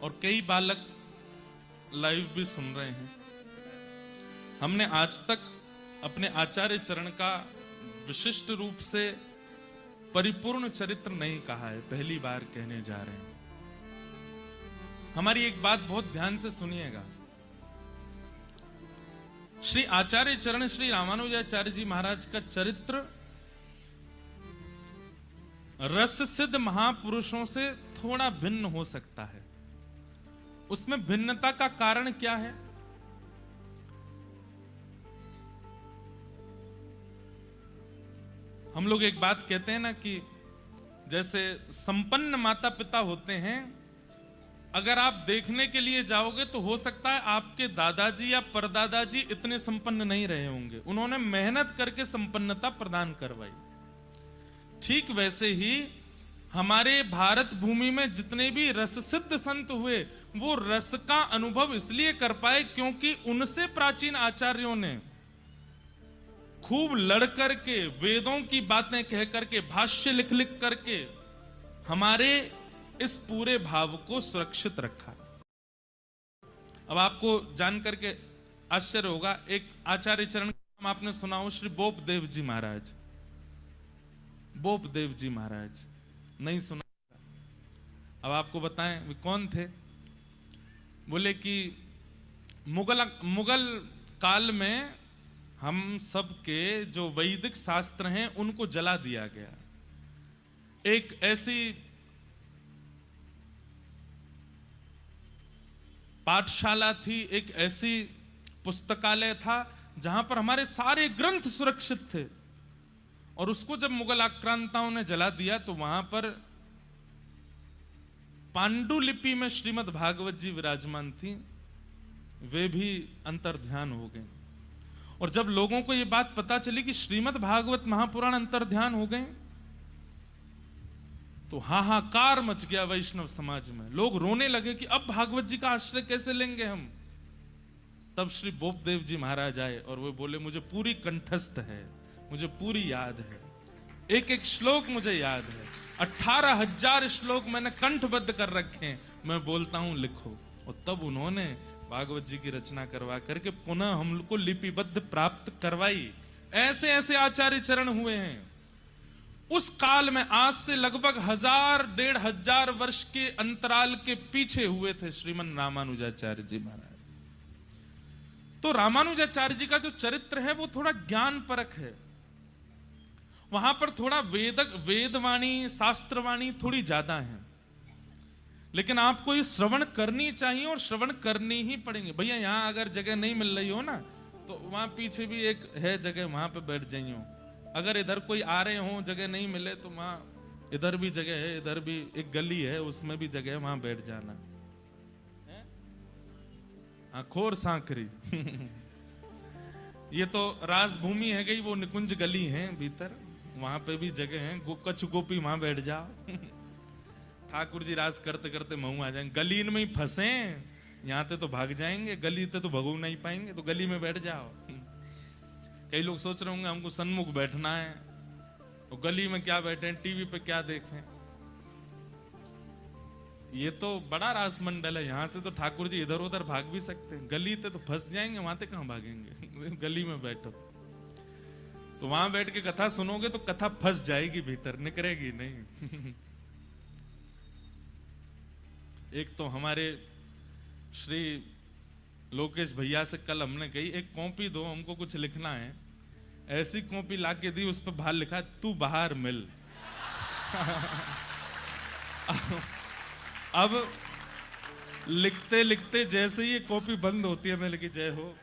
और कई बालक लाइव भी सुन रहे हैं। हमने आज तक अपने आचार्य चरण का विशिष्ट रूप से परिपूर्ण चरित्र नहीं कहा है, पहली बार कहने जा रहे हैं। हमारी एक बात बहुत ध्यान से सुनिएगा। श्री आचार्य चरण श्री रामानुजाचार्य जी महाराज का चरित्र रस सिद्ध महापुरुषों से थोड़ा भिन्न हो सकता है। उसमें भिन्नता का कारण क्या है? हम लोग एक बात कहते हैं ना कि जैसे संपन्न माता पिता होते हैं, अगर आप देखने के लिए जाओगे तो हो सकता है आपके दादाजी या परदादाजी इतने संपन्न नहीं रहे होंगे, उन्होंने मेहनत करके संपन्नता प्रदान करवाई। ठीक वैसे ही हमारे भारत भूमि में जितने भी रस सिद्ध संत हुए, वो रस का अनुभव इसलिए कर पाए क्योंकि उनसे प्राचीन आचार्यों ने खूब लड़ करके, वेदों की बातें कह करके, भाष्य लिख लिख करके हमारे इस पूरे भाव को सुरक्षित रखा। अब आपको जान करके आश्चर्य होगा, एक आचार्य चरण का नाम आपने सुना हो, श्री बोपदेव जी महाराज। बोपदेव जी महाराज नहीं सुना? अब आपको बताएं वे कौन थे। बोले कि मुगल काल में हम सब के जो वैदिक शास्त्र हैं उनको जला दिया गया। एक ऐसी पाठशाला थी, एक ऐसी पुस्तकालय था जहां पर हमारे सारे ग्रंथ सुरक्षित थे, और उसको जब मुगल आक्रांताओं ने जला दिया तो वहां पर पांडुलिपि में श्रीमद् भागवत जी विराजमान थी, वे भी अंतर्ध्यान हो गए। और जब लोगों को यह बात पता चली कि श्रीमद् भागवत महापुराण अंतर्ध्यान हो गए तो हाहाकार मच गया वैष्णव समाज में। लोग रोने लगे कि अब भागवत जी का आश्रय कैसे लेंगे हम। तब श्री बोपदेव जी महाराज आए और वो बोले, मुझे पूरी कंठस्थ है, मुझे पूरी याद है, एक एक श्लोक मुझे याद है, 18,000 श्लोक मैंने कंठबद्ध कर रखे हैं, मैं बोलता हूं लिखो। और तब उन्होंने भागवत जी की रचना करवा करके पुनः हम लोग को लिपिबद्ध प्राप्त करवाई। ऐसे ऐसे आचार्य चरण हुए हैं। उस काल में आज से लगभग 1000-1500 वर्ष के अंतराल के पीछे हुए थे श्रीमन रामानुजाचार्य जी महाराज। तो रामानुजाचार्य जी का जो चरित्र है वो थोड़ा ज्ञान परक है। वहां पर थोड़ा वेदवाणी, शास्त्रवाणी थोड़ी ज्यादा है, लेकिन आपको ये श्रवण करनी चाहिए और श्रवण करनी ही पड़ेंगे। भैया यहां अगर जगह नहीं मिल रही हो ना तो वहां पीछे भी एक है जगह, वहां पे बैठ जाइए। अगर इधर कोई आ रहे हो, जगह नहीं मिले तो वहां इधर भी जगह है, इधर भी एक गली है उसमें भी जगह है, वहां बैठ जाना। हाँ, खोर सांकरी ये तो राजभूमि है गई, वो निकुंज गली है भीतर, वहां पे भी जगह है। कच्छ गोपी वहां बैठ जाओ ठाकुर जी राज करते करते महू आ जाएंगे। गली में ही फंसे, यहाँ ते तो भाग जाएंगे, गली ते तो भगू नहीं पाएंगे, तो गली में बैठ जाओ। कई लोग सोच रहे होंगे हमको सन्मुख बैठना है, तो गली में क्या बैठे, टीवी पे क्या देखें। ये तो बड़ा रासमंडल है, यहाँ से तो ठाकुर जी इधर उधर भाग भी सकते हैं, गली ते तो फंस जाएंगे, वहां ते कहां भागेंगे गली में बैठो। तो वहां बैठ के कथा सुनोगे तो कथा फंस जाएगी भीतर, निकलेगी नहीं। एक तो हमारे श्री लोकेश भैया से कल हमने कही, एक कॉपी दो हमको कुछ लिखना है। ऐसी कॉपी लाके दी, उस पर बाहर लिखा तू बाहर मिल। अब लिखते लिखते जैसे ये कॉपी बंद होती है, मैं लिखी जय हो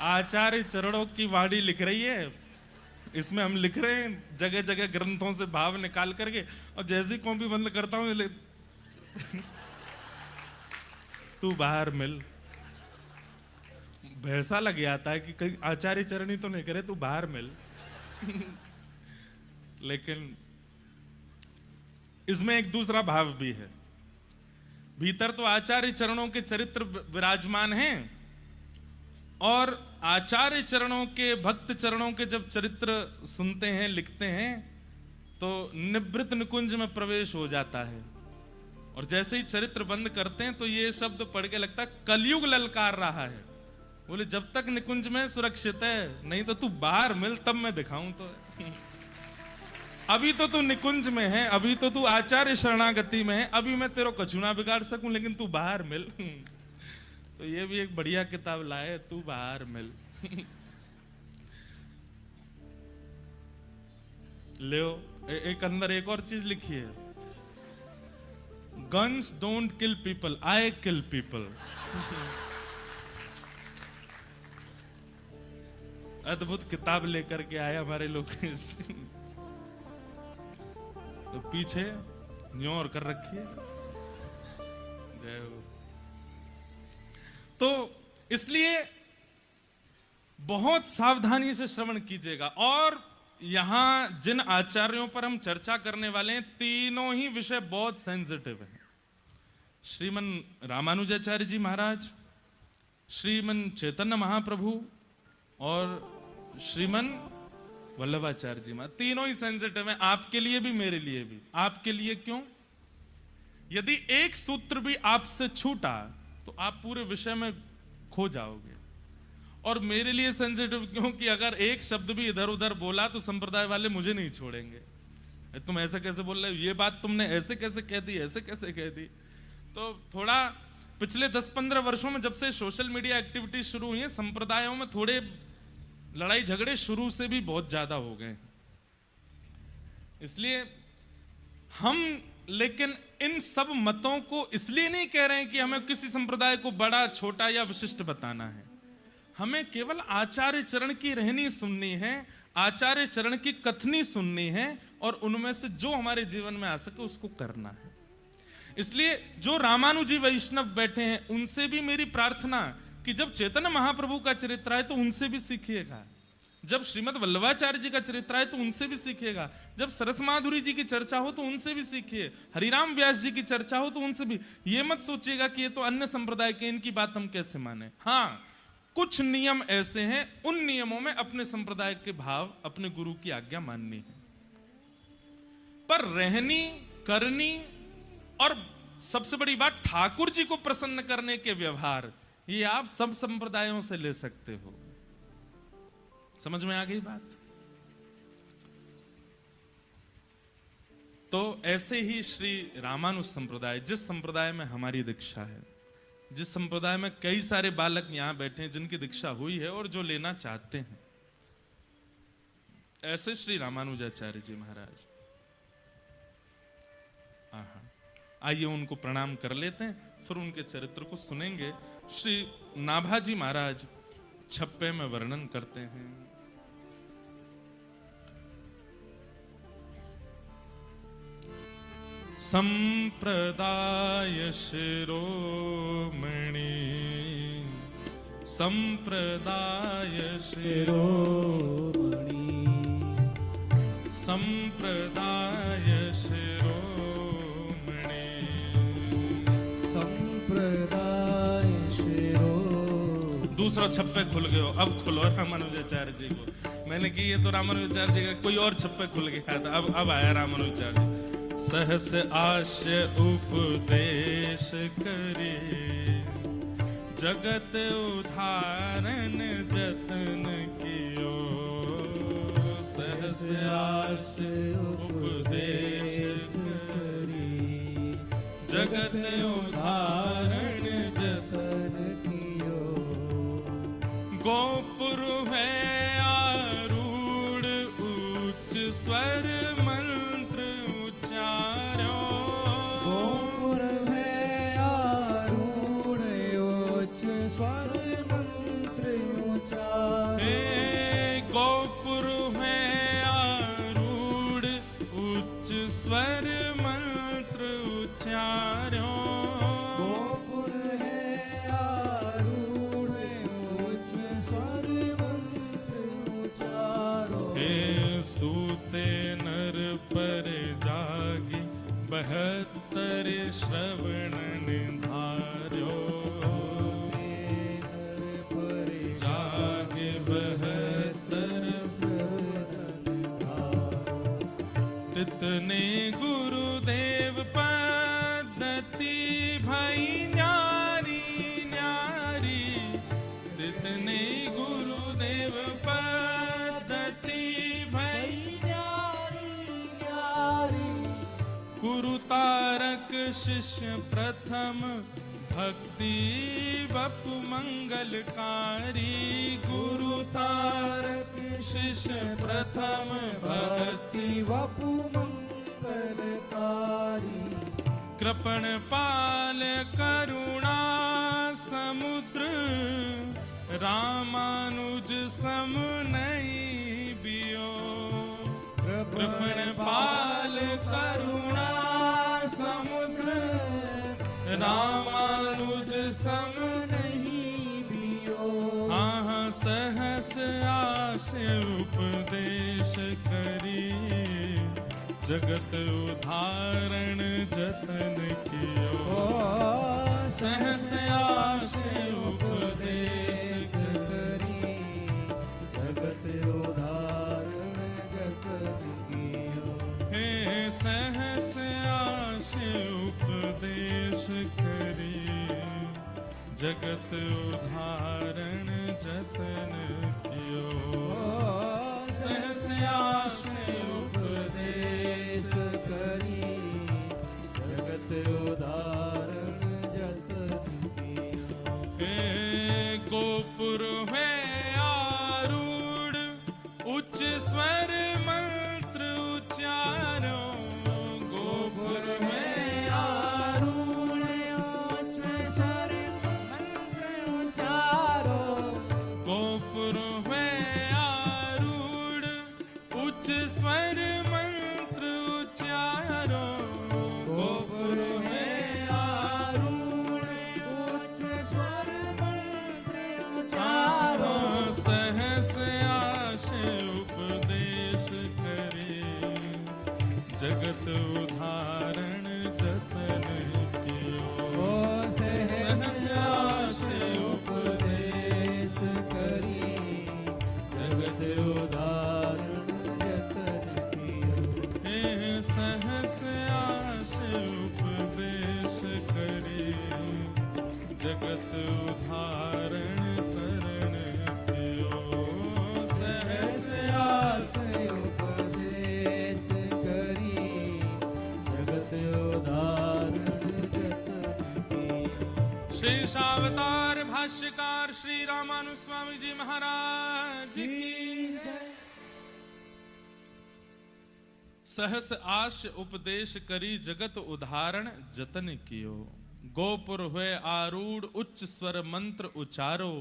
आचार्य चरणों की वाणी लिख रही है, इसमें हम लिख रहे हैं जगह जगह ग्रंथों से भाव निकाल करके, और जैसी कॉपी बंद करता हूं तू बाहर मिल। भैसा लग जाता है कि कहीं आचार्य चरणी तो नहीं करे तू बाहर मिल। लेकिन इसमें एक दूसरा भाव भी है। भीतर तो आचार्य चरणों के चरित्र विराजमान हैं, और आचार्य चरणों के, भक्त चरणों के जब चरित्र सुनते हैं, लिखते हैं, तो निवृत्त निकुंज में प्रवेश हो जाता है। और जैसे ही चरित्र बंद करते हैं तो ये शब्द पढ़ के लगता है कलयुग ललकार रहा है। बोले जब तक निकुंज में सुरक्षित है, नहीं तो तू बाहर मिल तब मैं दिखाऊं तो। अभी तो तू निकुंज में है, अभी तो तू आचार्य शरणागति में है, अभी मैं तेरो कछु ना बिगाड़ सकूं, लेकिन तू बाहर मिल। तो ये भी एक बढ़िया किताब लाए, तू बाहर मिल। ले एक अंदर एक और चीज लिखी है, guns don't kill people, I kill people. अद्भुत किताब लेकर के आए हमारे लोग। तो पीछे न्योर कर रखी है। जय हो। तो इसलिए बहुत सावधानी से श्रवण कीजिएगा। और यहां जिन आचार्यों पर हम चर्चा करने वाले हैं, तीनों ही विषय बहुत सेंसिटिव हैं। श्रीमन रामानुजाचार्य जी महाराज, श्रीमन चैतन्य महाप्रभु और श्रीमन वल्लभाचार्य जी महाराज, तीनों ही सेंसिटिव हैं, आपके लिए भी मेरे लिए भी। आपके लिए क्यों? यदि एक सूत्र भी आपसे छूटा तो आप पूरे विषय में खो जाओगे। और मेरे लिए सेंसिटिव क्योंकि अगर एक शब्द भी इधर उधर बोला तो संप्रदाय वाले मुझे नहीं छोड़ेंगे। तुम ऐसे कैसे बोल रहे हो, ये बात तुमने ऐसे कैसे कह दी, ऐसे कैसे कह दी। तो थोड़ा पिछले 10-15 वर्षों में जब से सोशल मीडिया एक्टिविटी शुरू हुई है, संप्रदायों में थोड़े लड़ाई झगड़े शुरू से भी बहुत ज्यादा हो गए। इसलिए हम लेकिन इन सब मतों को इसलिए नहीं कह रहे हैं कि हमें किसी संप्रदाय को बड़ा छोटा या विशिष्ट बताना है। हमें केवल आचार्य चरण की रहनी सुननी है, आचार्य चरण की कथनी सुननी है, और उनमें से जो हमारे जीवन में आ सके उसको करना है। इसलिए जो रामानुजी वैष्णव बैठे हैं उनसे भी मेरी प्रार्थना कि जब चैतन्य महाप्रभु का चरित्र है तो उनसे भी सीखिएगा, जब श्रीमद वल्लभाचार्य जी का चरित्र है तो उनसे भी सीखिएगा, जब सरस माधुरी जी की चर्चा हो तो उनसे भी सीखिए, हरिराम व्यास जी की चर्चा हो तो उनसे भी। ये मत सोचिएगा कि ये तो अन्य संप्रदाय के, इनकी बात हम कैसे माने। हाँ, कुछ नियम ऐसे हैं, उन नियमों में अपने संप्रदाय के भाव, अपने गुरु की आज्ञा माननी है, पर रहनी करनी और सबसे बड़ी बात ठाकुर जी को प्रसन्न करने के व्यवहार, ये आप सब संप्रदायों से ले सकते हो। समझ में आ गई बात? तो ऐसे ही श्री रामानुज संप्रदाय, जिस संप्रदाय में हमारी दीक्षा है, जिस संप्रदाय में कई सारे बालक यहां बैठे हैं जिनकी दीक्षा हुई है और जो लेना चाहते हैं, ऐसे श्री रामानुजाचार्य जी महाराज। आइए उनको प्रणाम कर लेते हैं, फिर उनके चरित्र को सुनेंगे। श्री नाभाजी महाराज छप्पे में वर्णन करते हैं। संप्रदाय शिरोमणि, संप्रदाय शिरोमणि, संप्रदाय शिरोमणि, संप्रदाय शिरोमणि। दूसरा छप्पे खुल गए हो, अब खुलो रामानुजाचार्य जी को। मैंने कि ये तो रामानुजाचार्य जी का, कोई और छप्पे खुल गया था, अब आया रामानुजाचार्य जी। सहस आश्य उपदेश करे, जगत उधारण जतन कियो। सहस आश्य उपदेश करे, जगत उधारण जतन कियो। गोपुर है आरूढ़ उच्च स्वर मंत्र उच्चार्यो। गोपुर है आरूढ़ उच्च स्वर मंत्र उच्चार्यो। गोपुर है आरूढ़ उच्च स्वर मंत्र उच्चार्यो। गोपुर है आरूढ़ उच्च स्वर मंत्र उच्चार्यो। हे सूते नर पर जागी 72 श्रवण निधार्यो। जागे 72 श्रवण निधार्यो। तितने गुरुदेव पद्धति भई न्यारी न्यारी, तितने गुरुदेव पद्धति भई न्यारी न्यारी। गुरु तारक शिष्य प्रथम, भक्ति बपु मंगलकारी। गुरु तारक शिष्य प्रथम, भक्ति वपु मंगलकारी। कृपण पाल करुणा समुद्र, रामानुज सम नहीं बियो। कृपण पाल करुणा समुद्र, रामानुज सम नहीं बियो। हाँ सहस आस उपदेश करी, जगत उदाहरण जतन कियो। सहस आस उपदेश करी, जगत उदाहरण जतन कियो। हे सहस आस उपदेश करी, जगत उदाहरण जतन कियो। सहस आस उपदेश करी, जगत उदाहरण जतन कियो। हे गोपुर है आरूढ़, उच्च स्वर मंत्र उच्चारो। गोपुर है आरूढ़ उच्च स्वर मंत्र उच्चारो। गोपुर है आरूढ़, उच्च स्वर मंत्र उच्चारो। गोपुर है आरूढ़ उच्च स्वर मंत्र उच्चारो। सहस आश उपदेश करे, जगत उदाहरण जतन कियो। सहस आश उपदेश करी, जगत उदाहरण जतन कियो। हे सहस आश उपदेश करे, जगत उदाहरण तरण कियो। सहस आस उपदेश करी, जगत उदाहरण जतन कियो। शेषावतार भाष्यकार श्री रामानुज स्वामी जी महाराज की जय। सहस आश उपदेश करी, जगत उदाहरण जतन कियो। गोपुर हुए आरूढ़, उच्च स्वर मंत्र उचारो।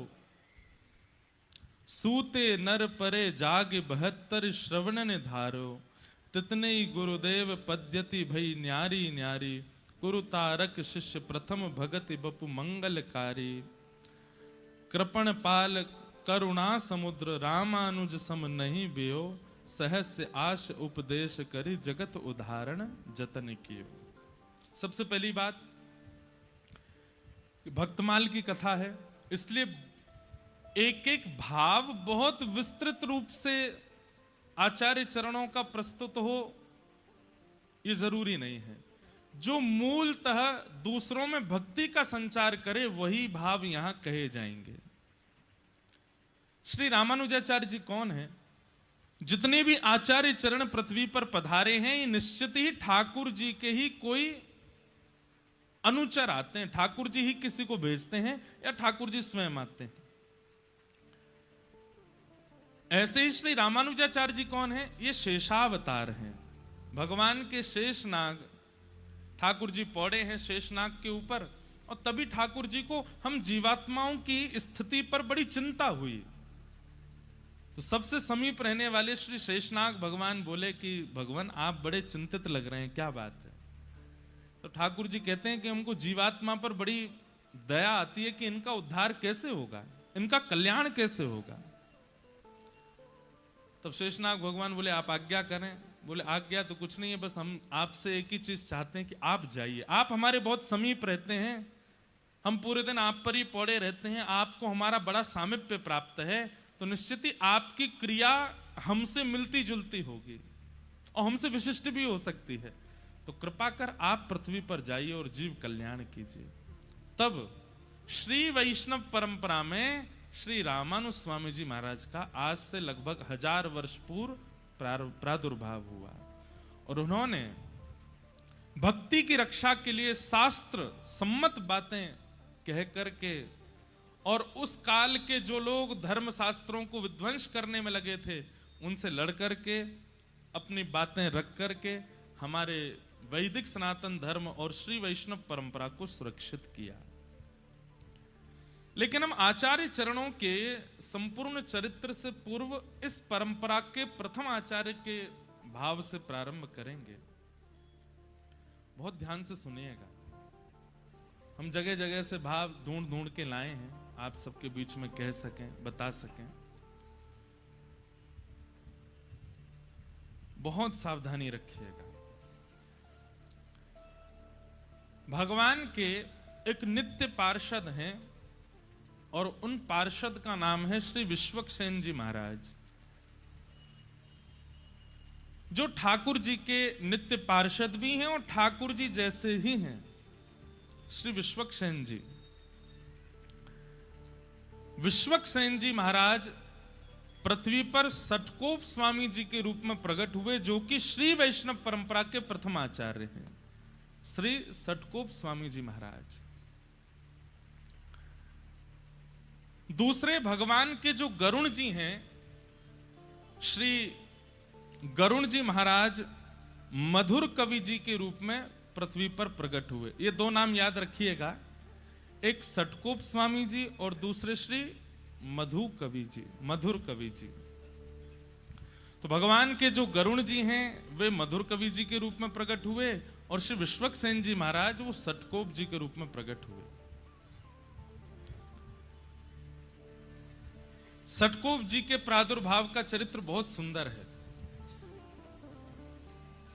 सूते नर परे जाग 72 श्रवण ने धारो। तितने गुरुदेव पद्यति भई न्यारी न्यारी। गुरु तारक शिष्य प्रथम, भगति बपु मंगलकारी। कृपण पाल करुणा समुद्र, रामानुज सम नहीं बियो। सहस्य आश उपदेश करी, जगत उदाहरण जतन कियो। सबसे पहली बात, भक्तमाल की कथा है, इसलिए एक एक भाव बहुत विस्तृत रूप से आचार्य चरणों का प्रस्तुत हो ये जरूरी नहीं है। जो मूलतः दूसरों में भक्ति का संचार करे वही भाव यहां कहे जाएंगे। श्री रामानुजाचार्य जी कौन है? जितने भी आचार्य चरण पृथ्वी पर पधारे हैं, ये निश्चित ही ठाकुर जी के ही कोई अनुचर आते हैं। ठाकुर जी ही किसी को भेजते हैं या ठाकुर जी स्वयं आते हैं। ऐसे ही श्री रामानुजाचार्य जी कौन है? ये शेषावतार हैं, भगवान के शेषनाग। ठाकुर जी पौड़े हैं शेषनाग के ऊपर, और तभी ठाकुर जी को हम जीवात्माओं की स्थिति पर बड़ी चिंता हुई। तो सबसे समीप रहने वाले श्री शेषनाग भगवान बोले कि भगवान आप बड़े चिंतित लग रहे हैं, क्या बात है? तो ठाकुर जी कहते हैं कि हमको जीवात्मा पर बड़ी दया आती है कि इनका उद्धार कैसे होगा, इनका कल्याण कैसे होगा। तब शेषनाग भगवान बोले आप आज्ञा करें। बोले आज्ञा तो कुछ नहीं है, बस हम आपसे एक ही चीज चाहते हैं कि आप जाइए। आप हमारे बहुत समीप रहते हैं, हम पूरे दिन आप पर ही पौड़े रहते हैं, आपको हमारा बड़ा सामिप्य प्राप्त है, तो निश्चित ही आपकी क्रिया हमसे मिलती जुलती होगी और हमसे विशिष्ट भी हो सकती है। तो कृपा कर आप पृथ्वी पर जाइए और जीव कल्याण कीजिए। तब श्री वैष्णव परंपरा में श्री रामानुज स्वामी जी महाराज का आज से लगभग 1000 वर्ष पूर्व प्रादुर्भाव हुआ और उन्होंने भक्ति की रक्षा के लिए शास्त्र सम्मत बातें कह करके और उस काल के जो लोग धर्म शास्त्रों को विध्वंस करने में लगे थे उनसे लड़ करके अपनी बातें रख करके हमारे वैदिक सनातन धर्म और श्री वैष्णव परंपरा को सुरक्षित किया। लेकिन हम आचार्य चरणों के संपूर्ण चरित्र से पूर्व इस परंपरा के प्रथम आचार्य के भाव से प्रारंभ करेंगे। बहुत ध्यान से सुनिएगा। हम जगह जगह से भाव ढूंढ ढूंढ के लाए हैं, आप सबके बीच में कह सकें, बता सकें। बहुत सावधानी रखिएगा। भगवान के एक नित्य पार्षद हैं और उन पार्षद का नाम है श्री विश्वक्सेन जी महाराज, जो ठाकुर जी के नित्य पार्षद भी हैं और ठाकुर जी जैसे ही हैं। श्री विश्वक्सेन जी, विश्वक्सेन जी महाराज पृथ्वी पर सटकोप स्वामी जी के रूप में प्रकट हुए, जो कि श्री वैष्णव परंपरा के प्रथम आचार्य हैं, श्री सटकोप स्वामी जी महाराज। दूसरे भगवान के जो गरुण जी हैं, श्री गरुण जी महाराज मधुर कवि जी के रूप में पृथ्वी पर प्रकट हुए। ये दो नाम याद रखिएगा, एक सटकोप स्वामी जी और दूसरे श्री मधु कवि जी, मधुर कवि जी। तो भगवान के जो गरुण जी हैं वे मधुर कवि जी के रूप में प्रकट हुए और श्री विश्वक्सेन जी महाराज वो सटकोप जी के रूप में प्रकट हुए। सटकोप जी के प्रादुर्भाव का चरित्र बहुत सुंदर है।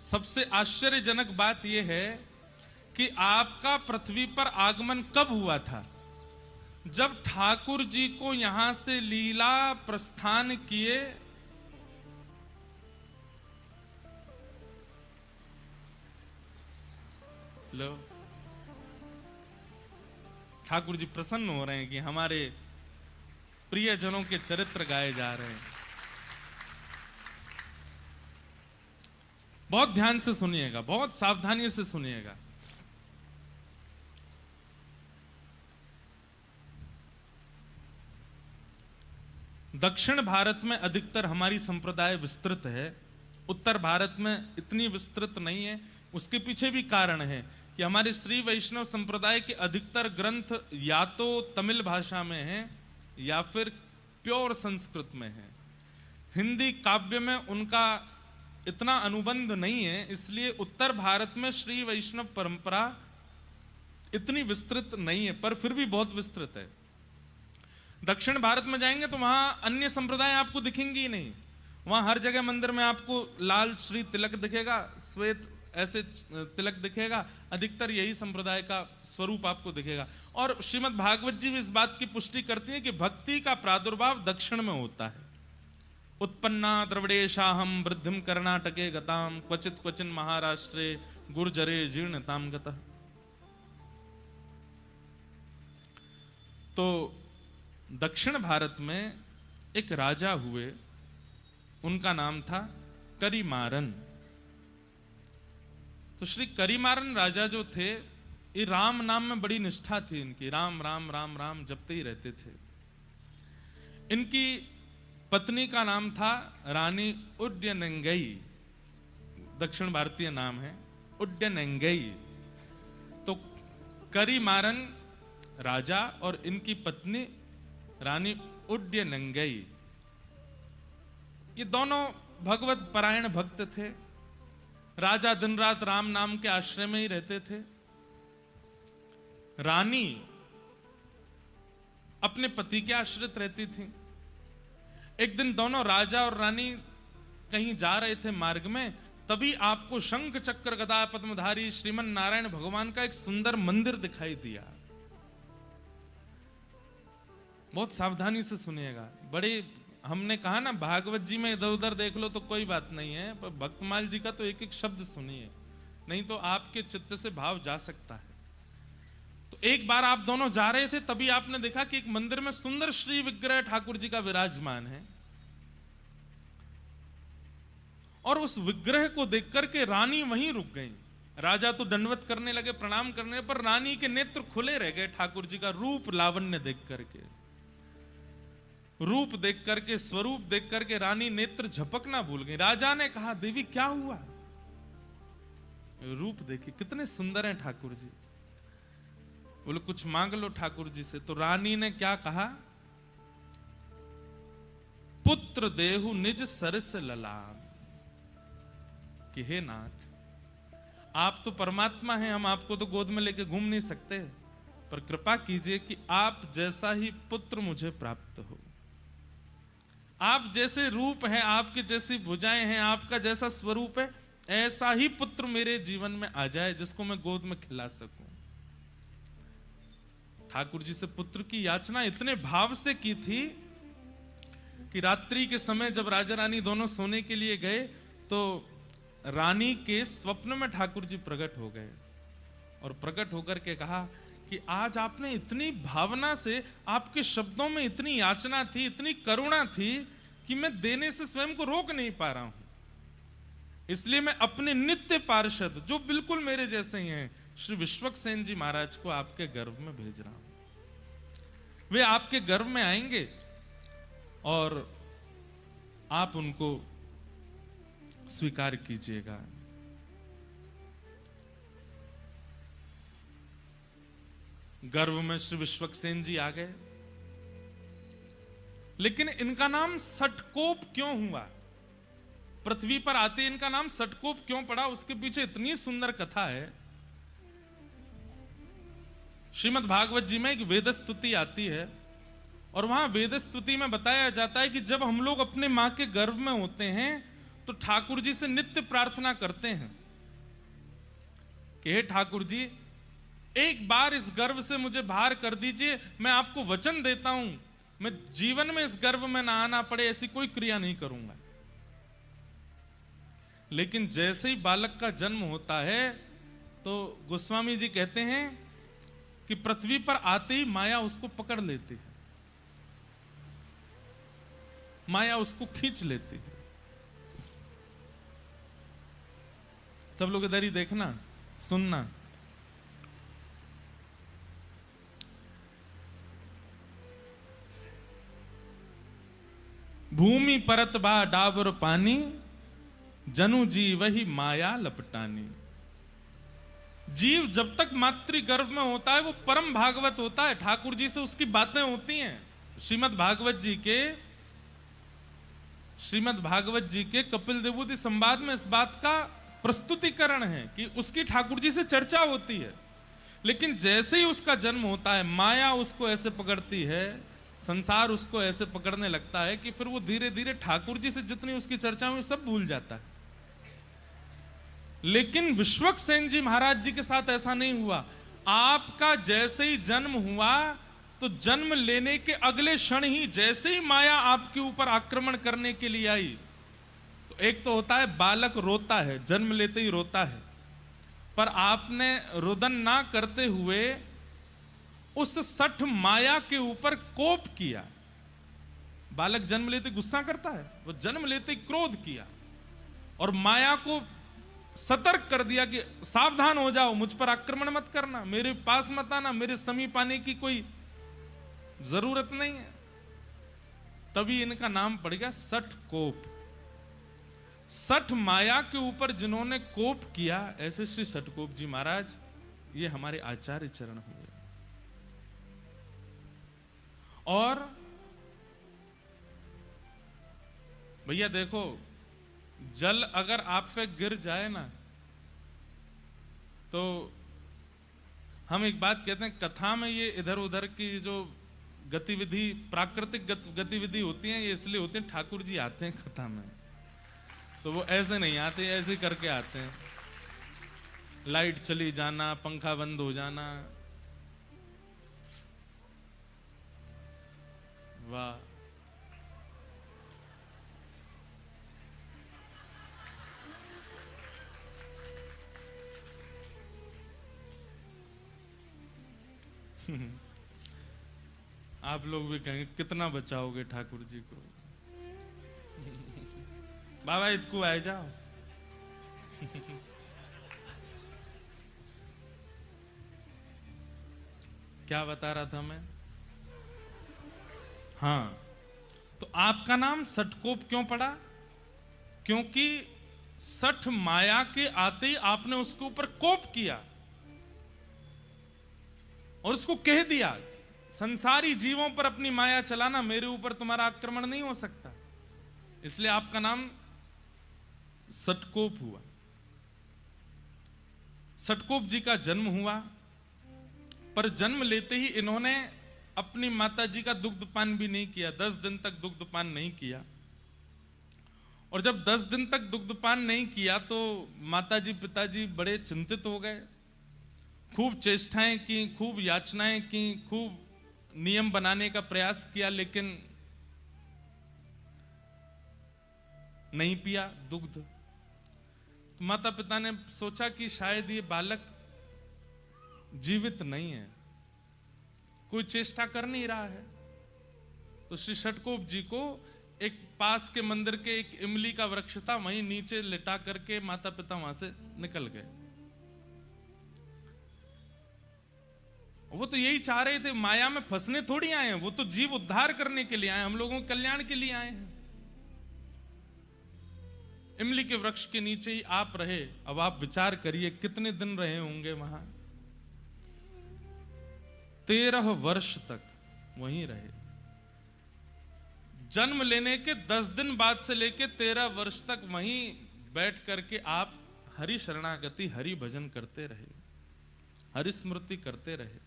सबसे आश्चर्यजनक बात यह है कि आपका पृथ्वी पर आगमन कब हुआ था? जब ठाकुर जी को यहां से लीला प्रस्थान किए, लो ठाकुर जी प्रसन्न हो रहे हैं कि हमारे प्रियजनों के चरित्र गाए जा रहे हैं। बहुत ध्यान से सुनिएगा, बहुत सावधानी से सुनिएगा। दक्षिण भारत में अधिकतर हमारी संप्रदाय विस्तृत है, उत्तर भारत में इतनी विस्तृत नहीं है। उसके पीछे भी कारण है कि हमारे श्री वैष्णव संप्रदाय के अधिकतर ग्रंथ या तो तमिल भाषा में हैं या फिर प्योर संस्कृत में है। हिंदी काव्य में उनका इतना अनुबंध नहीं है, इसलिए उत्तर भारत में श्री वैष्णव परंपरा इतनी विस्तृत नहीं है, पर फिर भी बहुत विस्तृत है। दक्षिण भारत में जाएंगे तो वहां अन्य संप्रदाय आपको दिखेंगी ही नहीं। वहां हर जगह मंदिर में आपको लाल श्री तिलक दिखेगा, श्वेत ऐसे तिलक दिखेगा, अधिकतर यही संप्रदाय का स्वरूप आपको दिखेगा। और श्रीमद् भागवत जी भी इस बात की पुष्टि करती है कि भक्ति का प्रादुर्भाव दक्षिण में होता है। उत्पन्ना द्रविड़ेशाहम वृद्धिम कर्णाटके गताम क्वचित क्वचिन महाराष्ट्रे गुर्जरे जीर्णताम गतः। तो दक्षिण भारत में एक राजा हुए, उनका नाम था करिमारन। तो श्री करिमारन राजा जो थे, ये राम नाम में बड़ी निष्ठा थी इनकी, राम राम राम राम जपते ही रहते थे। इनकी पत्नी का नाम था रानी उड्डयनंगई, दक्षिण भारतीय नाम है उड्डयनंगई। तो करिमारन राजा और इनकी पत्नी रानी उड्डयनंगई, ये दोनों भगवत परायण भक्त थे। राजा दिन रात राम नाम के आश्रय में ही रहते थे। रानी अपने पति के आश्रित रहती थी। एक दिन दोनों राजा और रानी कहीं जा रहे थे मार्ग में, तभी आपको शंख चक्र गदा पद्मधारी श्रीमन नारायण भगवान का एक सुंदर मंदिर दिखाई दिया। बहुत सावधानी से सुनिएगा। बड़े हमने कहा ना, भागवत जी में इधर उधर देख लो तो कोई बात नहीं है, पर भक्तमाल जी का तो एक एक शब्द सुनिए, नहीं तो आपके चित्त से भाव जा सकता है। तो एक बार आप दोनों जा रहे थे, तभी आपने देखा कि एक मंदिर में सुंदर श्री विग्रह ठाकुर जी का विराजमान है, और उस विग्रह को देख करके रानी वहीं रुक गई। राजा तो दंडवत करने लगे, प्रणाम करने पर रानी के नेत्र खुले रह गए ठाकुर जी का रूप लावण्य देख करके। रूप देख करके, स्वरूप देख करके रानी नेत्र झपकना भूल गई। राजा ने कहा, देवी क्या हुआ? रूप देखिए कितने सुंदर हैं ठाकुर जी। बोले कुछ मांग लो ठाकुर जी से। तो रानी ने क्या कहा, पुत्र देहु निज सरस ललाम, कि हे नाथ, आप तो परमात्मा हैं, हम आपको तो गोद में लेके घूम नहीं सकते, पर कृपा कीजिए कि आप जैसा ही पुत्र मुझे प्राप्त हो। आप जैसे रूप हैं, आपकी जैसी भुजाएं हैं, आपका जैसा स्वरूप है, ऐसा ही पुत्र मेरे जीवन में आ जाए जिसको मैं गोद में खिला सकूं। ठाकुर जी से पुत्र की याचना इतने भाव से की थी कि रात्रि के समय जब राजा रानी दोनों सोने के लिए गए, तो रानी के स्वप्न में ठाकुर जी प्रकट हो गए, और प्रकट होकर के कहा कि आज आपने इतनी भावना से, आपके शब्दों में इतनी याचना थी, इतनी करुणा थी कि मैं देने से स्वयं को रोक नहीं पा रहा हूं। इसलिए मैं अपने नित्य पार्षद, जो बिल्कुल मेरे जैसे ही हैं, श्री विश्वक्सेन जी महाराज को आपके गर्भ में भेज रहा हूं। वे आपके गर्भ में आएंगे और आप उनको स्वीकार कीजिएगा। गर्भ में श्री विश्वक्सेन जी आ गए, लेकिन इनका नाम सटकोप क्यों हुआ? पृथ्वी पर आते इनका नाम सटकोप क्यों पड़ा? उसके पीछे इतनी सुंदर कथा है। श्रीमद् भागवत जी में एक वेद स्तुति आती है, और वहां वेद स्तुति में बताया जाता है कि जब हम लोग अपने मां के गर्भ में होते हैं तो ठाकुर जी से नित्य प्रार्थना करते हैं कि हे ठाकुर जी, एक बार इस गर्भ से मुझे बाहर कर दीजिए, मैं आपको वचन देता हूं, मैं जीवन में इस गर्भ में ना आना पड़े ऐसी कोई क्रिया नहीं करूंगा। लेकिन जैसे ही बालक का जन्म होता है तो गोस्वामी जी कहते हैं कि पृथ्वी पर आते ही माया उसको पकड़ लेती है, माया उसको खींच लेती है। सब लोग इधर ही देखना, सुनना। भूमि परत बा डाबर पानी, जनु जी वही माया लपटानी। जीव जब तक मातृ गर्भ में होता है वो परम भागवत होता है, ठाकुर जी से उसकी बातें होती हैं। श्रीमद् भागवत जी के कपिल देवूति संवाद में इस बात का प्रस्तुतिकरण है कि उसकी ठाकुर जी से चर्चा होती है। लेकिन जैसे ही उसका जन्म होता है, माया उसको ऐसे पकड़ती है, संसार उसको ऐसे पकड़ने लगता है कि फिर वो धीरे धीरे ठाकुर जी से जितनी उसकी चर्चा हुई सब भूल जाता है। लेकिन विश्वक्सेन जी महाराज जी के साथ ऐसा नहीं हुआ। आपका जैसे ही जन्म हुआ तो जन्म लेने के अगले क्षण ही जैसे ही माया आपके ऊपर आक्रमण करने के लिए आई, तो एक तो होता है बालक रोता है, जन्म लेते ही रोता है, पर आपने रुदन ना करते हुए उस सठ माया के ऊपर कोप किया। बालक जन्म लेते गुस्सा करता है, वो जन्म लेते क्रोध किया और माया को सतर्क कर दिया कि सावधान हो जाओ, मुझ पर आक्रमण मत करना, मेरे पास मत आना, मेरे समीप आने की कोई जरूरत नहीं है। तभी इनका नाम पड़ गया सठ कोप। सठ माया के ऊपर जिन्होंने कोप किया, ऐसे श्री सठकोप जी महाराज ये हमारे आचार्य चरण हुए। और भैया देखो, जल अगर आप पे गिर जाए ना, तो हम एक बात कहते हैं, कथा में ये इधर उधर की जो गतिविधि, प्राकृतिक गतिविधि होती हैं, ये इसलिए होती हैं ठाकुर जी आते हैं कथा में, तो वो ऐसे नहीं आते, ऐसे करके आते हैं। लाइट चली जाना, पंखा बंद हो जाना, वाह। आप लोग भी कहेंगे कितना बचाओगे ठाकुर जी को। बाबा इतकू आए जाओ। क्या बता रहा था मैं? हाँ, तो आपका नाम सटकोप क्यों पड़ा? क्योंकि सठ माया के आते ही आपने उसके ऊपर कोप किया और उसको कह दिया संसारी जीवों पर अपनी माया चलाना, मेरे ऊपर तुम्हारा आक्रमण नहीं हो सकता। इसलिए आपका नाम सटकोप हुआ। सटकोप जी का जन्म हुआ, पर जन्म लेते ही इन्होंने अपनी माता जी का दुग्धपान भी नहीं किया। 10 दिन तक दुग्धपान नहीं किया। और जब 10 दिन तक दुग्धपान नहीं किया तो माताजी पिताजी बड़े चिंतित हो गए। खूब चेष्टाएं की, खूब याचनाएं की, खूब नियम बनाने का प्रयास किया, लेकिन नहीं पिया दुग्ध। तो माता पिता ने सोचा कि शायद ये बालक जीवित नहीं है, कोई चेष्टा कर नहीं रहा है। तो श्री षटकोप जी को एक पास के मंदिर के एक इमली का वृक्ष था, वहीं नीचे लिटा करके माता पिता वहां से निकल गए। वो तो यही चाह रहे थे, माया में फंसने थोड़ी आए हैं, वो तो जीव उद्धार करने के लिए आए, हम लोगों के कल्याण के लिए आए हैं। इमली के वृक्ष के नीचे ही आप रहे। अब आप विचार करिए कितने दिन रहे होंगे वहां। 13 वर्ष तक वहीं रहे। जन्म लेने के 10 दिन बाद से लेके 13 वर्ष तक वहीं बैठ करके आप हरि शरणागति, हरि भजन करते रहे, हरि स्मृति करते रहे।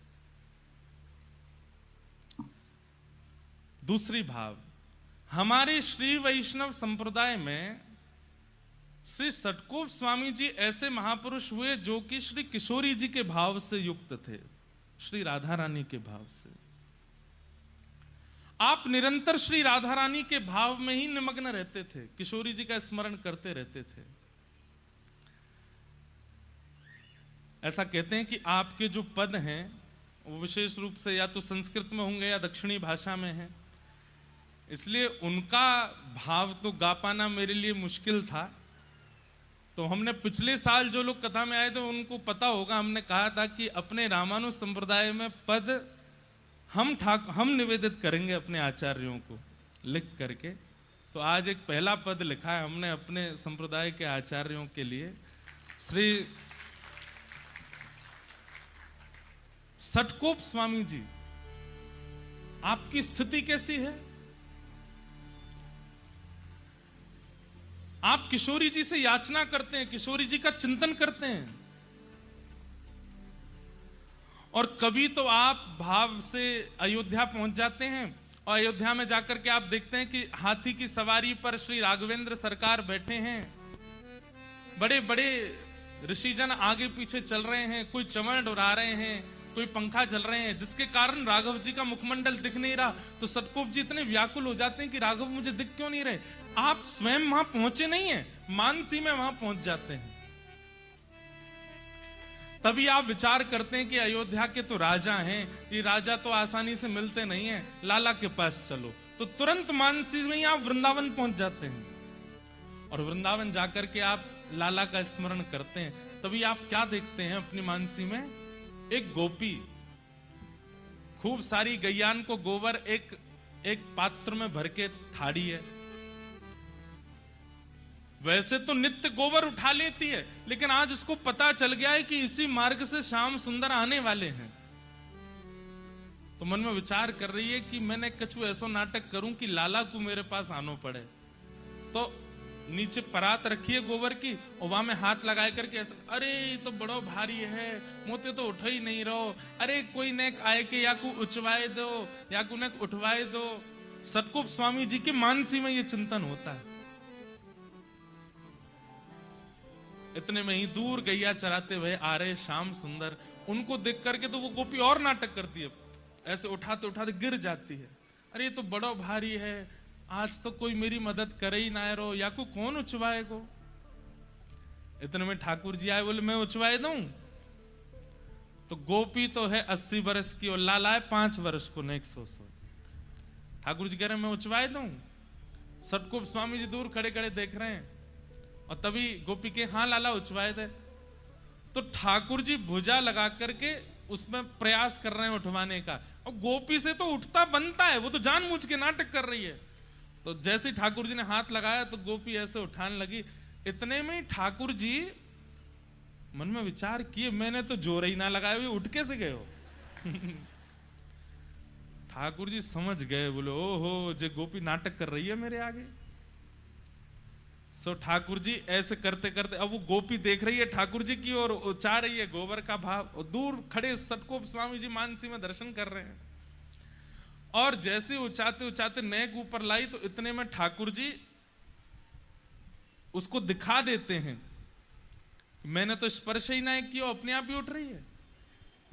दूसरी भाव, हमारे श्री वैष्णव संप्रदाय में श्री सटकोप स्वामी जी ऐसे महापुरुष हुए जो कि श्री किशोरी जी के भाव से युक्त थे, श्री राधा रानी के भाव से। आप निरंतर श्री राधा रानी के भाव में ही निमग्न रहते थे, किशोरी जी का स्मरण करते रहते थे। ऐसा कहते हैं कि आपके जो पद हैं वो विशेष रूप से या तो संस्कृत में होंगे या दक्षिणी भाषा में हैं, इसलिए उनका भाव तो गा पाना मेरे लिए मुश्किल था। तो हमने पिछले साल जो लोग कथा में आए थे उनको पता होगा, हमने कहा था कि अपने रामानुज संप्रदाय में पद हम निवेदित करेंगे अपने आचार्यों को लिख करके। तो आज एक पहला पद लिखा है हमने अपने संप्रदाय के आचार्यों के लिए। श्री सटकोप स्वामी जी, आपकी स्थिति कैसी है? आप किशोरी जी से याचना करते हैं, किशोरी जी का चिंतन करते हैं, और कभी तो आप भाव से अयोध्या पहुंच जाते हैं और अयोध्या में जाकर के आप देखते हैं कि हाथी की सवारी पर श्री राघवेंद्र सरकार बैठे हैं, बड़े बड़े ऋषिजन आगे पीछे चल रहे हैं, कोई चमड़ उड़ा रहे हैं, कोई पंखा चल रहे हैं, जिसके कारण राघव जी का मुखमंडल दिख नहीं रहा। तो सटकोप जी इतने व्याकुल हो जाते हैं कि राघव मुझे दिख क्यों नहीं रहे। आप स्वयं वहां पहुंचे नहीं है, मानसी में वहां पहुंच जाते हैं। तभी आप विचार करते हैं कि अयोध्या के तो राजा हैं, ये राजा तो आसानी से मिलते नहीं हैं, लाला के पास चलो। तो तुरंत मानसी में ही आप वृंदावन पहुंच जाते हैं और वृंदावन जाकर के आप लाला का स्मरण करते हैं। तभी आप क्या देखते हैं अपनी मानसी में? एक गोपी खूब सारी गैयान को गोबर एक पात्र में भर के थाड़ी है। वैसे तो नित्य गोबर उठा लेती है, लेकिन आज उसको पता चल गया है कि इसी मार्ग से श्याम सुंदर आने वाले हैं। तो मन में विचार कर रही है कि मैंने कछु ऐसा नाटक करूं कि लाला को मेरे पास आनो पड़े। तो नीचे परात रखी है गोबर की और वहां में हाथ लगाए करके ऐसा, अरे ये तो बड़ो भारी है, मोते तो उठ ही नहीं रहो, अरे कोई नेक आए के या को उचवाए दो या को नेक उठवाए दो। सटकोप स्वामी जी के मानसी में ये चिंतन होता है। इतने में ही दूर गैया चराते हुए आ रहे श्याम सुंदर, उनको देख करके तो वो गोपी और नाटक करती है, ऐसे उठाते उठाते गिर जाती है। अरे ये तो बड़ा भारी है, आज तो कोई मेरी मदद करे ही ना रो, या को कौन उचवाए को। इतने में ठाकुर जी आए, बोले मैं उचवाए दूं। तो गोपी तो है 80 वर्ष की और लाला है 5 वर्ष को, नेक 100। ठाकुर जी कह रहे हैं मैं उचवाए दूं। सटकोप स्वामी जी दूर खड़े खड़े देख रहे हैं और तभी गोपी के हाँ लाला उचवाए दे। तो ठाकुर जी भुजा लगा करके उसमें प्रयास कर रहे हैं उठवाने का, और गोपी से तो उठता बनता है, वो तो जानबूझ के नाटक कर रही है। तो जैसे ही ठाकुर जी ने हाथ लगाया तो गोपी ऐसे उठाने लगी। इतने में ही ठाकुर जी मन में विचार किए, मैंने तो जोर ही ना लगाया, हुए उठ कैसे गए हो? ठाकुर जी समझ गए, बोले ओहो जे गोपी नाटक कर रही है मेरे आगे। सो ठाकुर जी ऐसे करते करते, अब वो गोपी देख रही है ठाकुर जी की और चाह रही है गोबर का भाव, और दूर खड़े सटकोप स्वामी जी मानसी में दर्शन कर रहे हैं। और जैसे उचाते उचाते नेक ऊपर लाई तो इतने में ठाकुर जी उसको दिखा देते हैं, मैंने तो स्पर्श ही ना किया, अपने आप ही उठ रही है।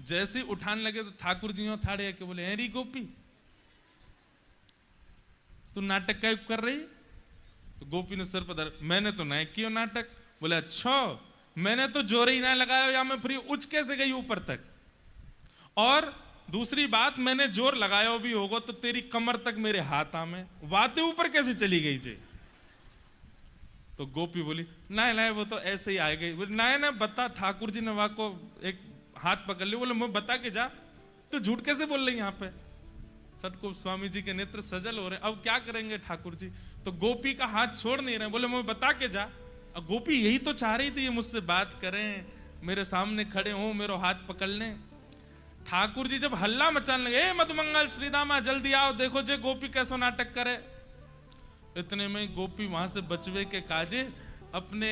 जैसे ही उठाने लगे तो ठाकुर जी ठाड़े के बोले हेरी गोपी तू नाटक क्या कर रही? तो गोपी ने सिर पर, मैंने तो नहीं किया नाटक। बोले अच्छा, मैंने तो जोर ही ना लगाया, या मैं फ्री उच कैसे गई ऊपर तक? और दूसरी बात, मैंने जोर लगाया भी होगा तो तेरी कमर तक मेरे हाथ आमे, वाते ऊपर कैसे चली गई जी? तो गोपी बोली नहीं नहीं वो तो ऐसे ही आ गई। बोले नहीं ना बता, ठाकुर जी ने वहां को एक हाथ पकड़ लिया। बोले मैं बता के जा, तो झूठ कैसे बोल रही यहाँ पे? सटकोप स्वामी जी के नेत्र सजल हो रहे हैं, अब क्या करेंगे ठाकुर जी? तो गोपी का हाथ छोड़ नहीं रहे, बोले मैं बता के जा। अब गोपी यही तो चाह रही थी, ये मुझसे बात करें, मेरे सामने खड़े हो, मेरा हाथ पकड़ लें। ठाकुर जी जब हल्ला मचाने लगे, ए मधुमंगल श्रीदामा जल्दी आओ, देखो जे गोपी कैसा नाटक करे। इतने में गोपी वहां से बचवे के काजे अपने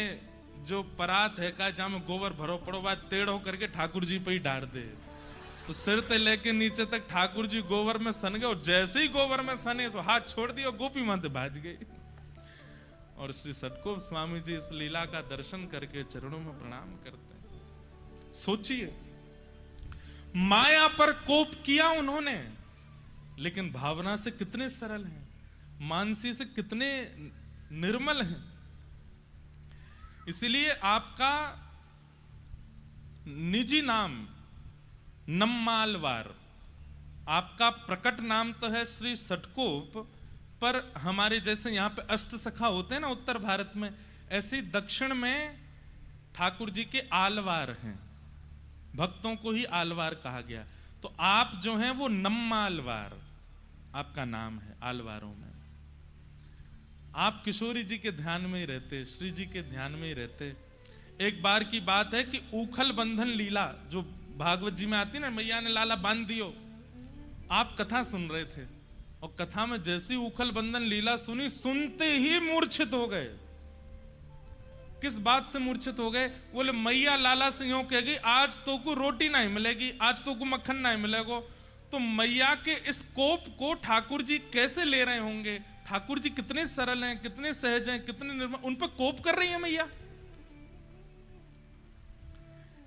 जो परात है का जहां में गोबर भरो पड़ो बात टेढ़ होकर के ठाकुर जी पे ही डाल दे। तो सिर से लेके नीचे तक ठाकुर जी गोबर में सन गए, और जैसे ही गोबर में सने तो हाथ छोड़ दिया, गोपी वहां से भाज गई। और श्री सटकोप स्वामी जी इस लीला का दर्शन करके चरणों में प्रणाम करते हैं। सोचिए, माया पर कोप किया उन्होंने, लेकिन भावना से कितने सरल हैं, मानसी से कितने निर्मल हैं। इसलिए आपका निजी नाम नम्मालवार, आपका प्रकट नाम तो है श्री सटकोप, पर हमारे जैसे यहां पे अष्ट सखा होते हैं ना उत्तर भारत में, ऐसे दक्षिण में ठाकुर जी के आलवार हैं, भक्तों को ही आलवार कहा गया। तो आप जो हैं वो नम्मालवार आपका नाम है आलवारों में। आप किशोरी जी के ध्यान में ही रहते, श्री जी के ध्यान में ही रहते। एक बार की बात है कि ऊखल बंधन लीला जो भागवत जी में आती है ना, मैया ने लाला बांध दियो, आप कथा सुन रहे थे और कथा में जैसी उखल बंधन लीला सुनी, सुनते ही मूर्छित हो गए। किस बात से मूर्छित हो गए? बोले मैया लाला से यूं कह गई, आज तो को रोटी नहीं मिलेगी, आज तो को मक्खन नहीं मिलेगा। तो मैया के इस कोप को ठाकुर जी कैसे ले रहे होंगे? ठाकुर जी कितने सरल हैं, कितने सहज हैं, कितने निर्मल, उन पर कोप कर रही है मैया।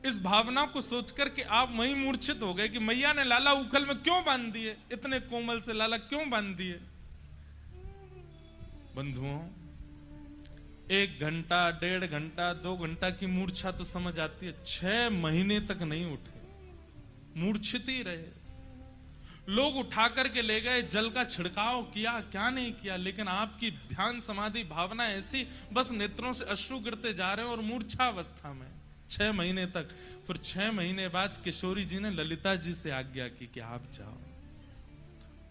इस भावना को सोचकर के आप वहीं मूर्छित हो गए कि मैया ने लाला उखल में क्यों बांध दिए, इतने कोमल से लाला क्यों बांध दिए। बंधुओं, 1 घंटा 1.5 घंटा 2 घंटा की मूर्छा तो समझ आती है, 6 महीने तक नहीं उठे, मूर्छित ही रहे। लोग उठा करके ले गए, जल का छिड़काव किया, क्या नहीं किया, लेकिन आपकी ध्यान समाधि भावना ऐसी, बस नेत्रों से अश्रु गिरते जा रहे हैं और मूर्छावस्था में 6 महीने तक। फिर 6 महीने बाद किशोरी जी ने ललिता जी से आज्ञा की कि आप जाओ,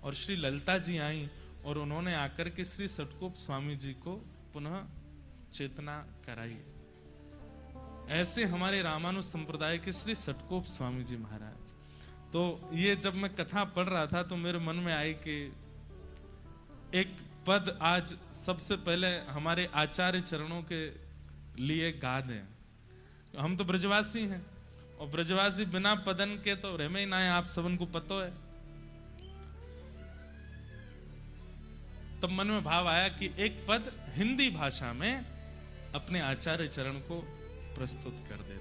और श्री ललिता जी आई और उन्होंने आकर के श्री सटकोप स्वामी जी को पुनः चेतना कराई। ऐसे हमारे रामानुज संप्रदाय के श्री सटकोप स्वामी जी महाराज। तो ये जब मैं कथा पढ़ रहा था तो मेरे मन में आई कि एक पद आज सबसे पहले हमारे आचार्य चरणों के लिए गा दें। हम तो ब्रजवासी हैं, और ब्रजवासी बिना पदन के तो रह में ही ना है, आप सबन को पता है। तब मन में भाव आया कि एक पद हिंदी भाषा में अपने आचार्य चरण को प्रस्तुत कर देते।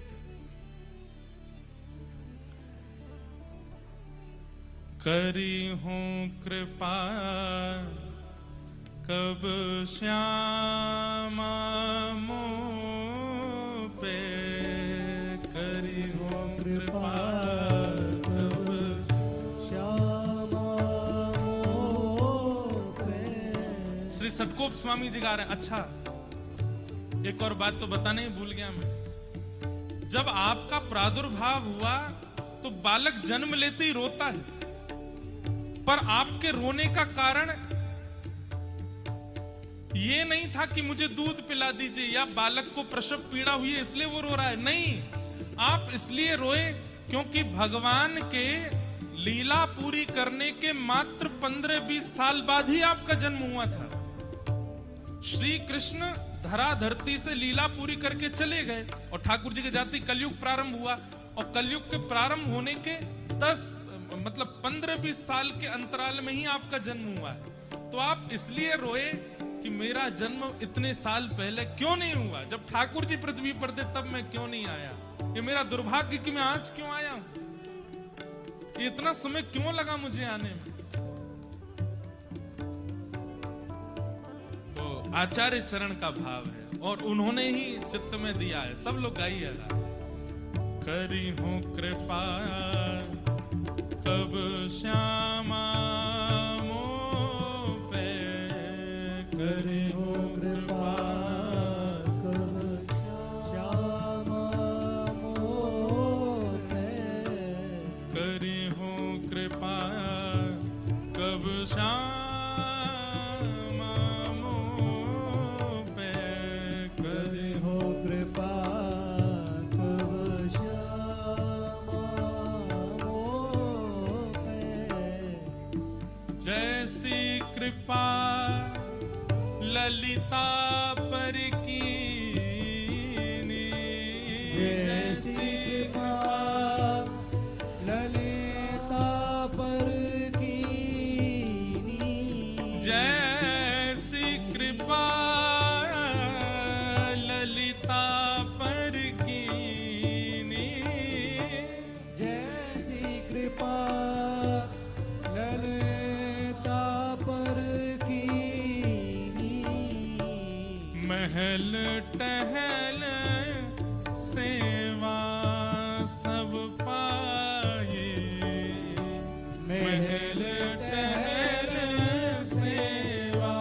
करी हूं कृपा कब श्यामा मुँह पे, करी हूं कृपा श्री सटकोप स्वामी जी गा रहे हैं। अच्छा, एक और बात तो बताने ही भूल गया मैं। जब आपका प्रादुर्भाव हुआ तो बालक जन्म लेते ही रोता है, पर आपके रोने का कारण ये नहीं था कि मुझे दूध पिला दीजिए या बालक को प्रसव पीड़ा हुई है इसलिए वो रो रहा है। नहीं, आप इसलिए रोए क्योंकि भगवान के लीला पूरी करने के मात्र 15-20 साल बाद ही आपका जन्म हुआ था। श्री कृष्ण धरा धरती से लीला पूरी करके चले गए और ठाकुर जी के जाते कलयुग प्रारंभ हुआ, और कलयुग के प्रारंभ होने के 15-20 साल के अंतराल में ही आपका जन्म हुआ है। तो आप इसलिए रोए कि मेरा जन्म इतने साल पहले क्यों नहीं हुआ, जब ठाकुर जी पृथ्वी पर थे तब मैं क्यों नहीं आया। ये मेरा दुर्भाग्य कि मैं आज क्यों आया हूं, इतना समय क्यों लगा मुझे आने में। तो आचार्य चरण का भाव है और उन्होंने ही चित्त में दिया है। सब लोग गाइएगा। करी हूं कृपा कब श्यामा मोह पे, करे हो कृपा कब श्यामा मोह पे, करी हूं कृपा कब श्यामा मोह पे, करे हो कृपा कब श्यामा मोह पे, जैसी कृपा ललिता पर कीनी, जैसी कृपा ललिता पर कीनी, जैसी कृपा ललिता पर कीनी, जैसी कृपा ललिता पर कीनी, महल टहल सेवा सब पाए, महल टहल सेवा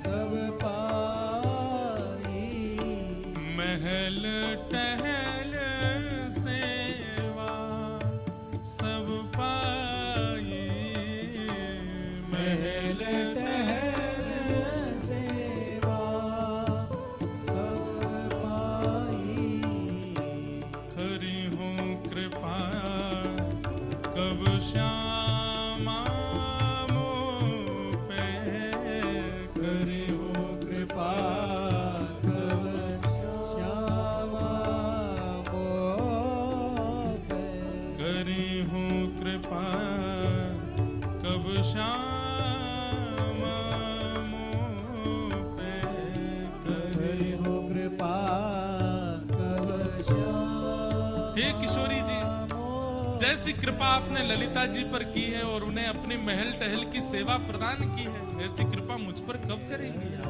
सब पाई, महल टहल सेवा सब पाए, महल टहल सेवा सब पाई, खरी हूँ कृपा कब श्यामा मोह पे, करे हो कृपा कब श्यामा मोह पे, करी हूँ कृपा कब श्यामा मोह पे, करे हो कृपा कब श्यामा हे किशोरी जी, मोह, जैसी कृपा आपने ललिता जी पर की है और उन्हें अपने महल टहल की सेवा प्रदान की है, ऐसी कृपा मुझ पर कब करेंगी आप।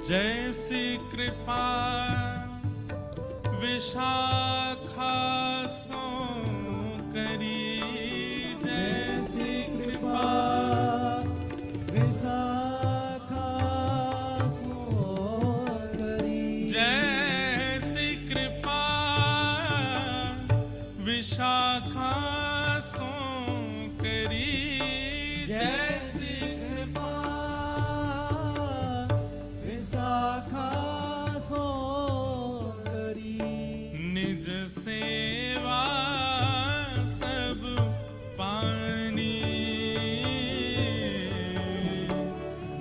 जैसी कृपा विशाखा सो करी, जैसी कृपा विशाखा सो करी, जैसी कृपा विशाखा सो करी, जैसी कृपा विशाखा सो करी, निज सेवा सब पानी,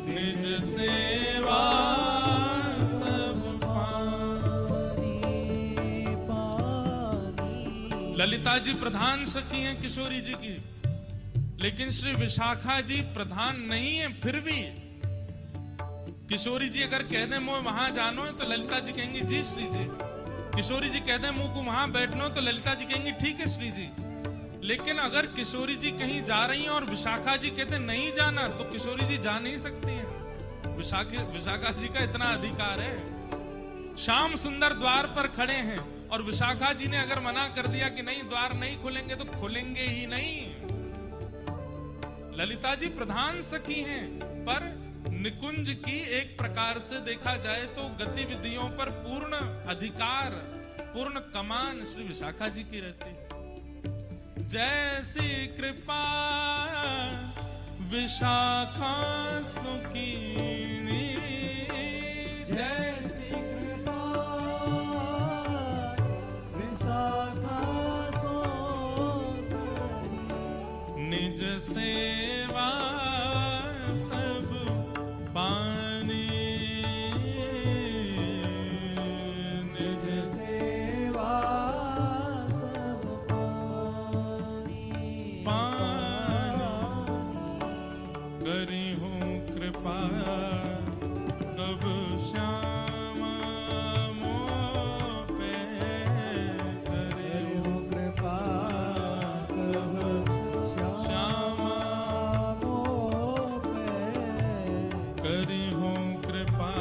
निज सेवा सब पानी, ललिता जी प्रधान सखी हैं किशोरी जी की, लेकिन श्री विशाखा जी प्रधान नहीं है। फिर भी किशोरी जी अगर कह दें मुझे वहां जानो है तो ललिता जी कहेंगी जी श्री जी। किशोरी जी कह दें मुझको वहां बैठना हो तो ललिता जी कहेंगी ठीक है श्री जी। लेकिन अगर किशोरी जी कहीं जा रही हैं और विशाखा जी कहते नहीं जाना तो किशोरी जी जा नहीं सकती हैं। विशाखा जी का इतना अधिकार है। श्याम सुंदर द्वार पर खड़े हैं और विशाखा जी ने अगर मना कर दिया कि नहीं द्वार नहीं खुलेंगे तो खुलेंगे ही नहीं। ललिता जी प्रधान सखी हैं, पर निकुंज की एक प्रकार से देखा जाए तो गतिविधियों पर पूर्ण अधिकार, पूर्ण कमान श्री विशाखा जी की रहती है। जैसी कृपा विशाखा सुकीनी, जैसी कृपा विशाखा सो करी। निज सेवा सब पानी, निज सेवा सब करी हूँ कृपा कब श्यामा मोह पे, करी हूँ कृपा कब श्यामा मोह पे। करी हूँ कृपा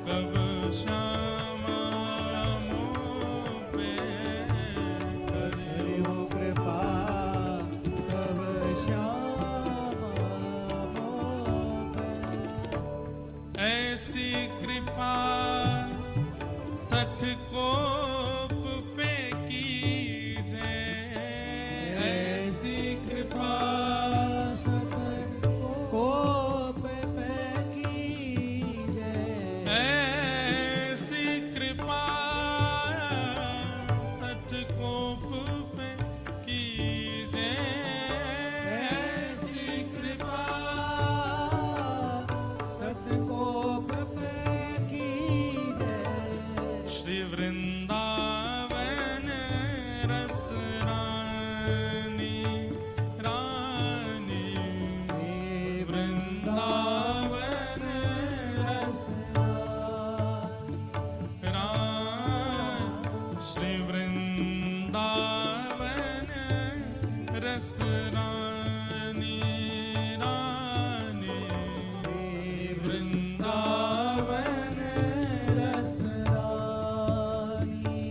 कब श्यामा मोह पे, करी हूँ कृपा कब श्यामा मोह पे। ऐसी कृपा सठ कोप पे कीजे, ऐसी कृपा सतन कोप पे कीजे। ऐसी कृपा सठ कोप पे कीजे, ऐसी कृपा सतकोप पे कीजे। श्री वृंदावन रस रानी, रानी श्री वृंदावन रस श्री वृंदावन रस रानी, रानी वृंदावन रस रानी।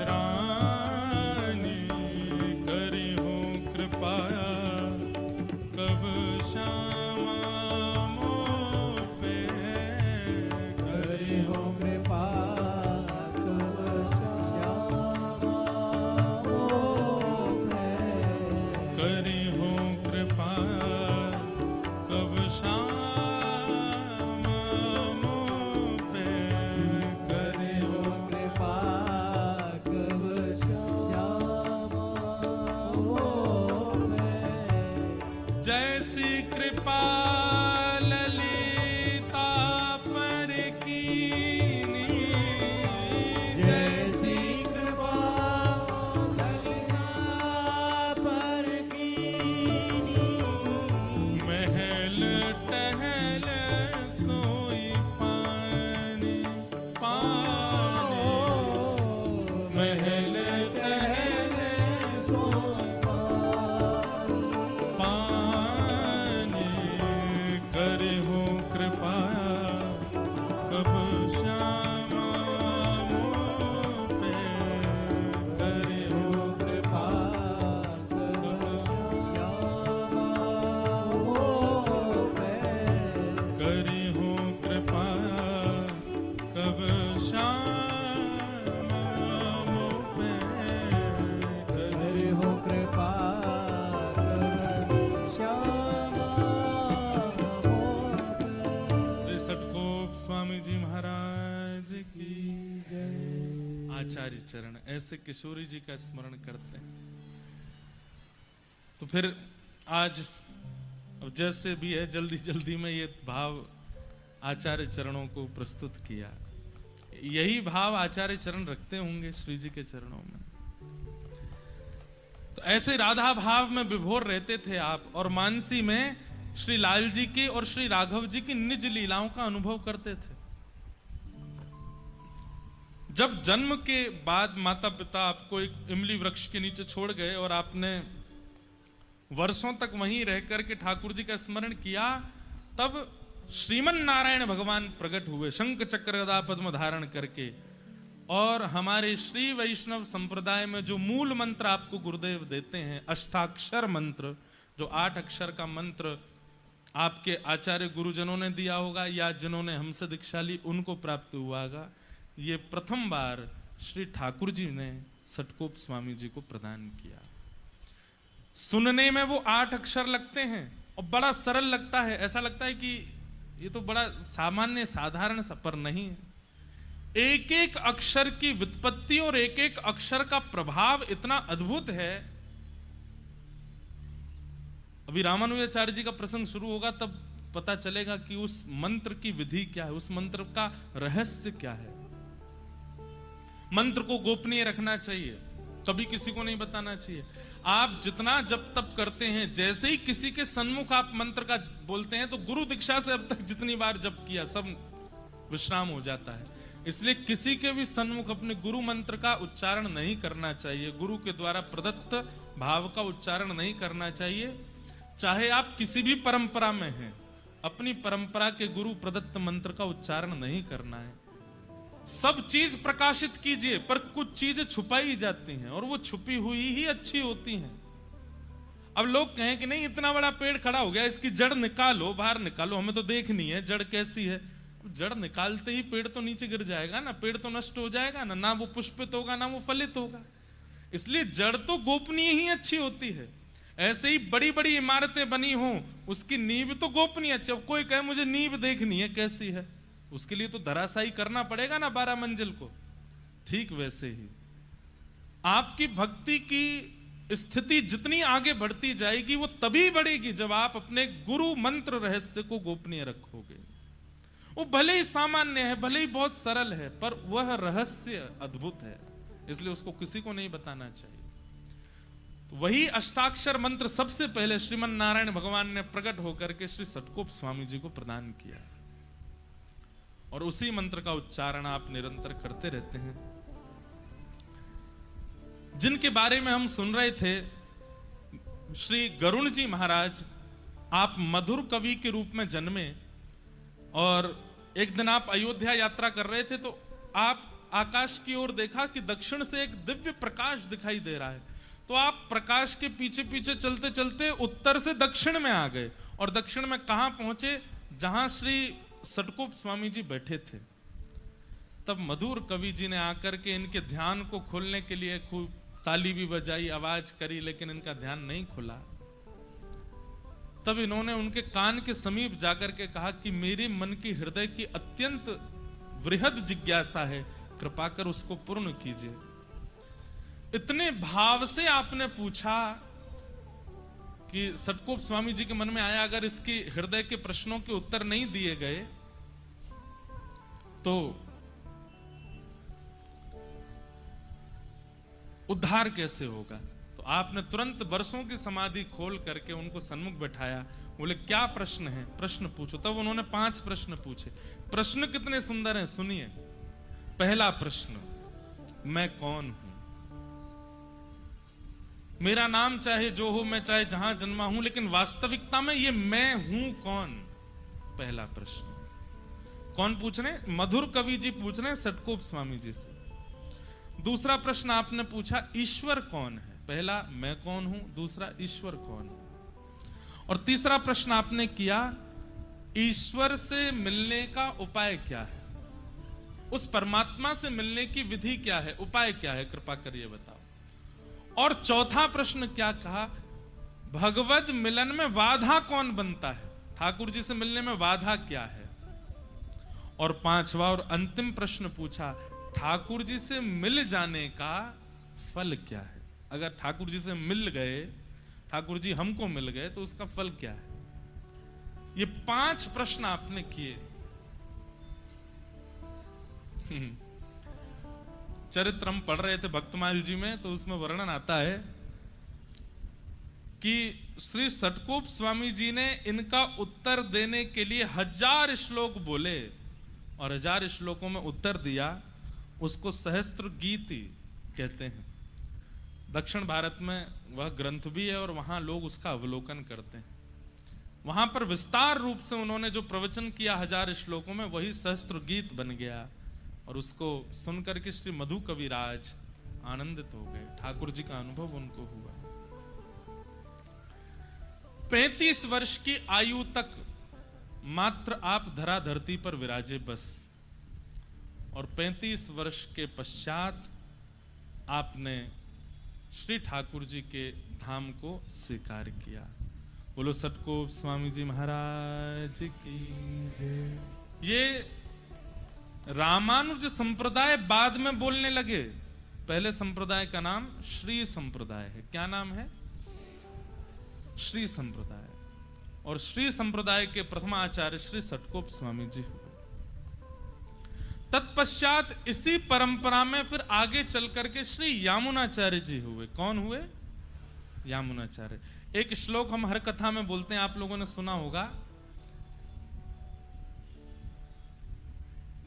रानी करी हूँ कृपा कब श्यामा मोह पे, करी हो कृपा कब श्यामा मोह पे। करी हूँ कृपा कब श्यामा मोह पे, करी हो कृपा कब श्यामा मोह पे। जैसी कृपा ललिता पर कीनी, जैसी कृपा ललिता पर कीनी। महल टहल सोई पानी, पानी महल टहल सो पानी, करे हो कृपा कब श्यामा मोह पे, करे हो कृपा कब श्यामा मोह पे। करी हूँ कृपा कब श्यामा मोह पे, करी हो कृपा कब श्यामा मोह पे। श्री सटकोप स्वामी जी महाराज की जय। आचार्य चरण ऐसे किशोरी जी का स्मरण करते हैं। तो फिर आज अब जैसे भी है जल्दी जल्दी में ये भाव आचार्य चरणों को प्रस्तुत किया। यही भाव आचार्य चरण रखते होंगे श्री जी के चरणों में। तो ऐसे राधा भाव में विभोर रहते थे आप, और मानसी में श्री लाल जी की और श्री राघव जी की निज लीलाओं का अनुभव करते थे। जब जन्म के बाद माता पिता आपको एक इमली वृक्ष के नीचे छोड़ गए और आपने वर्षों तक वहीं रह करके ठाकुर जी का स्मरण किया, तब श्रीमन नारायण भगवान प्रकट हुए शंख चक्र गदा पद्म धारण करके, और हमारे श्री वैष्णव संप्रदाय में जो मूल मंत्र आपको गुरुदेव देते हैं, अष्टाक्षर मंत्र, जो 8 अक्षर का मंत्र आपके आचार्य गुरुजनों ने दिया होगा या जिन्होंने हमसे दीक्षा ली उनको प्राप्त हुआ होगा, ये प्रथम बार श्री ठाकुर जी ने सटकोप स्वामी जी को प्रदान किया। सुनने में वो 8 अक्षर लगते हैं और बड़ा सरल लगता है, ऐसा लगता है कि ये तो बड़ा सामान्य साधारण सा, पर नहीं। एक एक अक्षर की व्युत्पत्ति और एक एक अक्षर का प्रभाव इतना अद्भुत है। अभी रामानुजाचार्य जी का प्रसंग शुरू होगा तब पता चलेगा कि उस मंत्र की विधि क्या है, उस मंत्र का रहस्य क्या है। मंत्र को गोपनीय रखना चाहिए, कभी किसी को नहीं बताना चाहिए। आप जितना जप तप करते हैं, जैसे ही किसी के सन्मुख आप मंत्र का बोलते हैं तो गुरु दीक्षा से अब तक जितनी बार जप किया सब विश्राम हो जाता है। इसलिए किसी के भी सन्मुख अपने गुरु मंत्र का उच्चारण नहीं करना चाहिए, गुरु के द्वारा प्रदत्त भाव का उच्चारण नहीं करना चाहिए। चाहे आप किसी भी परंपरा में हैं, अपनी परंपरा के गुरु प्रदत्त मंत्र का उच्चारण नहीं करना है। सब चीज प्रकाशित कीजिए, पर कुछ चीजें छुपाई जाती हैं और वो छुपी हुई ही अच्छी होती हैं। अब लोग कहें कि नहीं इतना बड़ा पेड़ खड़ा हो गया, इसकी जड़ निकालो, बाहर निकालो, हमें तो देखनी है जड़ कैसी है। जड़ निकालते ही पेड़ तो नीचे गिर जाएगा ना, पेड़ तो नष्ट हो जाएगा ना, ना वो पुष्पित होगा ना वो फलित होगा। इसलिए जड़ तो गोपनीय ही अच्छी होती है। ऐसे ही बड़ी बड़ी इमारतें बनी हों, उसकी नींव तो गोपनीय अच्छी। अब कोई कहे मुझे नींव देखनी है कैसी है, उसके लिए तो धराशायी करना पड़ेगा ना 12 मंजिल को। ठीक वैसे ही आपकी भक्ति की स्थिति जितनी आगे बढ़ती जाएगी वो तभी बढ़ेगी जब आप अपने गुरु मंत्र रहस्य को गोपनीय रखोगे। वो भले ही सामान्य है, भले ही बहुत सरल है, पर वह रहस्य अद्भुत है, इसलिए उसको किसी को नहीं बताना चाहिए। तो वही अष्टाक्षर मंत्र सबसे पहले श्रीमन नारायण भगवान ने प्रकट होकर के श्री सटकोप स्वामी जी को प्रदान किया, और उसी मंत्र का उच्चारण आप निरंतर करते रहते हैं। जिनके बारे में हम सुन रहे थे, श्री गरुण जी महाराज, आप मधुर कवि के रूप में जन्मे, और एक दिन आप अयोध्या यात्रा कर रहे थे तो आप आकाश की ओर देखा कि दक्षिण से एक दिव्य प्रकाश दिखाई दे रहा है। तो आप प्रकाश के पीछे पीछे चलते चलते उत्तर से दक्षिण में आ गए, और दक्षिण में कहां पहुंचे, जहां श्री सटकोप स्वामी जी बैठे थे। तब मधुर कवि जी ने आकर के इनके ध्यान को खोलने के लिए खूब ताली भी बजाई, आवाज करी, लेकिन इनका ध्यान नहीं खुला। तब इन्होंने उनके कान के समीप जाकर के कहा कि मेरे मन की हृदय की अत्यंत वृहद जिज्ञासा है, कृपा कर उसको पूर्ण कीजिए। इतने भाव से आपने पूछा कि सटकोप स्वामी जी के मन में आया अगर इसकी हृदय के प्रश्नों के उत्तर नहीं दिए गए तो उद्धार कैसे होगा। तो आपने तुरंत वर्षों की समाधि खोल करके उनको सन्मुख बैठाया, बोले क्या प्रश्न है, प्रश्न पूछो। तब उन्होंने 5 प्रश्न पूछे। प्रश्न कितने सुंदर हैं, सुनिए। पहला प्रश्न, मैं कौन हूं? मेरा नाम चाहे जो हो, मैं चाहे जहां जन्मा हूं, लेकिन वास्तविकता में ये मैं हूं कौन? पहला प्रश्न कौन पूछ रहे हैं? मधुर कवि जी पूछ रहे हैं सटकोप स्वामी जी से। दूसरा प्रश्न आपने पूछा, ईश्वर कौन है? पहला मैं कौन हूं, दूसरा ईश्वर कौन है। और तीसरा प्रश्न आपने किया, ईश्वर से मिलने का उपाय क्या है, उस परमात्मा से मिलने की विधि क्या है, उपाय क्या है, कृपा करिए बताओ। और चौथा प्रश्न क्या कहा, भगवद मिलन में बाधा कौन बनता है, ठाकुर जी से मिलने में बाधा क्या है। और 5वां और अंतिम प्रश्न पूछा, ठाकुर जी से मिल जाने का फल क्या है। अगर ठाकुर जी से मिल गए, ठाकुर जी हमको मिल गए, तो उसका फल क्या है। ये 5 प्रश्न आपने किए। चरित्र हम पढ़ रहे थे भक्तमाल जी में, तो उसमें वर्णन आता है कि श्री षटकोप स्वामी जी ने इनका उत्तर देने के लिए 1000 श्लोक बोले और 1000 श्लोकों में उत्तर दिया। उसको सहस्त्र गीति कहते हैं। दक्षिण भारत में वह ग्रंथ भी है और वहां लोग उसका अवलोकन करते हैं। वहां पर विस्तार रूप से उन्होंने जो प्रवचन किया 1000 श्लोकों में, वही सहस्त्र गीत बन गया और उसको सुनकर के श्री मधु कविराज आनंदित हो गए। ठाकुर जी का अनुभव उनको हुआ। 35 वर्ष की आयु तक मात्र आप धरा धरती पर विराजे बस, और 35 वर्ष के पश्चात आपने श्री ठाकुर जी के धाम को स्वीकार किया। बोलो षटकोप स्वामी जी महाराज की। ये रामानुज संप्रदाय बाद में बोलने लगे। पहले संप्रदाय का नाम श्री संप्रदाय है। क्या नाम है? श्री संप्रदाय। और श्री संप्रदाय के प्रथम आचार्य श्री षटकोप स्वामी जी हुए। तत्पश्चात इसी परंपरा में फिर आगे चल करके श्री यामुनाचार्य जी हुए। कौन हुए? यामुनाचार्य। एक श्लोक हम हर कथा में बोलते हैं, आप लोगों ने सुना होगा।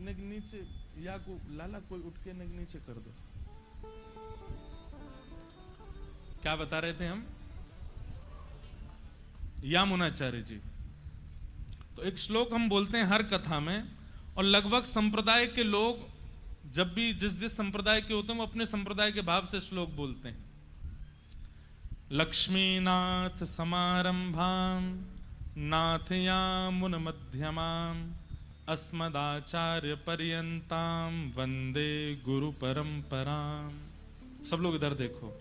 नीचे या को लाला कोई उठ के नीचे कर दो। क्या बता रहे थे हम? यामुनाचार्य जी। तो एक श्लोक हम बोलते हैं हर कथा में, और लगभग संप्रदाय के लोग जब भी जिस संप्रदाय के होते हैं वो अपने संप्रदाय के भाव से श्लोक बोलते हैं। लक्ष्मीनाथ समारंभाम नाथयामुन मध्यमाम अस्मदाचार्य पर्यंताम वंदे गुरु परंपराम। सब लोग इधर देखो।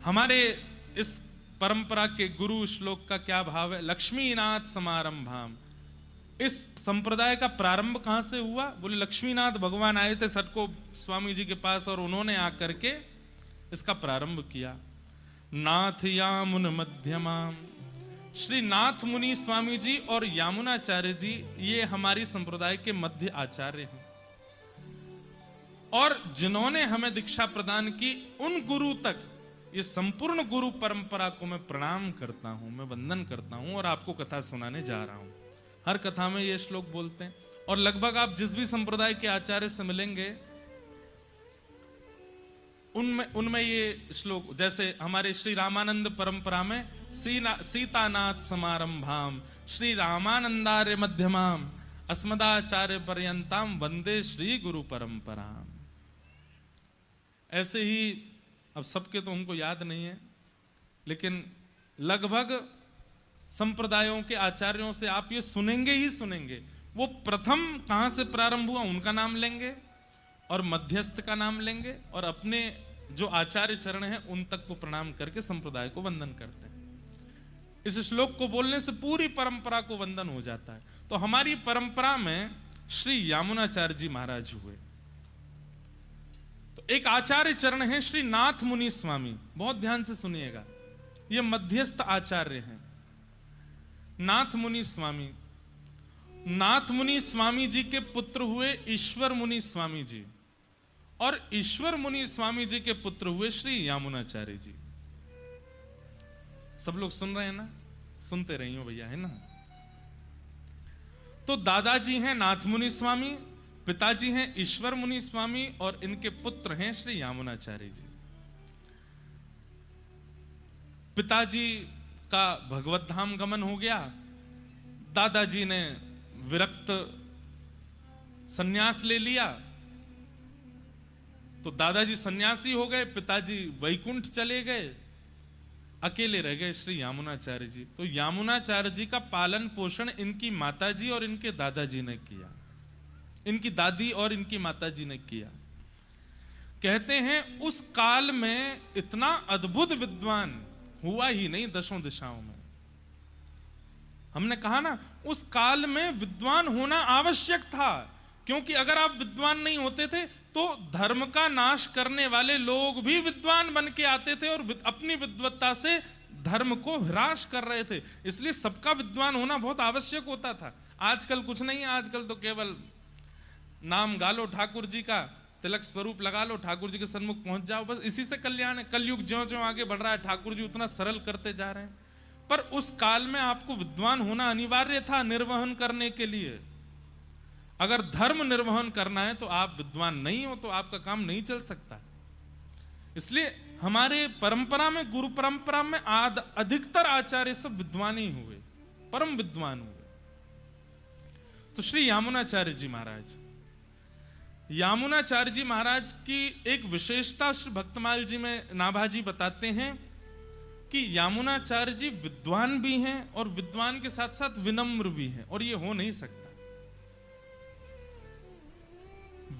हमारे इस परंपरा के गुरु श्लोक का क्या भाव है? लक्ष्मीनाथ समारंभाम। इस संप्रदाय का प्रारंभ कहां से हुआ? बोले लक्ष्मीनाथ भगवान आए थे षटकोप स्वामी जी के पास और उन्होंने आकर के इसका प्रारंभ किया। नाथ यामुन मध्यमाम। श्री नाथ मुनि स्वामी जी और यामुनाचार्य जी ये हमारी संप्रदाय के मध्य आचार्य हैं, और जिन्होंने हमें दीक्षा प्रदान की उन गुरु तक, ये संपूर्ण गुरु परंपरा को मैं प्रणाम करता हूं, मैं वंदन करता हूं और आपको कथा सुनाने जा रहा हूं। हर कथा में ये श्लोक बोलते हैं, और लगभग आप जिस भी संप्रदाय के आचार्य से मिलेंगे उनमें ये श्लोक, जैसे हमारे श्री रामानंद परंपरा में सीतानाथ समारंभाम श्री रामानंदार्य मध्यमाम अस्मदाचार्य पर्यंताम वंदे श्री गुरु परंपराम। ऐसे ही अब सबके तो हमको याद नहीं है, लेकिन लगभग संप्रदायों के आचार्यों से आप ये सुनेंगे ही सुनेंगे। वो प्रथम कहां से प्रारंभ हुआ उनका नाम लेंगे और मध्यस्थ का नाम लेंगे, और अपने जो आचार्य चरण हैं उन तक को प्रणाम करके संप्रदाय को वंदन करते हैं। इस श्लोक को बोलने से पूरी परंपरा को वंदन हो जाता है। तो हमारी परंपरा में श्री यामुनाचार्य जी महाराज हुए। तो एक आचार्य चरण है श्री नाथ मुनि स्वामी। बहुत ध्यान से सुनिएगा, ये मध्यस्थ आचार्य हैं। नाथ मुनि स्वामी, नाथ मुनि स्वामी जी के पुत्र हुए ईश्वर मुनि स्वामी जी, और ईश्वर मुनि स्वामी जी के पुत्र हुए श्री यामुनाचार्य जी। सब लोग सुन रहे हैं ना? सुनते रहिए भैया, है ना? तो दादाजी हैं नाथ मुनि स्वामी, पिताजी हैं ईश्वर मुनि स्वामी, और इनके पुत्र हैं श्री यामुनाचार्य जी। पिताजी का भगवत धाम गमन हो गया। दादाजी ने विरक्त सन्यास ले लिया, तो दादाजी सन्यासी हो गए, पिताजी वैकुंठ चले गए, अकेले रह गए श्री यामुनाचार्य जी। तो यामुनाचार्य जी का पालन पोषण इनकी माताजी और इनके दादाजी ने किया, इनकी दादी और इनकी माताजी ने किया। कहते हैं उस काल में इतना अद्भुत विद्वान हुआ ही नहीं दशों दिशाओं में। हमने कहा ना, उस काल में विद्वान होना आवश्यक था, क्योंकि अगर आप विद्वान नहीं होते थे तो धर्म का नाश करने वाले लोग भी विद्वान बन के आते थे और अपनी विद्वत्ता से धर्म को ह्रास कर रहे थे। इसलिए सबका विद्वान होना बहुत आवश्यक होता था। आजकल कुछ नहीं है, आजकल तो केवल नाम गालो ठाकुर जी का तिलक स्वरूप लगा लो, ठाकुर जी के सन्मुख पहुंच जाओ, बस इसी से कल्याण है। कलयुग ज्यों ज्यों आगे बढ़ रहा है, ठाकुर जी उतना सरल करते जा रहे हैं। पर उस काल में आपको विद्वान होना अनिवार्य था निर्वहन करने के लिए। अगर धर्म निर्वहन करना है तो आप विद्वान नहीं हो तो आपका काम नहीं चल सकता। इसलिए हमारे परंपरा में, गुरु परंपरा में अधिकतर आचार्य सब विद्वान ही हुए, परम विद्वान हुए। तो श्री यामुनाचार्य जी महाराज, यामुनाचार्य जी महाराज की एक विशेषता श्री भक्तमाल जी में नाभाजी बताते हैं कि यामुनाचार्य जी विद्वान भी हैं और विद्वान के साथ साथ विनम्र भी हैं, और ये हो नहीं सकता।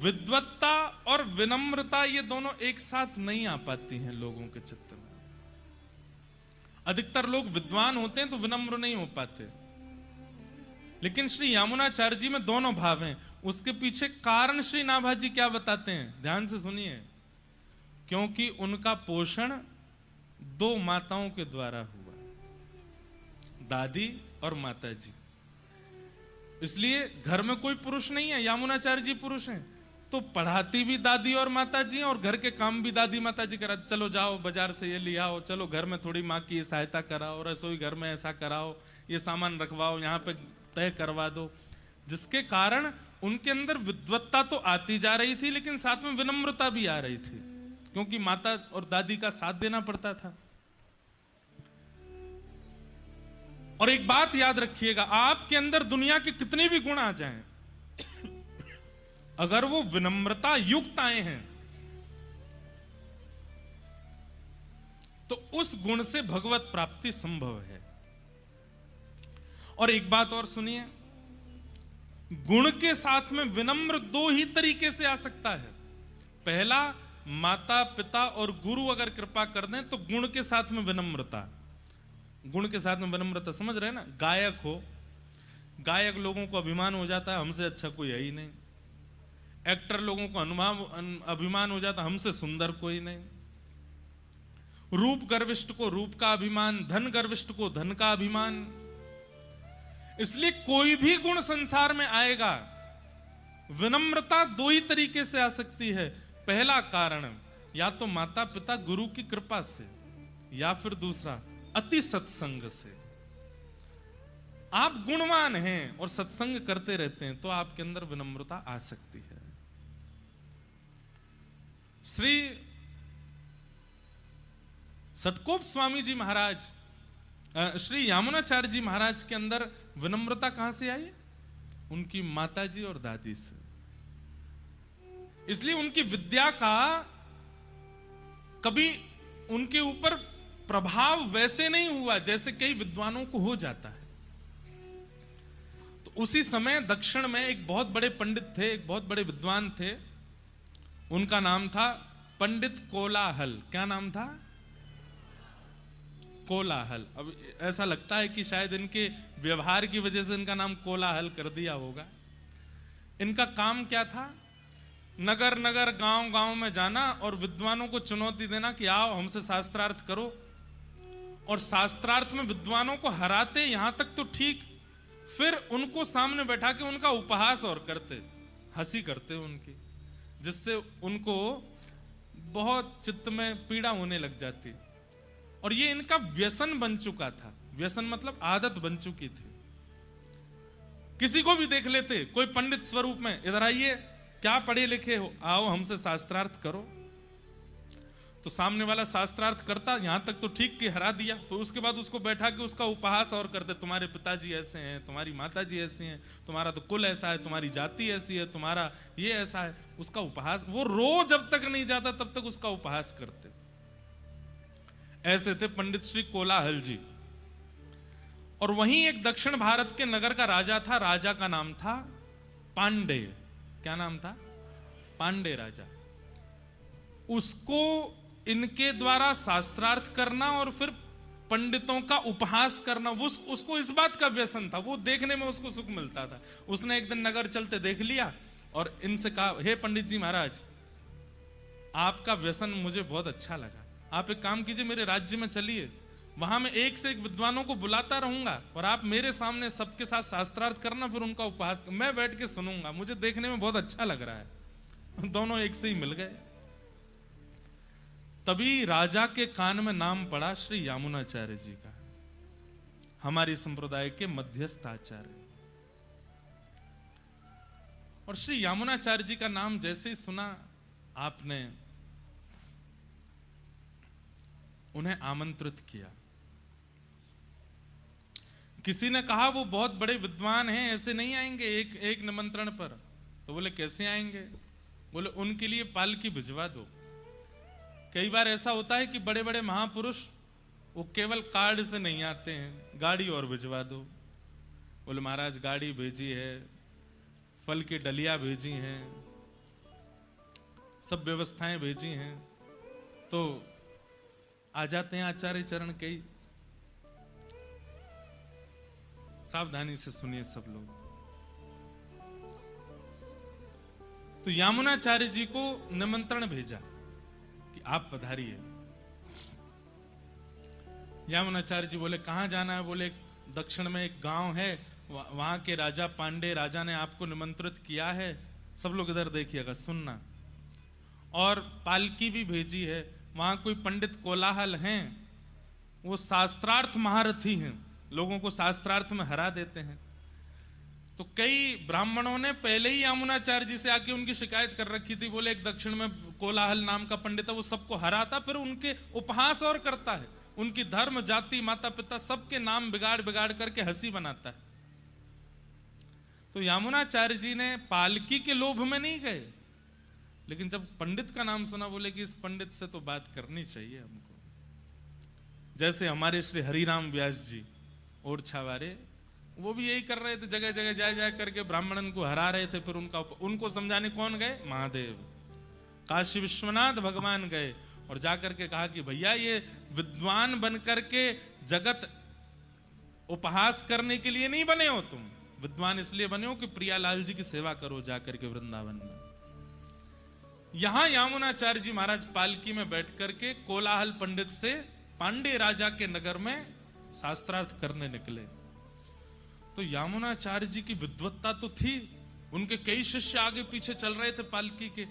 विद्वत्ता और विनम्रता ये दोनों एक साथ नहीं आ पाती हैं लोगों के चित्त में। अधिकतर लोग विद्वान होते हैं तो विनम्र नहीं हो पाते, लेकिन श्री यामुनाचार्य जी में दोनों भाव हैं। उसके पीछे कारण श्री नाभाजी क्या बताते हैं, ध्यान से सुनिए। क्योंकि उनका पोषण दो माताओं के द्वारा हुआ, दादी और माता जी। इसलिए घर में कोई पुरुष नहीं है, यामुनाचार्य जी पुरुष हैं, तो पढ़ाती भी दादी और माता जी और घर के काम भी दादी माता जी करा। चलो जाओ बाजार से ये ले आओ, चलो घर में थोड़ी माँ की सहायता कराओ, रसोई घर में ऐसा कराओ, ये सामान रखवाओ, यहाँ पे तय करवा दो। जिसके कारण उनके अंदर विद्वत्ता तो आती जा रही थी, लेकिन साथ में विनम्रता भी आ रही थी, क्योंकि माता और दादी का साथ देना पड़ता था। और एक बात याद रखिएगा, आपके अंदर दुनिया के कितने भी गुण आ जाएं, अगर वो विनम्रता युक्त आए हैं तो उस गुण से भगवत प्राप्ति संभव है। और एक बात और सुनिए, गुण के साथ में विनम्र दो ही तरीके से आ सकता है। पहला, माता पिता और गुरु अगर कृपा कर दें तो गुण के साथ में विनम्रता। गुण के साथ में विनम्रता समझ रहे हैं ना? गायक हो, गायक लोगों को अभिमान हो जाता है हमसे अच्छा कोई है ही नहीं। एक्टर लोगों को अभिमान हो जाता है हमसे सुंदर कोई नहीं। रूप गर्विष्ठ को रूप का अभिमान, धन गर्विष्ठ को धन का अभिमान। इसलिए कोई भी गुण संसार में आएगा, विनम्रता दो ही तरीके से आ सकती है। पहला कारण, या तो माता पिता गुरु की कृपा से, या फिर दूसरा अति सत्संग से। आप गुणवान हैं और सत्संग करते रहते हैं तो आपके अंदर विनम्रता आ सकती है। श्री सतकोप स्वामी जी महाराज, श्री यामुनाचार्य जी महाराज के अंदर विनम्रता कहां से आई? उनकी माता जी और दादी से। इसलिए उनकी विद्या का कभी उनके ऊपर प्रभाव वैसे नहीं हुआ जैसे कई विद्वानों को हो जाता है। तो उसी समय दक्षिण में एक बहुत बड़े पंडित थे, एक बहुत बड़े विद्वान थे। उनका नाम था पंडित कोलाहल। क्या नाम था? कोलाहल। अब ऐसा लगता है कि शायद इनके व्यवहार की वजह से इनका नाम कोलाहल कर दिया होगा। इनका काम क्या था? नगर नगर गांव गांव में जाना और विद्वानों को चुनौती देना कि आओ हमसे शास्त्रार्थ करो। और शास्त्रार्थ में विद्वानों को हराते, यहां तक तो ठीक, फिर उनको सामने बैठा के उनका उपहास और करते, हंसी करते उनकी, जिससे उनको बहुत चित्त में पीड़ा होने लग जाती। और ये इनका व्यसन बन चुका था। व्यसन मतलब आदत बन चुकी थी। किसी को भी देख लेते, कोई पंडित स्वरूप में, इधर आइए, क्या पढ़े लिखे हो, आओ हमसे शास्त्रार्थ करो। तो सामने वाला शास्त्रार्थ करता, यहां तक तो ठीक कि हरा दिया, तो उसके बाद उसको बैठा के उसका उपहास और करते, तुम्हारे पिताजी ऐसे हैं, तुम्हारी माताजी ऐसी हैं, तुम्हारा तो कुल ऐसा है, तुम्हारी जाति ऐसी है, तुम्हारा ये ऐसा है। उसका उपहास, वो रोज जब तक नहीं जाता तब तक उसका उपहास करते। ऐसे थे पंडित श्री कोलाहल जी। और वहीं एक दक्षिण भारत के नगर का राजा था, राजा का नाम था पांडेय। क्या नाम था? पांडे राजा। उसको इनके द्वारा शास्त्रार्थ करना और फिर पंडितों का उपहास करना, उसको इस बात का व्यसन था, वो देखने में उसको सुख मिलता था। उसने एक दिन नगर चलते देख लिया और इनसे कहा, हे पंडित जी महाराज, आपका व्यसन मुझे बहुत अच्छा लगा, आप एक काम कीजिए, मेरे राज्य में चलिए, वहां मैं एक से एक विद्वानों को बुलाता रहूंगा और आप मेरे सामने सबके साथ शास्त्रार्थ करना, फिर उनका उपहास मैं बैठ के सुनूंगा, मुझे देखने में बहुत अच्छा लग रहा है। दोनों एक से ही मिल गए। तभी राजा के कान में नाम पड़ा श्री यामुनाचार्य जी का, हमारी संप्रदाय के मध्यस्थ आचार्य। और श्री यामुनाचार्य जी का नाम जैसे ही सुना, आपने उन्हें आमंत्रित किया। किसी ने कहा वो बहुत बड़े विद्वान हैं, ऐसे नहीं आएंगे एक निमंत्रण पर। तो बोले कैसे आएंगे? बोले उनके लिए पालकी भिजवा दो। कई बार ऐसा होता है कि बड़े बड़े महापुरुष वो केवल कार्ड से नहीं आते हैं, गाड़ी और भिजवा दो। बोले महाराज गाड़ी भेजी है, फल की डलिया भेजी हैं, सब व्यवस्थाएं भेजी हैं, तो आ जाते हैं आचार्य चरण के ही। सावधानी से सुनिए सब लोग। तो यामुनाचार्य जी को निमंत्रण भेजा कि आप पधारिए। यामुनाचार्य जी बोले कहां जाना है? बोले दक्षिण में एक गांव है, वहां के राजा पांडे राजा ने आपको निमंत्रित किया है। सब लोग इधर देखिएगा, सुनना। और पालकी भी भेजी है, वहां कोई पंडित कोलाहल हैं, वो शास्त्रार्थ महारथी हैं, लोगों को शास्त्रार्थ में हरा देते हैं। तो कई ब्राह्मणों ने पहले ही यामुनाचार्य जी से आके उनकी शिकायत कर रखी थी। बोले एक दक्षिण में कोलाहल नाम का पंडित है, वो सबको हराता, फिर उनके उपहास और करता है, उनकी धर्म जाति माता पिता सबके नाम बिगाड़ बिगाड़ करके हंसी बनाता है। तो यामुनाचार्य जी ने पालकी के लोभ में नहीं गए, लेकिन जब पंडित का नाम सुना, बोले कि इस पंडित से तो बात करनी चाहिए हमको। जैसे हमारे श्री हरिराम व्यास जी ओरछा वाले, वो भी यही कर रहे थे, जगह जगह जा करके ब्राह्मणन को हरा रहे थे। फिर उनको समझाने कौन गए? महादेव, काशी विश्वनाथ भगवान गए और जाकर के कहा कि भैया ये विद्वान बन करके जगत उपहास करने के लिए नहीं बने हो, तुम विद्वान इसलिए बने हो कि प्रियालाल जी की सेवा करो जाकर के वृंदावन में। यहां यामुनाचार्य जी महाराज पालकी में बैठ करके कोलाहल पंडित से पांडे राजा के नगर में शास्त्रार्थ करने निकले। तो यामुनाचार्य जी की विद्वत्ता तो थी, उनके कई शिष्य आगे पीछे चल रहे थे पालकी के।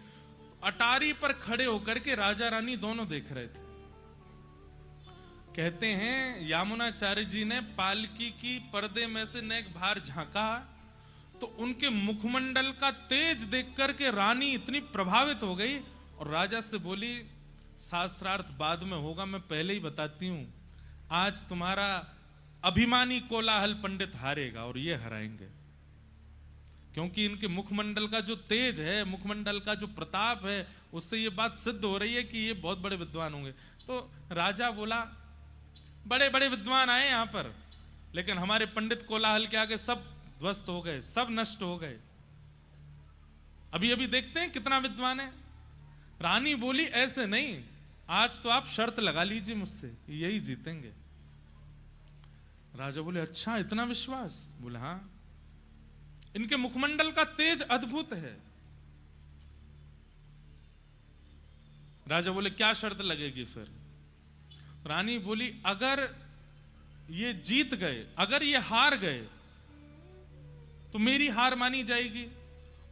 अटारी पर खड़े होकर के राजा रानी दोनों देख रहे थे। कहते हैं यामुनाचार्य जी ने पालकी की पर्दे में से नेक बाहर झांका, तो उनके मुखमंडल का तेज देख करके रानी इतनी प्रभावित हो गई और राजा से बोली शास्त्रार्थ बाद में होगा, मैं पहले ही बताती हूं, आज तुम्हारा अभिमानी कोलाहल पंडित हारेगा और ये हराएंगे। क्योंकि इनके मुखमंडल का जो तेज है, मुखमंडल का जो प्रताप है, उससे ये बात सिद्ध हो रही है कि ये बहुत बड़े विद्वान होंगे। तो राजा बोला बड़े बड़े विद्वान आए यहां पर, लेकिन हमारे पंडित कोलाहल के आगे सब ध्वस्त हो गए, सब नष्ट हो गए। अभी अभी देखते हैं कितना विद्वान है। रानी बोली ऐसे नहीं, आज तो आप शर्त लगा लीजिए मुझसे, यही जीतेंगे। राजा बोले अच्छा इतना विश्वास? बोले हाँ, इनके मुखमंडल का तेज अद्भुत है। राजा बोले क्या शर्त लगेगी फिर? रानी बोली अगर ये जीत गए, अगर ये हार गए, तो मेरी हार मानी जाएगी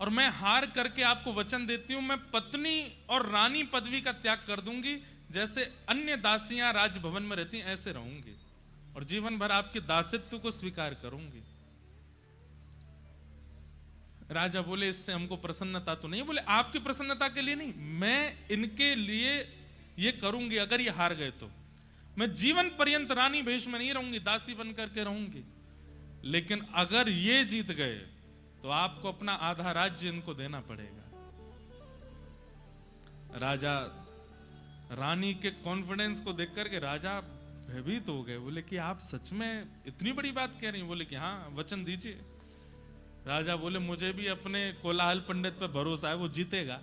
और मैं हार करके आपको वचन देती हूं, मैं पत्नी और रानी पदवी का त्याग कर दूंगी, जैसे अन्य दासियां राजभवन में रहती ऐसे रहूंगी और जीवन भर आपके दासित्व को स्वीकार करूंगी। राजा बोले इससे हमको प्रसन्नता तो नहीं। बोले आपकी प्रसन्नता के लिए नहीं, मैं इनके लिए ये करूंगी। अगर ये हार गए तो मैं जीवन पर्यंत रानी भेष में नहीं रहूंगी, दासी बन करके रहूंगी। लेकिन अगर ये जीत गए तो आपको अपना आधा राज्य इनको देना पड़ेगा। राजा रानी के कॉन्फिडेंस को देख करके राजा भयभीत हो गए। बोले कि आप सच में इतनी बड़ी बात कह रही हैं? बोले कि हाँ, वचन दीजिए। राजा बोले मुझे भी अपने कोलाहल पंडित पे भरोसा है, वो जीतेगा।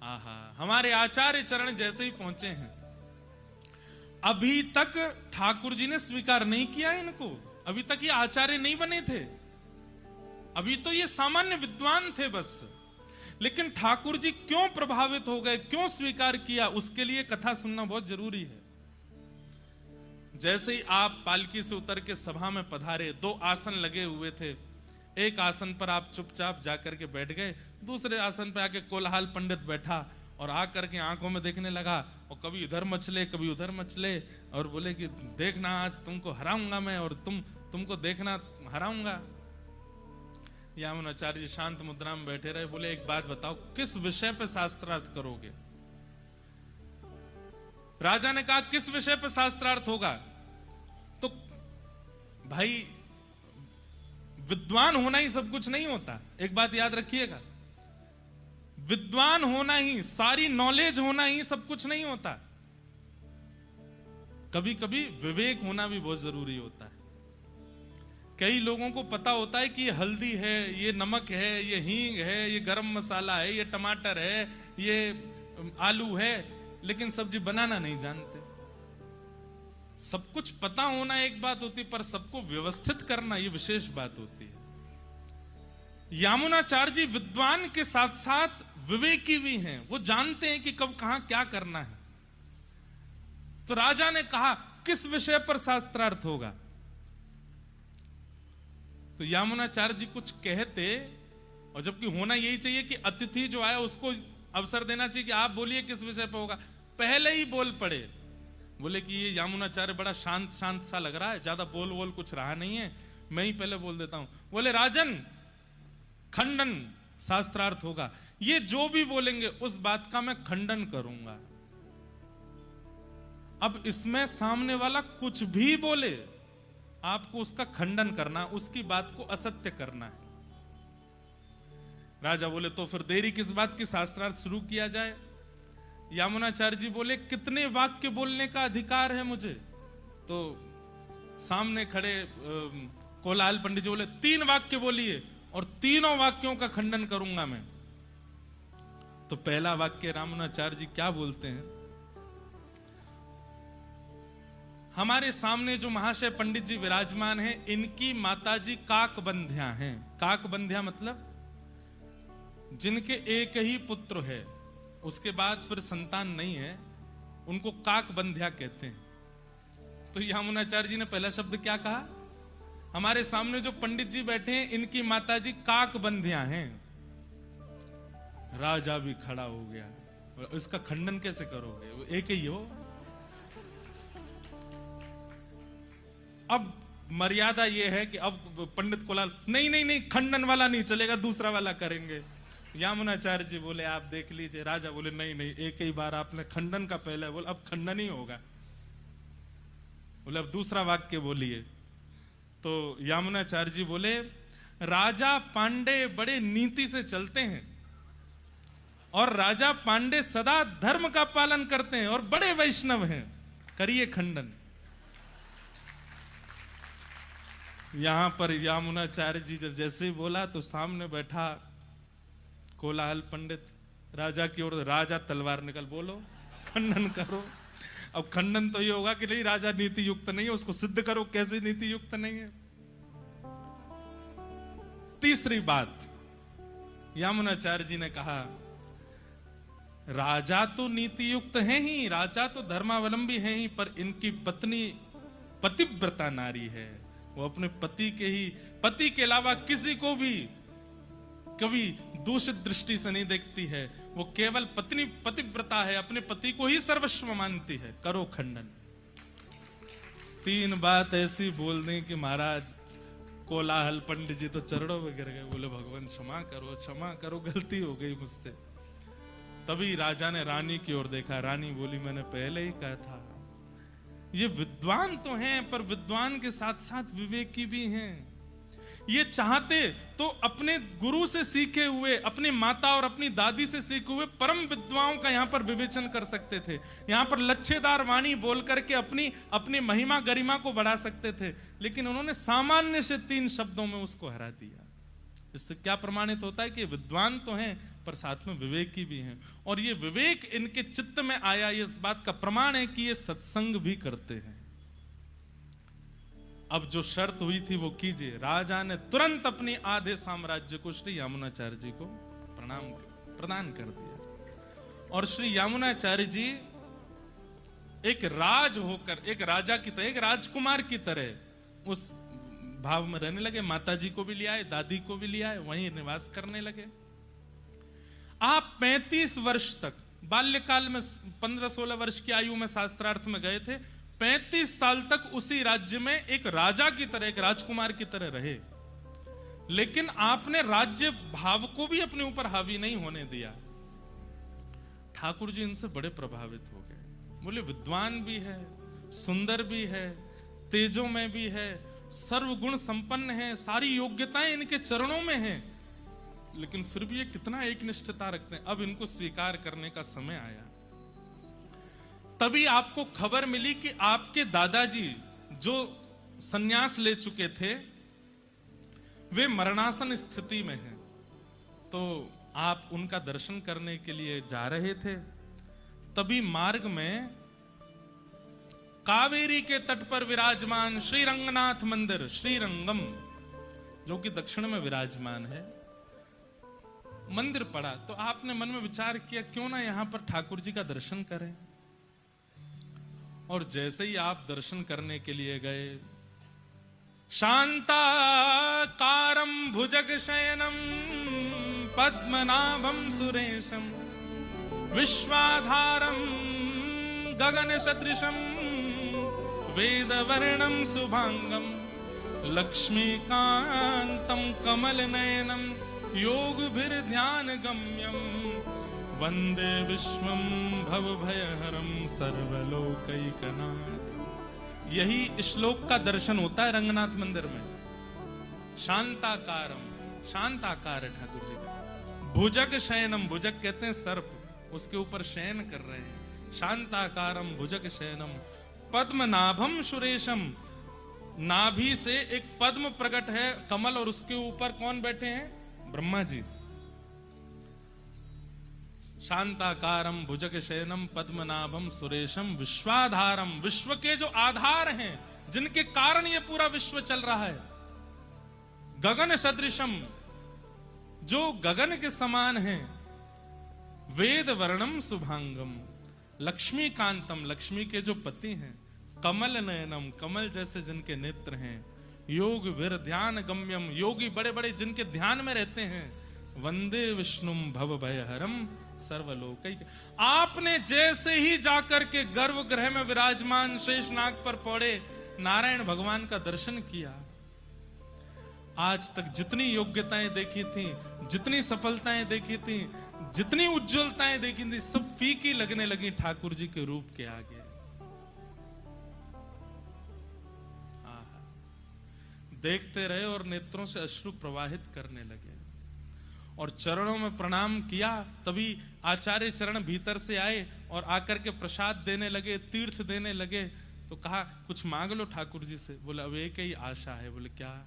आहा, हमारे आचार्य चरण जैसे ही पहुंचे हैं, अभी तक ठाकुर जी ने स्वीकार नहीं किया इनको, अभी तक ये आचार्य नहीं बने थे, अभी तो ये सामान्य विद्वान थे बस। लेकिन ठाकुर जी क्यों प्रभावित हो गए, क्यों स्वीकार किया, उसके लिए कथा सुनना बहुत जरूरी है। जैसे ही आप पालकी से उतर के सभा में पधारे, दो आसन लगे हुए थे, एक आसन पर आप चुपचाप जाकर के बैठ गए, दूसरे आसन पे आके कोलाहल पंडित बैठा और आकर के आंखों में देखने लगा और कभी इधर मचले कभी उधर मचले और बोले कि देखना आज तुमको हराऊंगा मैं और तुमको देखना हराऊंगा। यामुनाचार्य जी शांत मुद्रा में बैठे रहे, बोले एक बात बताओ, किस विषय पे शास्त्रार्थ करोगे? राजा ने कहा किस विषय पे शास्त्रार्थ होगा? तो भाई विद्वान होना ही सब कुछ नहीं होता, एक बात याद रखिएगा, विद्वान होना ही, सारी नॉलेज होना ही सब कुछ नहीं होता। कभी कभी विवेक होना भी बहुत जरूरी होता है। कई लोगों को पता होता है कि ये हल्दी है, ये नमक है, ये हींग है, ये गरम मसाला है, ये टमाटर है, ये आलू है, लेकिन सब्जी बनाना नहीं जानते। सब कुछ पता होना एक बात होती है, पर सबको व्यवस्थित करना ये विशेष बात होती है। यामुनाचार्य जी विद्वान के साथ साथ विवेकी भी हैं, वो जानते हैं कि कब कहां क्या करना है। तो राजा ने कहा किस विषय पर शास्त्रार्थ होगा? तो यामुनाचार्य जी कुछ कहते, और जबकि होना यही चाहिए कि अतिथि जो आया उसको अवसर देना चाहिए कि आप बोलिए किस विषय पर होगा, पहले ही बोल पड़े। बोले कि ये यामुनाचार्य बड़ा शांत शांत सा लग रहा है, ज्यादा बोल कुछ रहा नहीं है, मैं ही पहले बोल देता हूं। बोले राजन, खंडन शास्त्रार्थ होगा, ये जो भी बोलेंगे उस बात का मैं खंडन करूंगा। अब इसमें सामने वाला कुछ भी बोले, आपको उसका खंडन करना, उसकी बात को असत्य करना है। राजा बोले तो फिर देरी किस बात की, शास्त्रार्थ शुरू किया जाए। यामुनाचार्य जी बोले कितने वाक्य बोलने का अधिकार है मुझे? तो सामने खड़े कोलाहल पंडित जी बोले 3 वाक्य बोलिए और तीनों वाक्यों का खंडन करूंगा मैं। तो पहला वाक्य यामुनाचार्य जी क्या बोलते हैं? हमारे सामने जो महाशय पंडित जी विराजमान हैं, इनकी माताजी काकबंध्या हैं। काकबंध्या मतलब जिनके एक ही पुत्र है, उसके बाद फिर संतान नहीं है, उनको काकबंध्या कहते हैं। तो यामुनाचार्य जी ने पहला शब्द क्या कहा? हमारे सामने जो पंडित जी बैठे हैं, इनकी माताजी काकबंध्या हैं। राजा भी खड़ा हो गया, इसका खंडन कैसे करोगे, वो एक ही हो। अब मर्यादा ये है कि अब पंडित कोलाल नहीं, खंडन वाला नहीं चलेगा, दूसरा वाला करेंगे। यामुनाचार्य जी बोले आप देख लीजिए। राजा बोले नहीं, एक ही बार आपने खंडन का पहले बोला, अब खंडन ही होगा। बोले अब दूसरा वाक्य बोलिए। तो यामुनाचार्य जी बोले राजा पांडे बड़े नीति से चलते हैं और राजा पांडे सदा धर्म का पालन करते हैं और बड़े वैष्णव हैं, करिए खंडन। यहां पर यामुनाचार्य जी जब जैसे ही बोला तो सामने बैठा कोलाहल पंडित राजा की ओर, राजा तलवार निकल, बोलो खंडन करो। अब खंडन तो ये होगा कि नहीं, राजा नीति युक्त नहीं है, उसको सिद्ध करो कैसे नीति युक्त नहीं है। तीसरी बात यामुनाचार्य जी ने कहा राजा तो नीति युक्त है ही, राजा तो धर्मावलंबी है ही, पर इनकी पत्नी पतिव्रता नारी है। वो अपने पति के अलावा किसी को भी कभी दूषित दृष्टि से नहीं देखती है। वो केवल पतिव्रता है, अपने पति को ही सर्वस्व मानती है। करो खंडन। 3 बात ऐसी बोल दी कि महाराज कोलाहल पंडित जी तो चरणों में गिर गए। बोले भगवान क्षमा करो, गलती हो गई मुझसे। तभी राजा ने रानी की ओर देखा। रानी बोली मैंने पहले ही कहा था, ये विद्वान तो हैं पर विद्वान के साथ साथ विवेकी भी हैं। ये चाहते तो अपने गुरु से सीखे हुए, अपनी माता और अपनी दादी से सीखे हुए परम विद्वाओं का यहाँ पर विवेचन कर सकते थे। यहाँ पर लच्छेदार वाणी बोल करके अपनी महिमा गरिमा को बढ़ा सकते थे, लेकिन उन्होंने सामान्य से 3 शब्दों में उसको हरा दिया। इससे क्या प्रमाणित होता है कि विद्वान तो हैं पर साथ में विवेकी भी हैं, और ये विवेक इनके चित्त में आया, ये इस बात का प्रमाण है कि ये सत्संग भी करते हैं। अब जो शर्त हुई थी वो कीजिए। राजा ने तुरंत अपनी आधे साम्राज्य को श्री यामुनाचार्य जी को प्रदान कर दिया, और श्री यामुनाचार्य जी एक राज होकर, एक राजा की तरह, एक राजकुमार की तरह उस भाव में रहने लगे। माताजी को भी ले आए, दादी को भी ले आए, वहीं निवास करने लगे। आप 35 वर्ष तक, बाल्यकाल में 15-16 वर्ष की आयु में शास्त्रार्थ में गए थे, 35 साल तक उसी राज्य में एक राजा की तरह, एक राजकुमार की तरह रहे। लेकिन आपने राज्य भाव को भी अपने ऊपर हावी नहीं होने दिया। ठाकुर जी इनसे बड़े प्रभावित हो गए। बोले विद्वान भी है, सुंदर भी है, तेजों में भी है, सर्वगुण संपन्न है, सारी योग्यताएं इनके चरणों में हैं, लेकिन फिर भी ये कितना एकनिष्ठता रखते हैं। अब इनको स्वीकार करने का समय आया। तभी आपको खबर मिली कि आपके दादाजी जो सन्यास ले चुके थे वे मरणासन स्थिति में हैं। तो आप उनका दर्शन करने के लिए जा रहे थे। तभी मार्ग में कावेरी के तट पर विराजमान श्री रंगनाथ मंदिर, श्रीरंगम, जो कि दक्षिण में विराजमान है, मंदिर पड़ा। तो आपने मन में विचार किया क्यों ना यहां पर ठाकुर जी का दर्शन करें। और जैसे ही आप दर्शन करने के लिए गए, शांताकारं भुजगशयनं पद्मनाभं सुरेशं विश्वाधारं गगनसदृशं वेदवर्णं शुभांगं लक्ष्मीकान्तं कमलनयनं योगभिर्ध्यानगम्यं वंदे विश्वं भवभयहरं सर्वलोकैकनाथ। यही श्लोक का दर्शन होता है रंगनाथ मंदिर में। शांताकारम, शांताकार है ठाकुर जी का। भुजग शयनम, भुजग कहते हैं सर्प, उसके ऊपर शयन कर रहे हैं। शांताकारम भुजग शयनम पद्मनाभम सुरेशम, नाभि से एक पद्म प्रकट है, कमल, और उसके ऊपर कौन बैठे हैं? ब्रह्मा जी। शांताकारम भुजग शयनम पद्मनाभम सुरेशम विश्वाधारम, विश्व के जो आधार हैं, जिनके कारण ये पूरा विश्व चल रहा है। गगन सदृशम, जो गगन के समान है। वेद वर्णम शुभांगम, लक्ष्मी कांतम, लक्ष्मी के जो पति हैं। कमल नयनम, कमल जैसे जिनके नेत्र हैं। योग वीर ध्यान गम्यम, योगी बड़े बड़े जिनके ध्यान में रहते हैं। वंदे विष्णुम भव भयहरम सर्वलोकैक। आपने जैसे ही जाकर के गर्भगृह में विराजमान शेषनाग पर पौड़े नारायण भगवान का दर्शन किया, आज तक जितनी योग्यताएं देखी थी, जितनी सफलताएं देखी थी, जितनी उज्जवलताएं देखी थी, सब फीकी लगने लगी ठाकुर जी के रूप के आगे। देखते रहे और नेत्रों से अश्रु प्रवाहित करने लगे और चरणों में प्रणाम किया। तभी आचार्य चरण भीतर से आए और आकर के प्रसाद देने लगे, तीर्थ देने लगे। तो कहा कुछ मांग लो ठाकुर जी से। बोले अब एक ही आशा है। बोले क्या?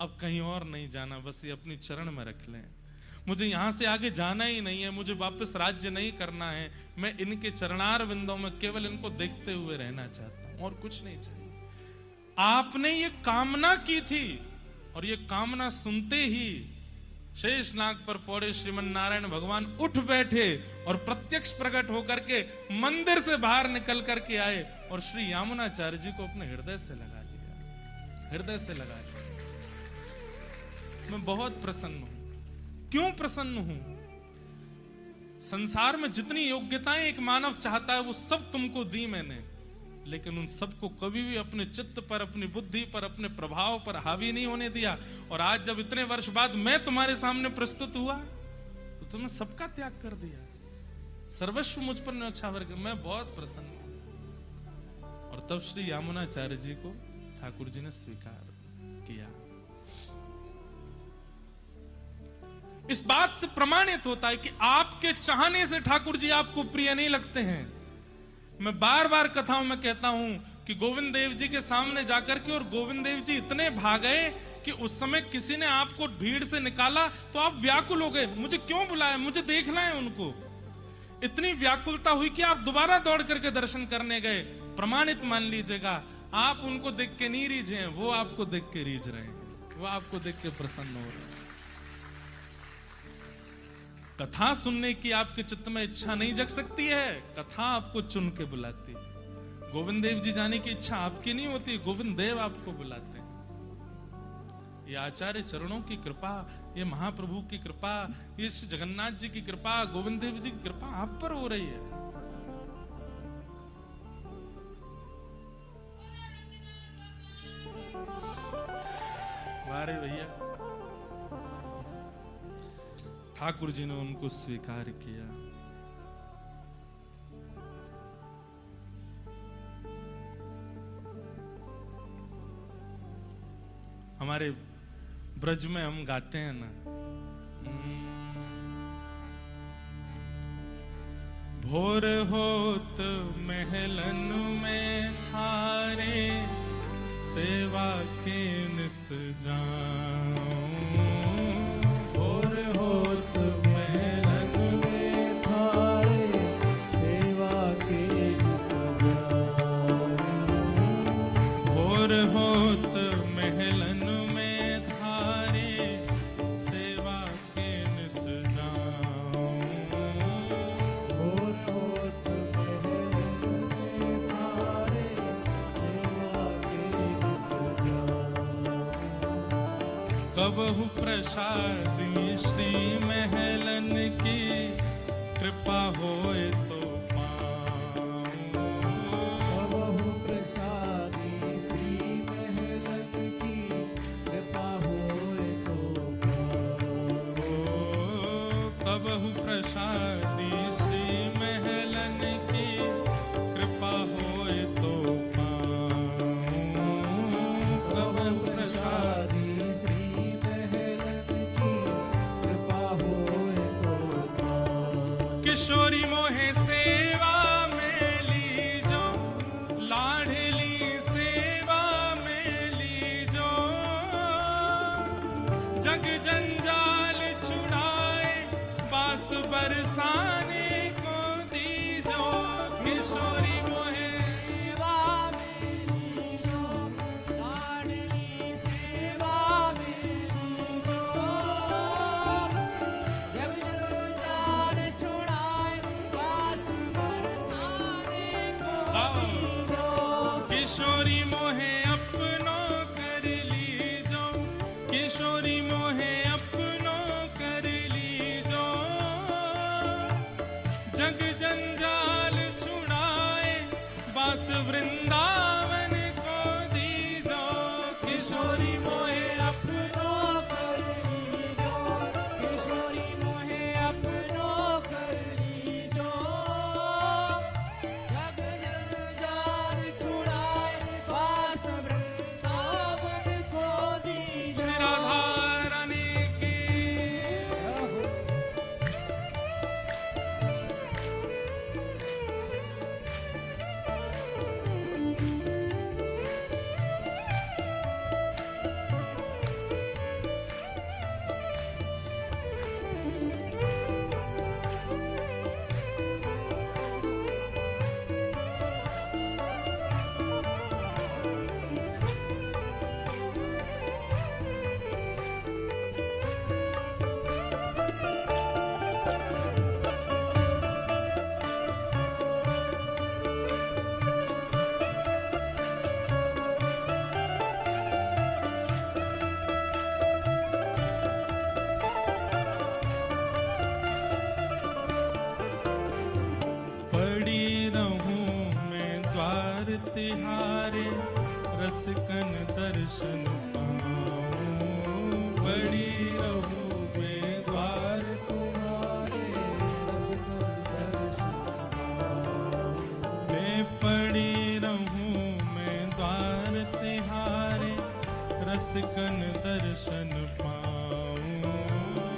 अब कहीं और नहीं जाना, बस ये अपनी चरण में रख लें। मुझे यहां से आगे जाना ही नहीं है, मुझे वापस राज्य नहीं करना है। मैं इनके चरणार विंदों में केवल इनको देखते हुए रहना चाहता हूं, और कुछ नहीं चाहिए। आपने ये कामना की थी और ये कामना सुनते ही शेषनाग पर पौड़े श्रीमन नारायण भगवान उठ बैठे और प्रत्यक्ष प्रकट होकर के मंदिर से बाहर निकल करके आए और श्री यामुनाचार्य जी को अपने हृदय से लगा लिया, हृदय से लगा लिया। मैं बहुत प्रसन्न हूं। क्यों प्रसन्न हूं? संसार में जितनी योग्यताएं एक मानव चाहता है वो सब तुमको दी मैंने, लेकिन उन सबको कभी भी अपने चित्त पर, अपनी बुद्धि पर, अपने प्रभाव पर हावी नहीं होने दिया। और आज जब इतने वर्ष बाद मैं तुम्हारे सामने प्रस्तुत हुआ तो तुमने सबका त्याग कर दिया, सर्वस्व मुझ पर न्यौछावर कर। मैं बहुत प्रसन्न हूं। और तब श्री यामुनाचार्य जी को ठाकुर जी ने स्वीकार किया। इस बात से प्रमाणित होता है कि आपके चाहने से ठाकुर जी आपको प्रिय नहीं लगते हैं। मैं बार बार कथाओं में कहता हूं कि गोविंद देव जी के सामने जाकर के, और गोविंद देव जी इतने भागे कि उस समय किसी ने आपको भीड़ से निकाला तो आप व्याकुल हो गए, मुझे क्यों बुलाया, मुझे देखना है उनको। इतनी व्याकुलता हुई कि आप दोबारा दौड़ करके दर्शन करने गए। प्रमाणित मान लीजिएगा, आप उनको देख के नहीं रीझे हैं, वो आपको देख के रीझ रहे हैं, वो आपको देख के प्रसन्न हो रहे हैं। कथा सुनने की आपके चित्त में इच्छा नहीं जग सकती है, कथा आपको चुन के बुलाती है। गोविंद देव जी जाने की इच्छा आपकी नहीं होती, गोविंद देव आपको बुलाते हैं। ये आचार्य चरणों की कृपा, ये महाप्रभु की कृपा, ये श्री जगन्नाथ जी की कृपा, गोविंद देव जी की कृपा आप पर हो रही है। वारे भैया, ठाकुर जी ने उनको स्वीकार किया। हमारे ब्रज में हम गाते हैं ना, भोर होत महलन में थारे, सेवा के निस जाऊं। भोर होत महलन में थारे, सेवा के निस जाऊं। भोर होत महलन में थारे, सेवा के निस जाऊं। भोर होत महलन में थारे, सेवा के निस जाऊं। कबहु प्रसादी श्री महलन की, कृपा होए तो पाऊं। कबहु प्रसादी श्री महलन की, कृपा होए तो पाऊं। कबहु प्रसादी श्री महलन की, कृपा होए तो पाऊं। कबहु प्रसादी प्रसादी श्री महलन की, कृपा होए तो पाऊं। किशोरी मोहे सेवा में लीजो, लाडली सेवा में लीजो। जग जंजाल छुड़ाए, बास बरसाने को दीजो। किशोरी मोहे सेवा में लीजो, लाडली सेवा में लीजो। जग जंजाल छुड़ाए, बास बरसाने को दीजो। किशोरी मोहे अपनो कर लीजो, किशोरी मोहे अपनो कर लीजो। जग जंजाल छुड़ाए, बास वृंदावन को दीजो। किशोरी मोहे अपनो कर लीजो, किशोरी मोहे अपनो कर लीजो। जग जंजाल छुड़ाए, बास वृंदावन को दीजो। श्री राधा रानी की। पड़ी रहूं मैं द्वार तिहारे, रसिकन दर्शन पाऊं। पड़ी रहूं मैं द्वार तुम्हारे रसगुण दर्शन पाऊं। मैं पड़ी रहूं मैं द्वार तिहारे, रसिकन दर्शन पाऊं।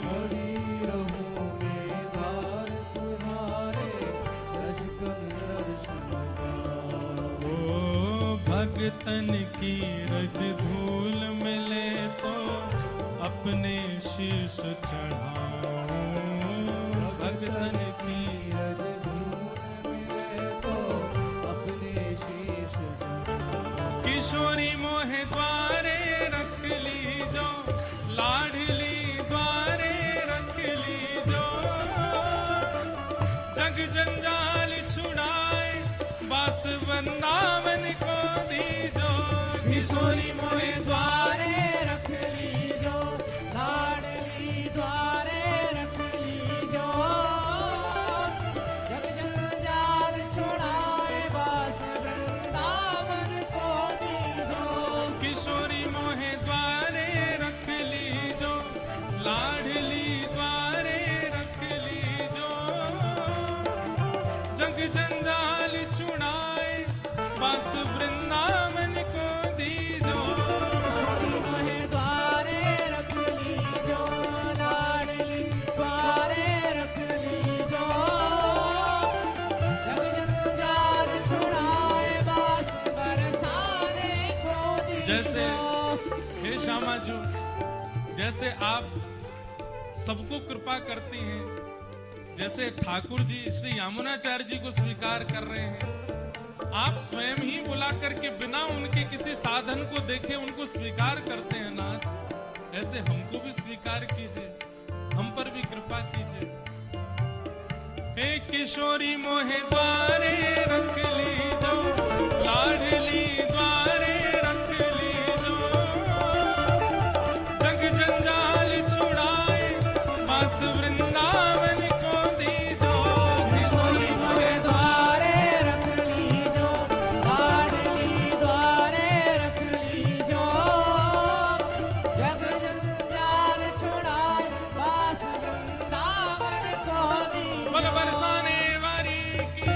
पड़ी रहूं मैं द्वार तुम्हारे, रसगुण दर्शन पाऊं। ओ भगतन की रज धूल मिले तो, अपने शीश चढ़ाऊं। भगतन की रज धूल मिले तो, अपने शीश चढ़ाऊं। किशोरी मोहे द्वारे रख लीजो, लाडली द्वारे रख लीजो। जग जंजाल छुड़ाए, बास वृंदावन को दीजो। किशोरी मोहे द्वारे रख ली जैसे हे श्यामाजू, जैसे आप सबको कृपा करती हैं, जैसे ठाकुर जी श्री यामुनाचार्य जी को स्वीकार कर रहे हैं, आप स्वयं ही बुला करके बिना उनके किसी साधन को देखे उनको स्वीकार करते हैं नाथ, ऐसे हमको भी स्वीकार कीजिए, हम पर भी कृपा कीजिए। हे किशोरी मोहे द्वारे रख लीजो, लाडली द्वारे रख लीजो, जग जंजाल छुड़ाए मास वृंदावन को दीजो। किशोरी मोहे द्वारे रख लीजो, लाडली द्वारे रख लीजो, जग जंजाल छुड़ाए वास वृंदावन को दीजो। बल बरसाने वारी की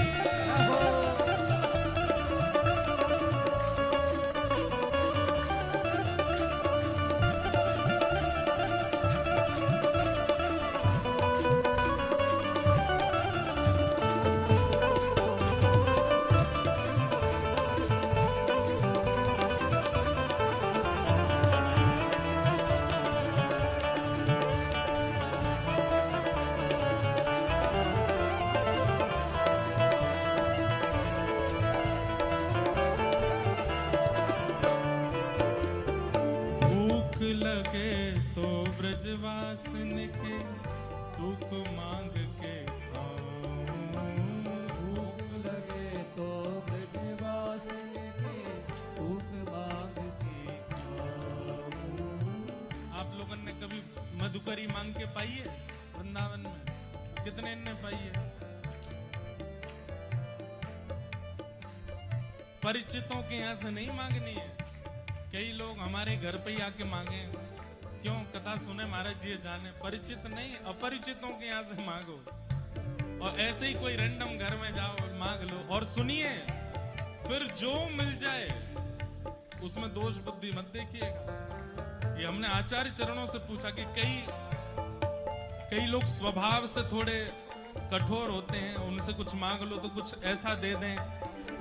भूख लगे तो ब्रजवासन के टूक मांग के खाऊं। भूख लगे तो ब्रजवासन के भूख मांग के खाऊं। आप लोगों ने कभी मधुकरी मांग के पाई है वृंदावन में? कितने ने पाई है? परिचितों के यहाँ से नहीं मांगनी है। कई लोग हमारे घर पे ही आके मांगे, क्यों? कथा सुने महाराज जी जाने। परिचित नहीं, अपरिचितों के यहाँ से मांगो, और ऐसे ही कोई रैंडम घर में जाओ मांग लो, और सुनिए फिर जो मिल जाए उसमें दोष बुद्धि मत देखिएगा। ये हमने आचार्य चरणों से पूछा कि कई लोग स्वभाव से थोड़े कठोर होते हैं, उनसे कुछ मांग लो तो कुछ ऐसा दे दें,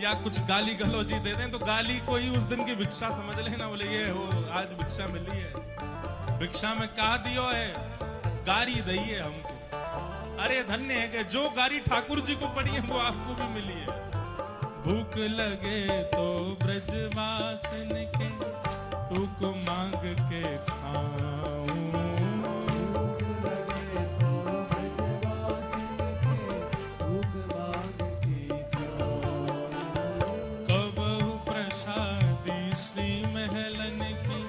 या कुछ गाली गलौजी दे दें, तो गाली को ही उस दिन की भिक्षा समझ लेना। बोले ये हो आज भिक्षा मिली है, भिक्षा में कहा दियो है, गारी दई है हमको। अरे धन्य है कि जो गारी ठाकुर जी को पड़ी है वो आपको भी मिली है। भूख लगे तो ब्रजवासन के टूक मांग के खाऊं। कबहु प्रसादी श्री महलन की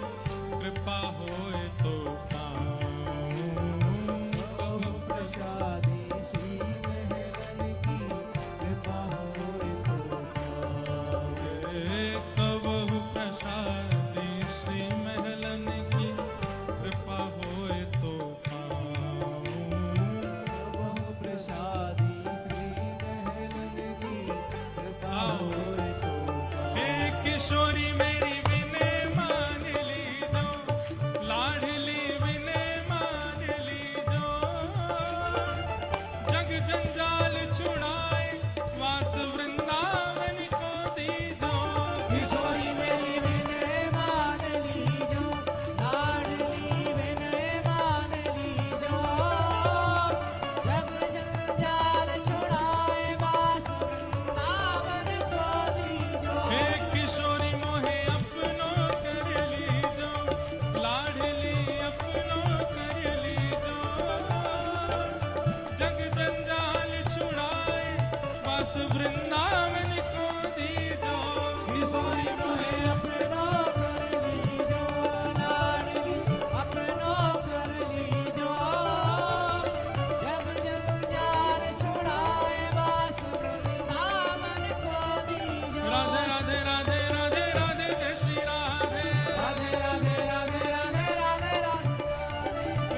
कृपा होए तो पाऊं। कबहु प्रसादी श्री महलन की कृपा होए तो पाऊं। कबहु प्रसादी श्री महलन की कृपा होए तो पाऊं। कबहु प्रसादी श्री महलन की कृपा होए तो पाऊं। हे किशोरी मेरी विनय मान लीजो, लाडली विनय मान लीजो, जग जंजाल छुड़ाए वास वृंदावन को दीजो। किशोरी मेरी विनय मान लीजो, लाडली विनय मान लीजो, जग जंजाल छुड़ाए वास वृंदावन को दीजो। हे किशोरी मोहे अपनो कर लीजो, लाडली अपनो कर लीजो, जग जंजाल छुड़ाए वास वृंदावन को दीजो। किशोरी मोहे अपनो कर लीजो, लाडली अपनो कर लीजो, जग जंजाल छुड़ाए वास वृंदावन को दीजो। राधे राधे राधे राधे राधे जय श्री राधे। राधे राधे राधे राधे राधे राधे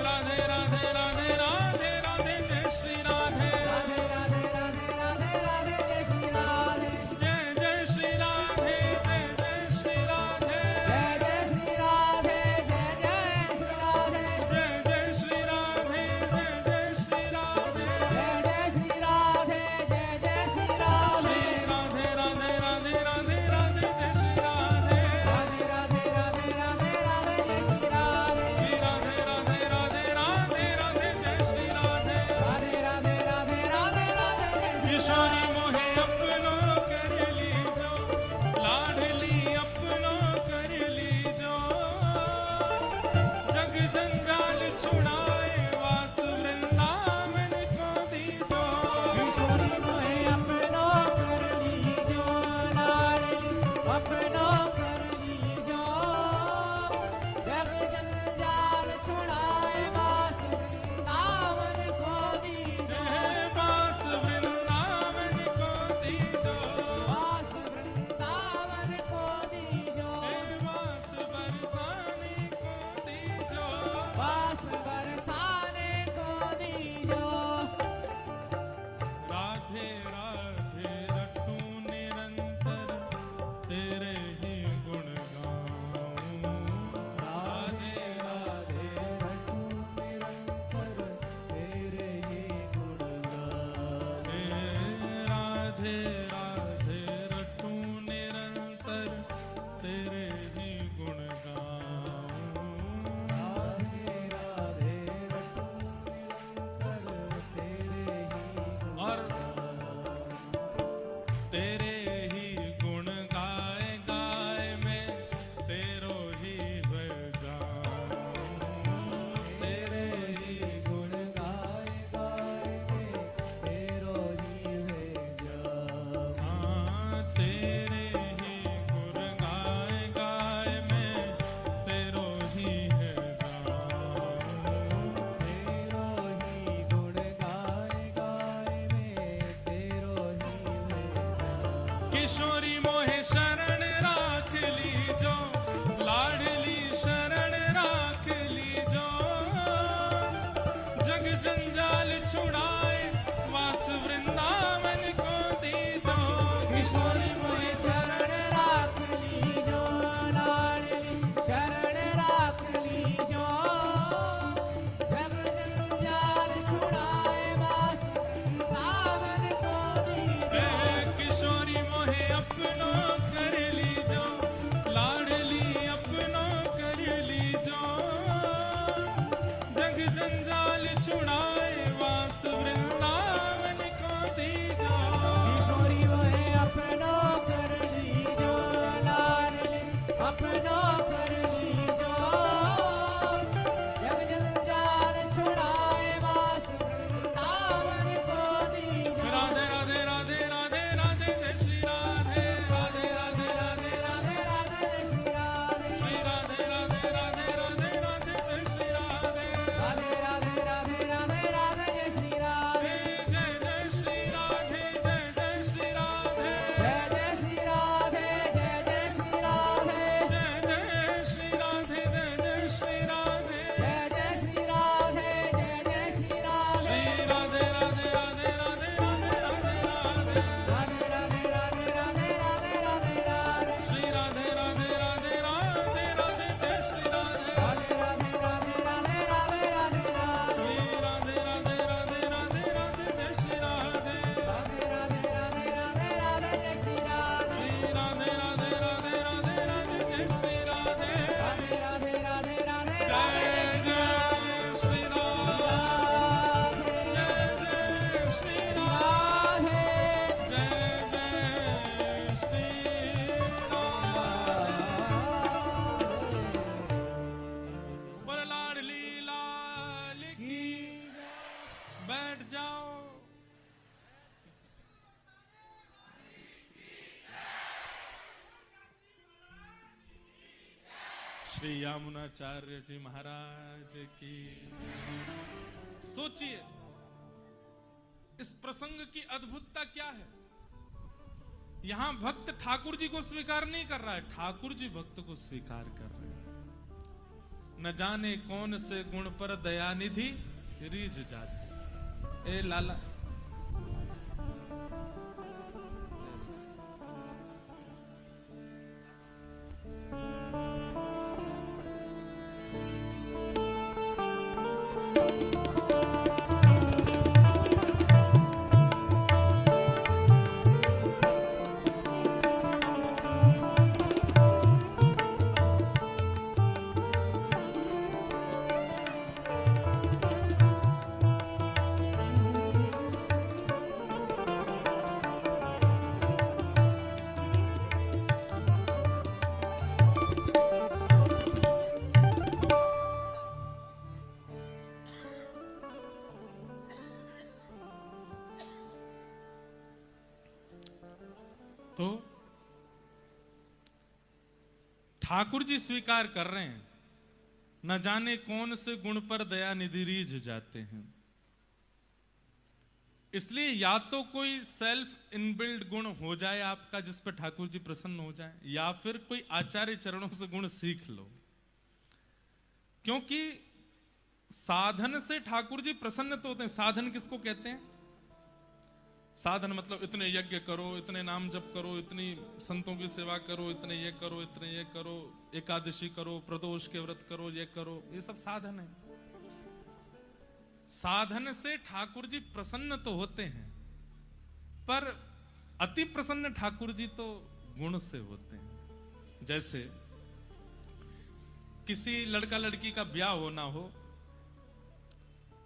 राधे राधे राधे राधे राधे जय श्री राधे। राधे राधे राधे राधे राधे जय श्री राधे। जय जय श्री राधे, जय जय श्री किशोरी मोहे शरण राख लीजो, लाडली शरण राख लीजो, जग जंजाल छुड़ाए वास वृंदावन को दीजो। किशोरी मोहे शरण राख लीजो, लाडली शरण राख लीजो, जग जंजाल छुड़ाए वास वृंदावन को दीजो। किशोरी मोहे अपनो कर लीजो, लाडली अपनो कर लीजो, जग जंजाल छुड़ाए वास वृंदावन को दीजो। किशोरी मोहे अपनो कर लीजो, लाडली अपनो कर लीजो, जग जंजाल छुड़ाए वास वृंदावन को दीजो। राधे राधे राधे राधे राधे जय श्री राधे, राधे राधे राधे राधे राधे जय श्री राधे। श्री राधे राधे राधे राधे राधे जय श्री राधे, राधे राधे राधे राधे राधे जय श्री राधे। जय जय श्री राधे, जय जय श्री राधे, जय जय श्री राधे, जय जय श्री राधे, जय जय श्री राधे, जय जय श्री राधे, जय जय श्री राधे, जय जय श्री राधे। श्री राधे राधे राधे राधे राधे राधे राधे, राधे राधे राधे राधे राधे राधे राधे। श्री राधे राधे राधे राधे राधे जय श्री राधे, राधे राधे राधे राधे राधे राधे राधे। श्री राधे राधे राधे राधे राधे जय श्री राधे, राधे राधे राधे राधे राधे जय श्री राधे। श्री राधे राधे राधे राधे राधे जय श्री राधे, राधे राधे राधे राधे जय राधे जय श्री राधे। जय श्री राधे, जय जय श्री राधे, राधे जय जय श्री राधे। बोल लाडली लाल की, बैठ जाओ। श्री यामुनाचार्य जी महाराज की। सोचिए इस प्रसंग की अद्भुतता क्या है। यहां भक्त ठाकुर जी को स्वीकार नहीं कर रहा है, ठाकुर जी भक्त को स्वीकार कर रहे हैं। न जाने कौन से गुण पर दयानिधि रीझ जाती। ए लाला, तो ठाकुर जी स्वीकार कर रहे हैं, न जाने कौन से गुण पर दया निधि रीझ जाते हैं। इसलिए या तो कोई सेल्फ इनबिल्ड गुण हो जाए आपका जिस पर ठाकुर जी प्रसन्न हो जाए, या फिर कोई आचार्य चरणों से गुण सीख लो। क्योंकि साधन से ठाकुर जी प्रसन्न तो होते हैं। साधन किसको कहते हैं? साधन मतलब इतने यज्ञ करो, इतने नाम जप करो, इतनी संतों की सेवा करो, इतने ये करो, इतने ये करो, एकादशी करो, प्रदोष के व्रत करो, ये करो, ये सब साधन है। साधन से ठाकुर जी प्रसन्न तो होते हैं, पर अति प्रसन्न ठाकुर जी तो गुण से होते हैं। जैसे किसी लड़का लड़की का ब्याह होना हो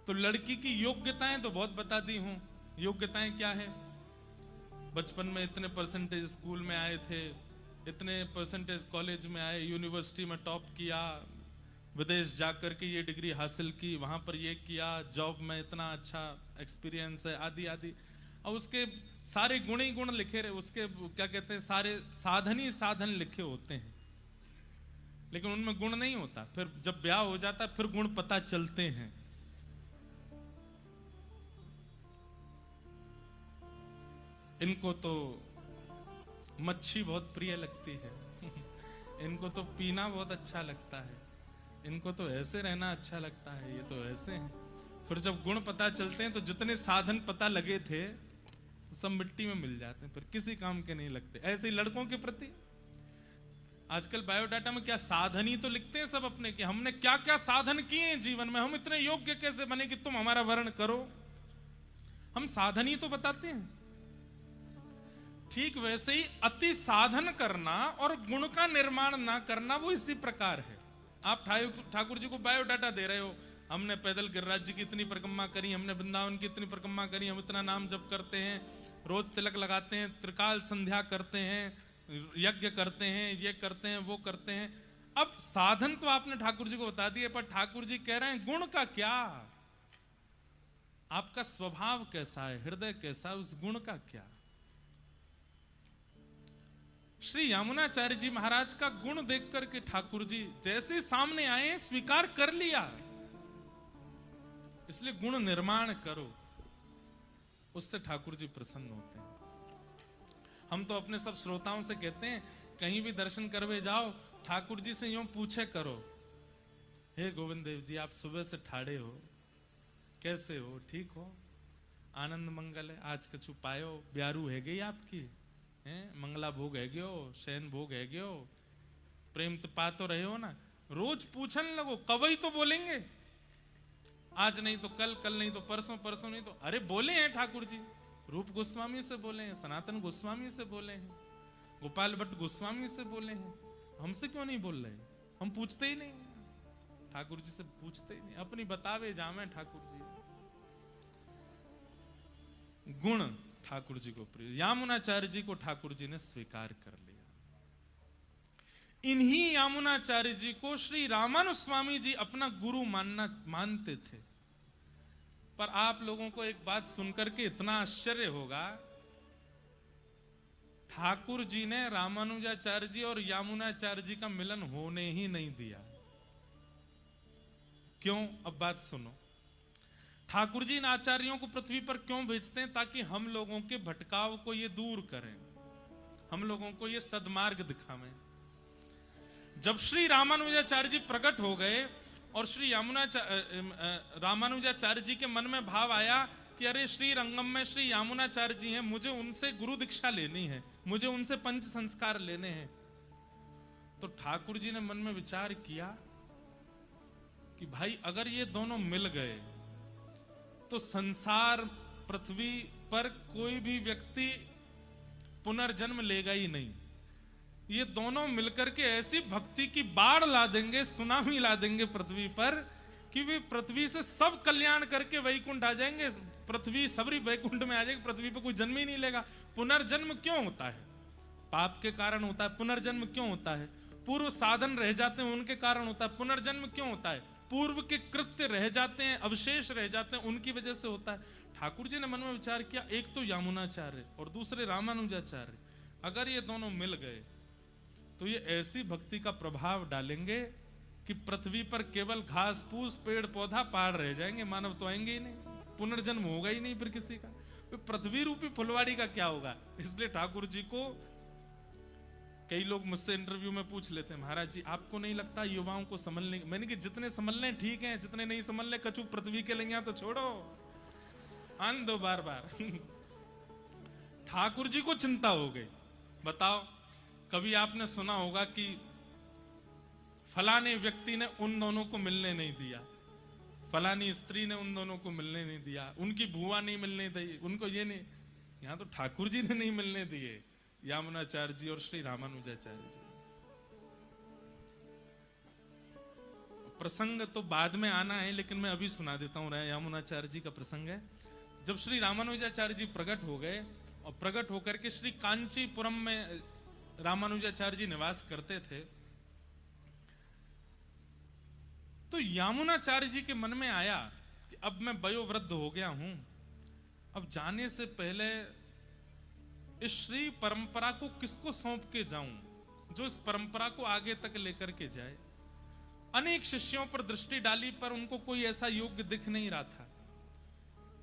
तो लड़की की योग्यताएं तो बहुत बता दी हूं। योग्यताएं क्या है? बचपन में इतने परसेंटेज स्कूल में आए थे, इतने परसेंटेज कॉलेज में आए, यूनिवर्सिटी में टॉप किया, विदेश जाकर के ये डिग्री हासिल की, वहां पर ये किया, जॉब में इतना अच्छा एक्सपीरियंस है, आदि आदि। और उसके सारे गुण ही गुण लिखे रहे, उसके क्या कहते हैं, सारे साधन ही साधन लिखे होते हैं, लेकिन उनमें गुण नहीं होता। फिर जब ब्याह हो जाता है फिर गुण पता चलते हैं। इनको तो मच्छी बहुत प्रिय लगती है इनको तो पीना बहुत अच्छा लगता है, इनको तो ऐसे रहना अच्छा लगता है, ये तो ऐसे हैं। फिर जब गुण पता चलते हैं तो जितने साधन पता लगे थे सब मिट्टी में मिल जाते हैं, फिर किसी काम के नहीं लगते। ऐसे ही लड़कों के प्रति आजकल बायोडाटा में क्या साधन ही तो लिखते हैं सब अपने, कि हमने क्या क्या साधन किए हैं जीवन में, हम इतने योग्य कैसे बने कि तुम हमारा वर्ण करो। हम साधन ही तो बताते हैं। ठीक वैसे ही अति साधन करना और गुण का निर्माण ना करना वो इसी प्रकार है। आप ठाकुर जी को बायोडाटा दे रहे हो, हमने पैदल गिरिराज जी की इतनी परिक्रमा करी, हमने वृंदावन की इतनी परिक्रमा करी, हम इतना नाम जप करते हैं, रोज तिलक लगाते हैं, त्रिकाल संध्या करते हैं, यज्ञ करते हैं, ये करते हैं, वो करते हैं। अब साधन तो आपने ठाकुर जी को बता दिए, पर ठाकुर जी कह रहे हैं गुण का क्या, आपका स्वभाव कैसा है, हृदय कैसा है, उस गुण का क्या। श्री यमुनाचार्य जी महाराज का गुण देख करके ठाकुर जी जैसे सामने आए स्वीकार कर लिया, इसलिए गुण निर्माण करो, उससे ठाकुर जी प्रसन्न होते हैं। हम तो अपने सब श्रोताओं से कहते हैं कहीं भी दर्शन करवे जाओ ठाकुर जी से यूं पूछे करो, हे गोविंद देव जी आप सुबह से ठाड़े हो, कैसे हो, ठीक हो, आनंद मंगल है, आज कछु पायो, ब्यारू है गई आपकी हैं, मंगला भोग है गयो, शयन भोग है गयो, प्रेम तो पा तो रहे हो ना। रोज पूछने लगो, कवई तो बोलेंगे, आज नहीं तो कल, कल नहीं तो परसों, परसों नहीं तो, अरे बोले हैं ठाकुर जी, रूप गोस्वामी से बोले हैं, सनातन गोस्वामी से बोले हैं, गोपाल भट्ट गोस्वामी से बोले हैं, हमसे क्यों नहीं बोल रहे? हम पूछते ही नहीं, ठाकुर जी से पूछते ही नहीं, अपनी बतावे जामे ठाकुर जी। गुण ठाकुर जी को प्रिय, यामुनाचार्य जी को ठाकुर जी ने स्वीकार कर लिया। इन्हीं यामुनाचार्य जी को श्री रामानुस्वामी जी अपना गुरु मानते थे। पर आप लोगों को एक बात सुनकर के इतना आश्चर्य होगा, ठाकुर जी ने रामानुजाचार्य जी और यामुनाचार्य जी का मिलन होने ही नहीं दिया। क्यों? अब बात सुनो। ठाकुर जी इन आचार्यों को पृथ्वी पर क्यों भेजते हैं? ताकि हम लोगों के भटकाव को ये दूर करें, हम लोगों को ये सद्मार्ग दिखावें। जब श्री रामानुजाचार्य जी प्रकट हो गए और श्री रामानुजाचार्य जी के मन में भाव आया कि अरे श्री रंगम में श्री यामुनाचार्य जी हैं, मुझे उनसे गुरु दीक्षा लेनी है, मुझे उनसे पंच संस्कार लेने हैं। तो ठाकुर जी ने मन में विचार किया कि भाई अगर ये दोनों मिल गए तो संसार पृथ्वी पर कोई भी व्यक्ति पुनर्जन्म लेगा ही नहीं। ये दोनों मिलकर के ऐसी भक्ति की बाढ़ ला देंगे, सुनामी ला देंगे पृथ्वी पर कि वे पृथ्वी से सब कल्याण करके वैकुंठ आ जाएंगे, पृथ्वी सबरी वैकुंठ में आ जाएगी, पृथ्वी पर कोई जन्म ही नहीं लेगा। पुनर्जन्म क्यों होता है? पाप के कारण होता है। पुनर्जन्म क्यों होता है? पूर्व साधन रह जाते हैं, उनके कारण होता है। पुनर्जन्म क्यों होता है? पूर्व के कृत्य रह जाते हैं, अवशेष रह जाते हैं, उनकी वजह से होता है। ठाकुर जी ने मन में विचार किया, एक तो यामुनाचार्य और दूसरे रामानुजाचार्य, अगर ये दोनों मिल गए तो ये ऐसी भक्ति का प्रभाव डालेंगे कि पृथ्वी पर केवल घास फूस पेड़ पौधा पहाड़ रह जाएंगे, मानव तो आएंगे ही नहीं, पुनर्जन्म होगा ही नहीं फिर किसी का। तो पृथ्वी रूपी फुलवाड़ी का क्या होगा? इसलिए ठाकुर जी को कई लोग मुझसे इंटरव्यू में पूछ लेते हैं, महाराज जी आपको नहीं लगता युवाओं को संभलने? मैंने कि जितने संभल लें ठीक है, जितने नहीं संभल ले कछु पृथ्वी के लेंगे तो छोड़ो, आन दो बार बार। ठाकुर जी को चिंता हो गई। बताओ, कभी आपने सुना होगा कि फलाने व्यक्ति ने उन दोनों को मिलने नहीं दिया, फलानी स्त्री ने उन दोनों को मिलने नहीं दिया, उनकी बुआ नहीं मिलने दी, उनको ये नहीं। यहां तो ठाकुर जी ने नहीं मिलने दिए, यामुनाचार्य जी और श्री रामानुजाचार्य जी। प्रसंग तो बाद में आना है, लेकिन मैं अभी सुना देता हूं। यामुनाचार्य जी का प्रसंग है। जब श्री रामानुजाचार्य जी प्रकट हो गए और प्रकट होकर के श्री कांचीपुरम में रामानुजाचार्य जी निवास करते थे, तो यामुनाचार्य जी के मन में आया कि अब मैं वयोवृद्ध हो गया हूं, अब जाने से पहले इस श्री परंपरा को किसको सौंप के जाऊं जो इस परंपरा को आगे तक लेकर के जाए। अनेक शिष्यों पर दृष्टि डाली पर उनको कोई ऐसा योग्य दिख नहीं रहा था।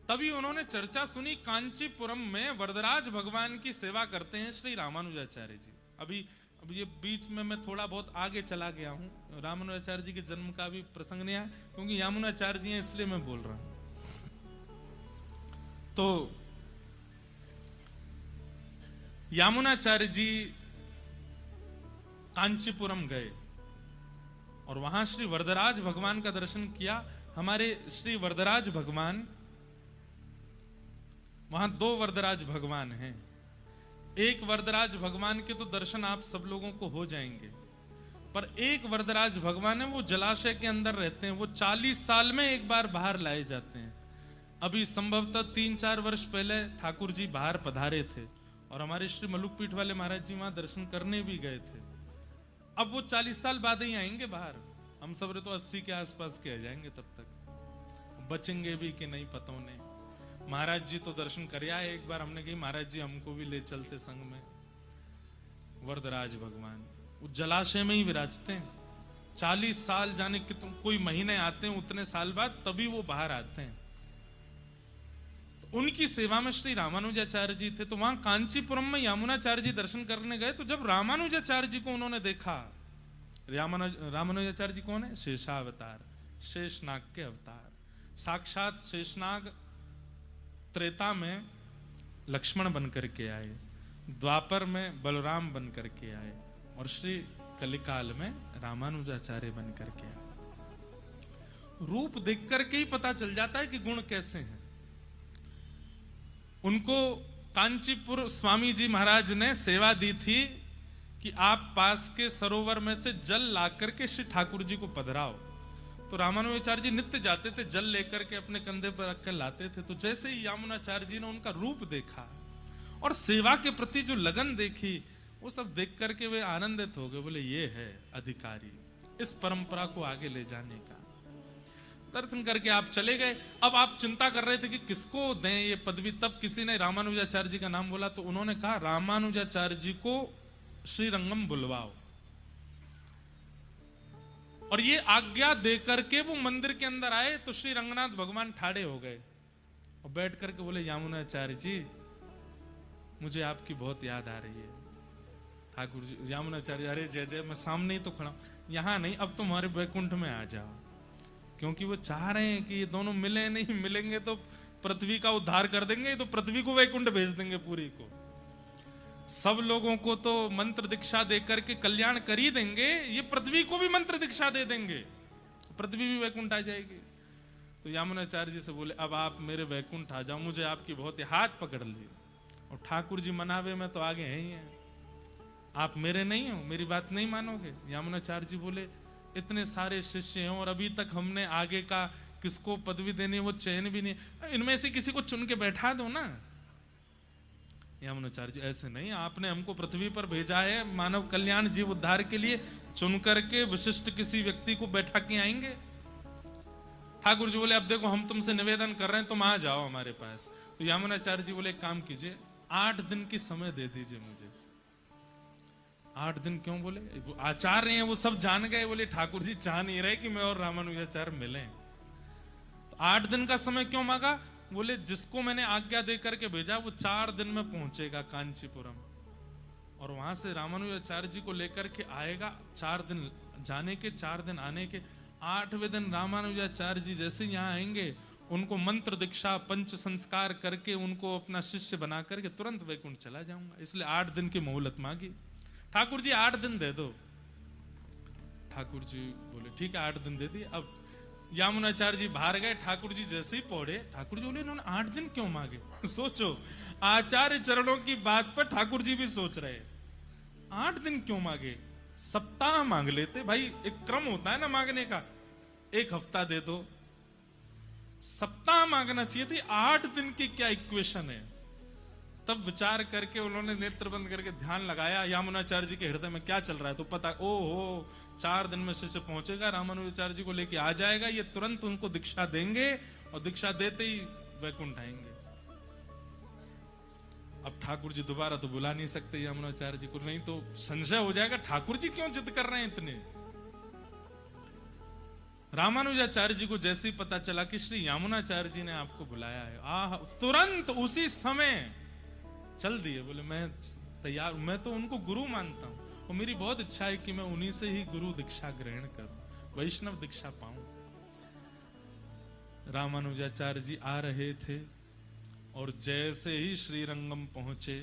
तभी उन्होंने चर्चा सुनी। कांचीपुरम में वरदराज भगवान की सेवा करते हैं श्री रामानुजाचार्य जी। अब ये बीच में मैं थोड़ा बहुत आगे चला गया हूं। रामानुजाचार्य जी के जन्म का भी प्रसंग नहीं आया, क्योंकि यामुनाचार्य जी हैं इसलिए मैं बोल रहा हूं। तो यामुनाचार्य जी कांचीपुरम गए और वहां श्री वरदराज भगवान का दर्शन किया। हमारे श्री वरदराज भगवान, वहां दो वरदराज भगवान हैं। एक वरदराज भगवान के तो दर्शन आप सब लोगों को हो जाएंगे, पर एक वरदराज भगवान है वो जलाशय के अंदर रहते हैं। वो 40 साल में एक बार बाहर लाए जाते हैं। अभी संभवतः 3-4 वर्ष पहले ठाकुर जी बाहर पधारे थे और हमारे श्री मलुक पीठ वाले महाराज जी वहां दर्शन करने भी गए थे। अब वो 40 साल बाद ही आएंगे बाहर। हम सब तो 80 के आसपास के आ जाएंगे, तब तक बचेंगे भी कि नहीं पता नहीं। महाराज जी तो दर्शन कर आए एक बार। हमने कही महाराज जी हमको भी ले चलते संग में। वरदराज भगवान वो जलाशय में ही विराजते हैं। 40 साल जाने कि तुम कोई महीने आते हैं, उतने साल बाद तभी वो बाहर आते हैं। तो उनकी सेवा में श्री रामानुजाचार्य जी थे। तो वहां कांचीपुरम में यामुनाचार्य जी दर्शन करने गए। तो जब रामानुजाचार्य जी को उन्होंने देखा, रामानुजाचार्य जी कौन है? शेषावतार, शेषनाग के अवतार। साक्षात शेषनाग त्रेता में लक्ष्मण बन करके आए, द्वापर में बलराम बन करके आए और श्री कलिकाल में रामानुजाचार्य बन करके आए। रूप देख करके ही पता चल जाता है कि गुण कैसे हैं। उनको कांचीपुर स्वामी जी महाराज ने सेवा दी थी कि आप पास के सरोवर में से जल ला करके श्री ठाकुर जी को पधराओ। तो रामानुजाचार्य जी नित्य जाते थे, जल लेकर के अपने कंधे पर रखकर लाते थे। तो जैसे ही यामुनाचार्य जी ने उनका रूप देखा और सेवा के प्रति जो लगन देखी, वो सब देख करके वे आनंदित हो गए। बोले ये है अधिकारी, इस परंपरा को आगे ले जाने का। दर्शन करके आप चले गए। अब आप चिंता कर रहे थे कि किसको दें ये पदवी। तब किसी ने रामानुजाचार्य जी का नाम बोला, तो उन्होंने कहा रामानुजाचार्य जी को श्रीरंगम बुलवाओ। और ये आज्ञा देकर के वो मंदिर के अंदर आए। तो श्री रंगनाथ भगवान ठाड़े हो गए और बैठ करके बोले यामुनाचार्य जी मुझे आपकी बहुत याद आ रही है। ठाकुर जी, यामुनाचार्य अरे जय जय, मैं सामने ही तो खड़ा हूं, यहां नहीं, अब तुम्हारे वैकुंठ में आ जाओ। क्योंकि वो चाह रहे हैं कि ये दोनों मिले, नहीं मिलेंगे तो पृथ्वी का उद्धार कर देंगे, तो पृथ्वी को वैकुंठ भेज देंगे पूरी को। सब लोगों को तो मंत्र दीक्षा देकर के कल्याण कर ही देंगे, ये पृथ्वी को भी मंत्र दीक्षा दे देंगे, पृथ्वी भी वैकुंठ आ जाएगी। तो यामुनाचार्य जी से बोले अब आप मेरे वैकुंठ आ जाओ, मुझे आपकी बहुत हाथ पकड़ ली। और ठाकुर जी मनावे में तो आगे हैं ही हैं, आप मेरे नहीं हो, मेरी बात नहीं मानोगे। यामुनाचार्य जी बोले इतने सारे शिष्य हैं और अभी तक हमने आगे का किसको पदवी देनी वो चयन भी नहीं, इनमें से किसी को चुन के बैठा दो ना। यामुनाचार्य जी ऐसे नहीं, आपने हमको पृथ्वी पर भेजा है मानव कल्याण जीव उद्धार के लिए, चुन करके विशिष्ट किसी व्यक्ति को बैठा के आएंगे। ठाकुर जी बोले अब देखो हम तुमसे निवेदन कर रहे हैं, तुम आ जाओ हमारे पास। तो यामुनाचार्य जी बोले एक काम कीजिए, 8 दिन की समय दे दीजिए मुझे। 8 दिन क्यों? बोले आचार्य हैं वो सब जान गए, बोले ठाकुर जी चाह नहीं रहे कि मैं और रामानुजाचार्य मिले। तो 8 दिन का समय क्यों मांगा? बोले जिसको मैंने आज्ञा दे करके भेजा वो 4 दिन में पहुंचेगा कांचीपुरम, और वहां से रामानुजाचार्य जी को लेकर के आएगा। 4 दिन जाने के, 4 दिन आने के। 8वें दिन रामानुजाचार्य जी जैसे यहाँ आएंगे, उनको मंत्र दीक्षा पंच संस्कार करके उनको अपना शिष्य बना करके तुरंत वैकुंठ चला जाऊंगा। इसलिए 8 दिन की मोहलत मांगी। ठाकुर जी 8 दिन दे दो। ठाकुर जी बोले ठीक है 8 दिन दे दिए। अब यामुनाचार्य जी बाहर गए, ठाकुर जी जैसे ही पौड़े, ठाकुर जी बोले इन्होंने 8 दिन क्यों मांगे? सोचो, आचार्य चरणों की बात पर ठाकुर जी भी सोच रहे 8 दिन क्यों मांगे? सप्ताह मांग लेते भाई, एक क्रम होता है ना मांगने का, 1 हफ्ता दे दो, सप्ताह मांगना चाहिए थी। 8 दिन की क्या इक्वेशन है? तब विचार करके उन्होंने नेत्र बंद करके ध्यान लगाया, यामुनाचार्य जी के हृदय में क्या चल रहा है। तो पता ओहो 4 दिन में शिष्य पहुंचेगा, रामानुजाचार्य जी को लेके आ जाएगा, ये तुरंत उनको दीक्षा देंगे और दीक्षा देते ही वैकुंठ आएंगे। अब ठाकुर जी दोबारा तो बुला नहीं सकते यामुनाचार्य जी को, नहीं तो संशय हो जाएगा ठाकुर जी क्यों जिद कर रहे हैं इतने। रामानुजाचार्य जी को जैसे ही पता चला कि श्री यामुनाचार्य जी ने आपको बुलाया है, आह, तुरंत उसी समय चल दिए। बोले मैं तैयार, मैं तो उनको गुरु मानता हूं और मेरी बहुत इच्छा है कि मैं उन्हीं से ही गुरु दीक्षा ग्रहण करूं, वैष्णव दीक्षा पाऊं। रामानुजाचार्य जी आ रहे थे और जैसे ही श्रीरंगम पहुंचे,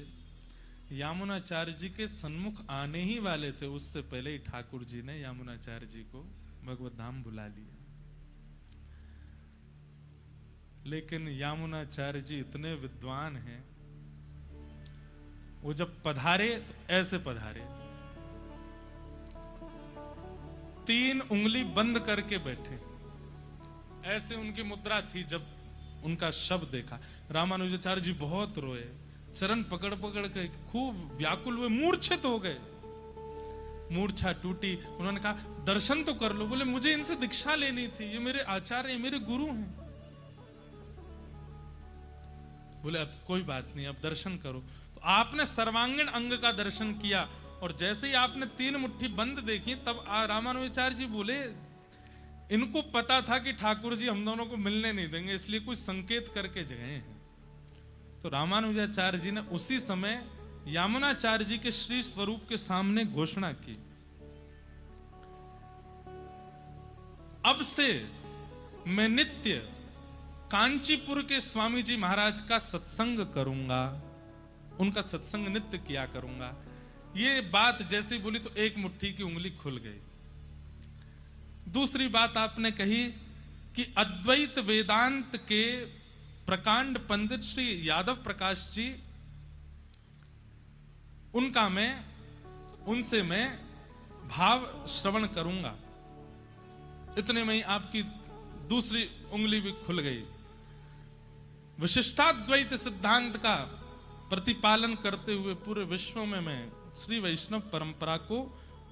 यामुनाचार्य जी के सन्मुख आने ही वाले थे, उससे पहले ही ठाकुर जी ने यामुनाचार्य जी को भगवत धाम बुला लिया। लेकिन यामुनाचार्य जी इतने विद्वान हैं, वो जब पधारे तो ऐसे पधारे, 3 उंगली बंद करके बैठे, ऐसे उनकी मुद्रा थी। जब उनका शब्द देखा, रामानुजाचार्य जी बहुत रोए, चरण पकड़ पकड़ के खूब व्याकुल हुए, मूर्छित हो गए, मूर्छा टूटी। उन्होंने कहा दर्शन तो कर लो। बोले मुझे इनसे दीक्षा लेनी थी, ये मेरे आचार्य, मेरे गुरु हैं। बोले अब कोई बात नहीं, अब दर्शन करो। तो आपने सर्वांगीण अंग का दर्शन किया और जैसे ही आपने 3 मुट्ठी बंद देखी, तब रामानुजाचार्य जी बोले इनको पता था कि ठाकुर जी हम दोनों को मिलने नहीं देंगे, इसलिए कुछ संकेत करके गए हैं। तो रामानुजाचार्य जी ने उसी समय यामुनाचार्य जी के श्री स्वरूप के सामने घोषणा की, अब से मैं नित्य कांचीपुर के स्वामी जी महाराज का सत्संग करूंगा, उनका सत्संग नित्य किया करूंगा। ये बात जैसे बोली तो 1 मुट्ठी की उंगली खुल गई। दूसरी बात आपने कही कि अद्वैत वेदांत के प्रकांड पंडित श्री यादव प्रकाश जी, उनसे मैं भाव श्रवण करूंगा। इतने में ही आपकी दूसरी उंगली भी खुल गई। विशिष्टाद्वैत सिद्धांत का प्रतिपालन करते हुए पूरे विश्व में मैं श्री वैष्णव परंपरा को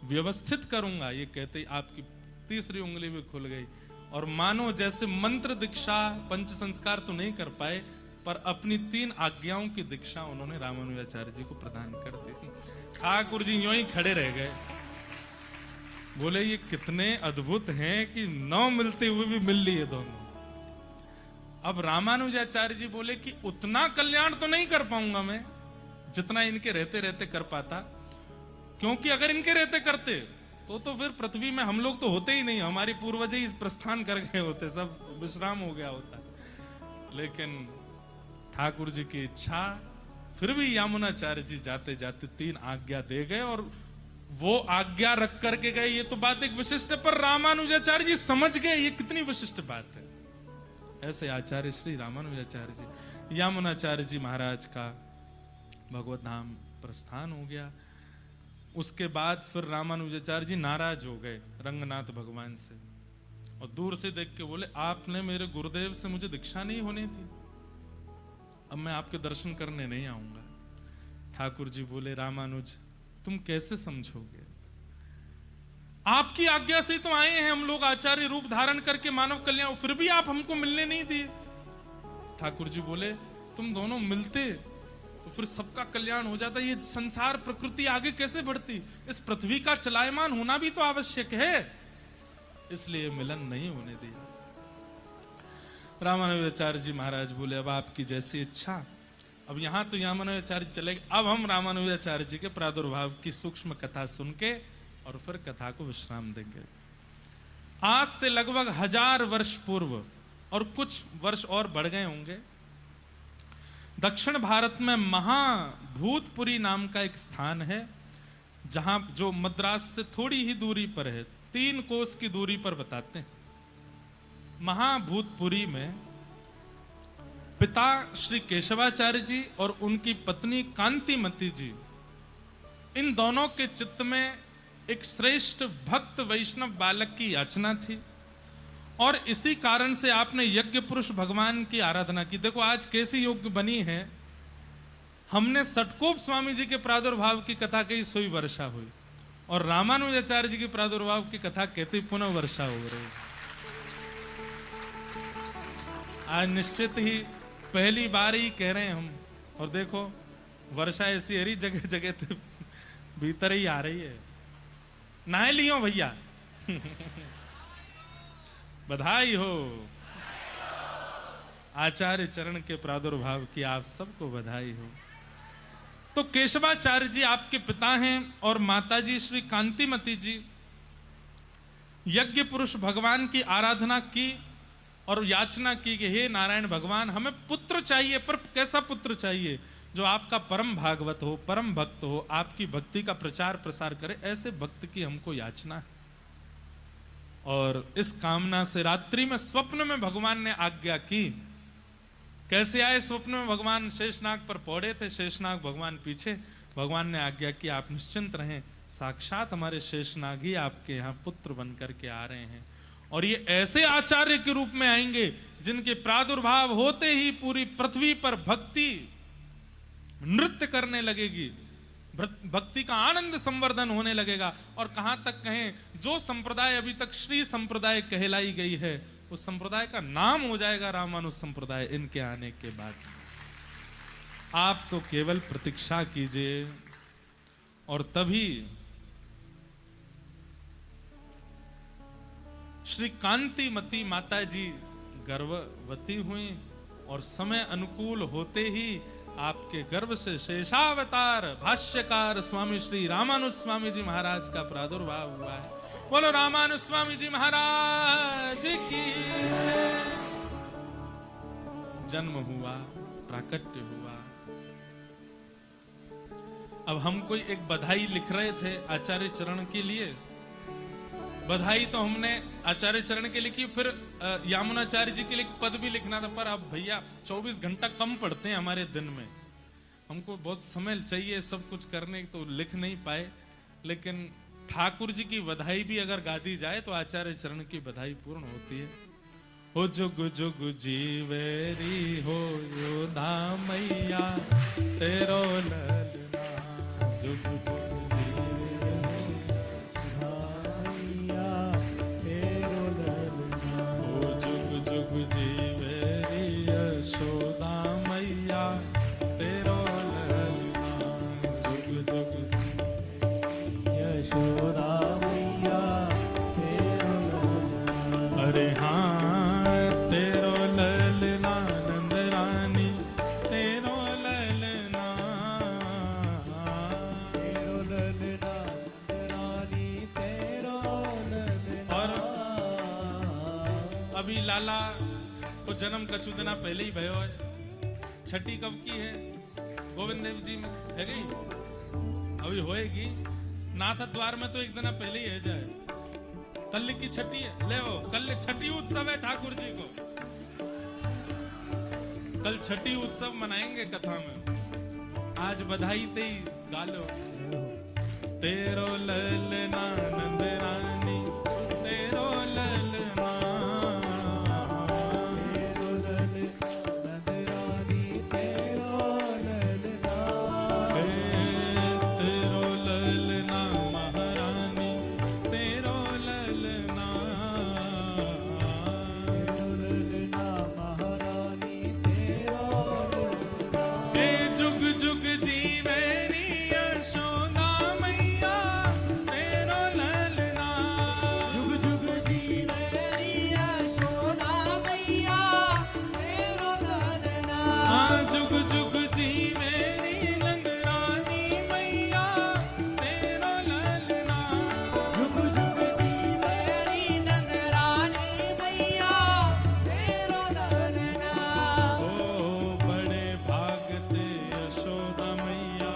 व्यवस्थित करूंगा, ये कहते ही आपकी तीसरी उंगली भी खुल गई। और मानो जैसे मंत्र दीक्षा, पंच संस्कार तो नहीं कर पाए, पर अपनी 3 आज्ञाओं की दीक्षा उन्होंने रामानुजाचार्य जी को प्रदान कर दी। ठाकुर जी यूं ही खड़े रह गए, बोले ये कितने अद्भुत हैं कि 9 मिलते हुए भी मिल लिए दोनों। अब रामानुजाचार्य जी बोले कि उतना कल्याण तो नहीं कर पाऊंगा मैं जितना इनके रहते रहते कर पाता, क्योंकि अगर इनके रहते करते तो फिर पृथ्वी में हम लोग तो होते ही नहीं, हमारे पूर्वज ही प्रस्थान कर गए होते, सब विश्राम हो गया होता। लेकिन ठाकुर जी की इच्छा, फिर भी यामुनाचार्य जी जाते जाते 3 आज्ञा दे गए और वो आज्ञा रख करके गए। ये तो बात एक विशिष्ट, पर रामानुजाचार्य जी समझ गए ये कितनी विशिष्ट बात है। ऐसे आचार्य श्री रामानुजाचार्य जी, यामुनाचार्य जी महाराज का भगवत धाम प्रस्थान हो गया। उसके बाद फिर रामानुजाचार्य जी नाराज हो गए रंगनाथ भगवान से और दूर से देख के बोले आपने मेरे गुरुदेव से मुझे दीक्षा नहीं होनी थी, अब मैं आपके दर्शन करने नहीं आऊंगा। ठाकुर जी बोले रामानुज तुम कैसे समझोगे, आपकी आज्ञा से ही तो आए हैं हम लोग आचार्य रूप धारण करके मानव कल्याण, फिर भी आप हमको मिलने नहीं दिए। ठाकुर जी बोले तुम दोनों मिलते तो फिर सबका कल्याण हो जाता, ये संसार प्रकृति आगे कैसे बढ़ती, इस पृथ्वी का चलायमान होना भी तो आवश्यक है, इसलिए मिलन नहीं होने दिया। रामानुजाचार्य जी महाराज बोले अब आपकी जैसी इच्छा। अब यहां तो रामानुजाचार्य चले गए, अब हम रामानुजाचार्य जी के प्रादुर्भाव की सूक्ष्म कथा सुन के और फिर कथा को विश्राम देंगे। आज से लगभग 1000 वर्ष पूर्व और कुछ वर्ष और बढ़ गए होंगे, दक्षिण भारत में महाभूतपुरी नाम का एक स्थान है, जहां जो मद्रास से थोड़ी ही दूरी पर है, 3 कोस की दूरी पर बताते हैं। महाभूतपुरी में पिता श्री केशवाचार्य जी और उनकी पत्नी कांतिमती जी, इन दोनों के चित्त में एक श्रेष्ठ भक्त वैष्णव बालक की याचना थी और इसी कारण से आपने यज्ञ पुरुष भगवान की आराधना की। देखो आज कैसी योग बनी है, हमने सटकोप स्वामी जी के प्रादुर्भाव की कथा कही, सोई वर्षा हुई, और रामानुजाचार्य जी के प्रादुर्भाव की कथा कहती पुनः वर्षा हो रही। आज निश्चित ही पहली बार ही कह रहे हैं हम, और देखो वर्षा ऐसी हरी जगह जगह तो भीतर ही आ रही है। नहा लियो भैया बधाई हो। आचार्य चरण के प्रादुर्भाव की आप सबको बधाई हो। तो केशवाचार्य जी आपके पिता हैं और माताजी श्री कांतिमती जी यज्ञ पुरुष भगवान की आराधना की और याचना की कि हे नारायण भगवान, हमें पुत्र चाहिए, पर कैसा पुत्र चाहिए? जो आपका परम भागवत हो, परम भक्त हो, आपकी भक्ति का प्रचार प्रसार करे, ऐसे भक्त की हमको याचना है। और इस कामना से रात्रि में स्वप्न में भगवान ने आज्ञा की। कैसे आए स्वप्न में? भगवान शेषनाग पर पौड़े थे, शेषनाग भगवान पीछे। भगवान ने आज्ञा की आप निश्चिंत रहें, साक्षात हमारे शेषनाग ही आपके यहाँ पुत्र बन करके आ रहे हैं। और ये ऐसे आचार्य के रूप में आएंगे जिनके प्रादुर्भाव होते ही पूरी पृथ्वी पर भक्ति नृत्य करने लगेगी, भक्ति का आनंद संवर्धन होने लगेगा। और कहां तक कहें, जो संप्रदाय अभी तक श्री संप्रदाय कहलाई गई है, उस संप्रदाय का नाम हो जाएगा रामानुज संप्रदाय इनके आने के बाद। आप तो केवल प्रतीक्षा कीजिए और तभी श्री कांतिमती माता जी गर्भवती हुई और समय अनुकूल होते ही आपके गर्भ से शेषावतार भाष्यकार स्वामी श्री रामानुज स्वामी जी महाराज का प्रादुर्भाव हुआ है। बोलो रामानुज स्वामी जी महाराज की। जन्म हुआ, प्राकट्य हुआ। अब हम कोई एक बधाई लिख रहे थे आचार्य चरण के लिए। बधाई तो हमने आचार्य चरण के लिखी, फिर यामुनाचार्य जी के लिए पद भी लिखना था, पर अब भैया 24 घंटा कम पड़ते हैं हमारे दिन में, हमको बहुत समय चाहिए सब कुछ करने, तो लिख नहीं पाए। लेकिन ठाकुर जी की बधाई भी अगर गा दी जाए तो आचार्य चरण की बधाई पूर्ण होती है। हो जुग जुग जीवेरी हो योदा मैया तेरो ललना, जुग जुग जीवेरी तेरो ललना, हो जुग जुग जीवेरी यशोदा मैया तेरो ललना, जुग जुग यशोदा मैया तेरो ललना। अरे हाँ तेरो ललना नंद रानी तेरो ललना, तेरो ललना नंद रानी तेरो ललना। और अभी लाला को जन्म कछु दिना पहले ही भयो है। छठी कब की है? गोविंद देव जी में है गई, अभी होएगी। नाथ द्वार में तो एक दिन पहले ही है जाए। कल की छठी है, ले वो कल छठी उत्सव है ठाकुर जी को। कल छठी उत्सव मनाएंगे कथा में। आज बधाई ते ही गालो। तेरो ललना नंद रानी तेरो ललना, तेरो ललना नंद रानी तेरो ललना, तेरो ललना महारानी तेरो ललना, तेरो ललना महारानी तेरो ललना। हे जुग जुग जीवेरी यशोदा मैया तेरो ललना, जुग जुग जीवेरी यशोदा मैया तेरो ललना। हाँ जुग जुग जीवेरी नंद रानी मैया तेरो ललना, जुग जुग जीवेरी नंद रानी मैया तेरो ललना। ओ बड़े भागते यशोदा मैया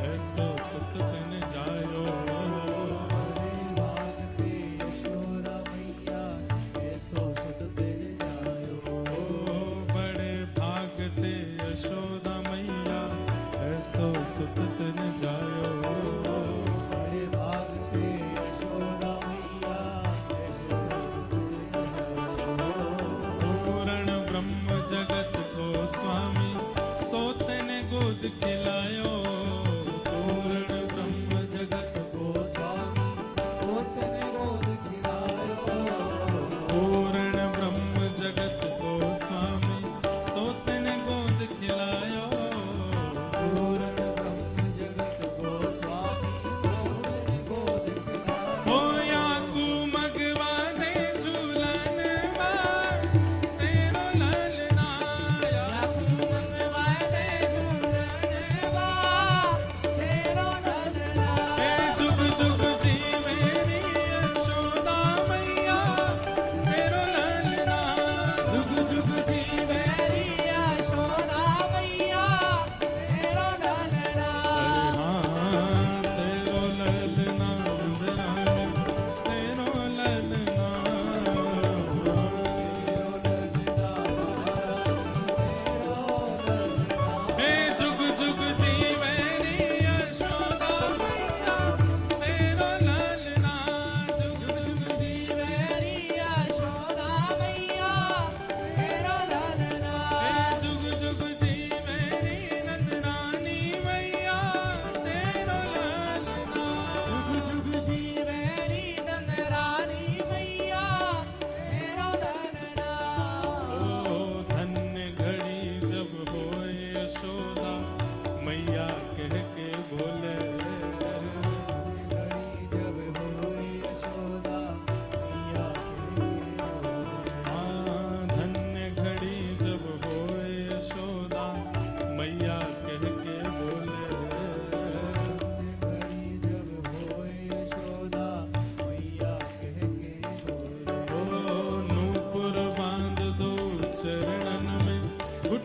ऐसो सुत दिन जायो, बड़े भागते यशोदा मैया ऐसो सुत दिन जायो, ओ बड़े भागते यशोदा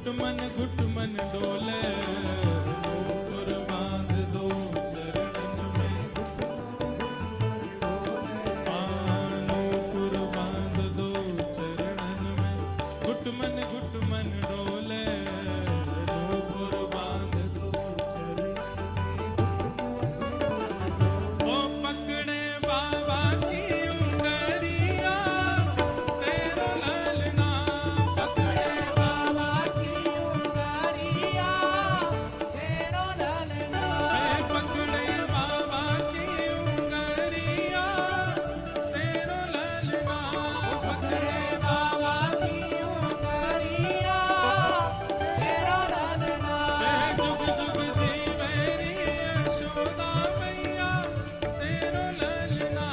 घुट मन डोले नूपुर बांध दो चरणन में नूपुर बांध दो चरणन में घुट मन डोले नूपुर बांध दो ओ पकड़े बाबा की उंगरिया तेरा ललना पकड़े बाबा की उंगरिया तेरो ललना पकड़े बाबा की उंगरिया तेरो ललना पकड़े बाबा की उंगरिया तेरो ललना जुग जुग जी मेरी यशोदा मैया तेरो ललना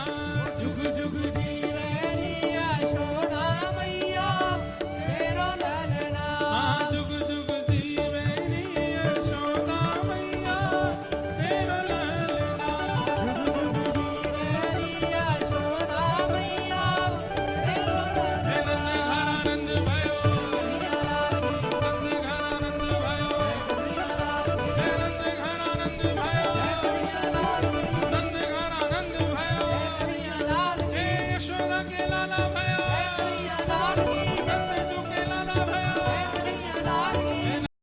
जुग जुग जी मेरी यशोदा मैया तेरो ललना जुग जुग जी मेरी यशोदा मैया तेरो ललना जुग जुग जी मेरी यशोदा मैया तेरो ललना आनंद भयो आनंद भयो आनंद भयो नंद घर आनंद भयो हे यशोदा के लाला भयो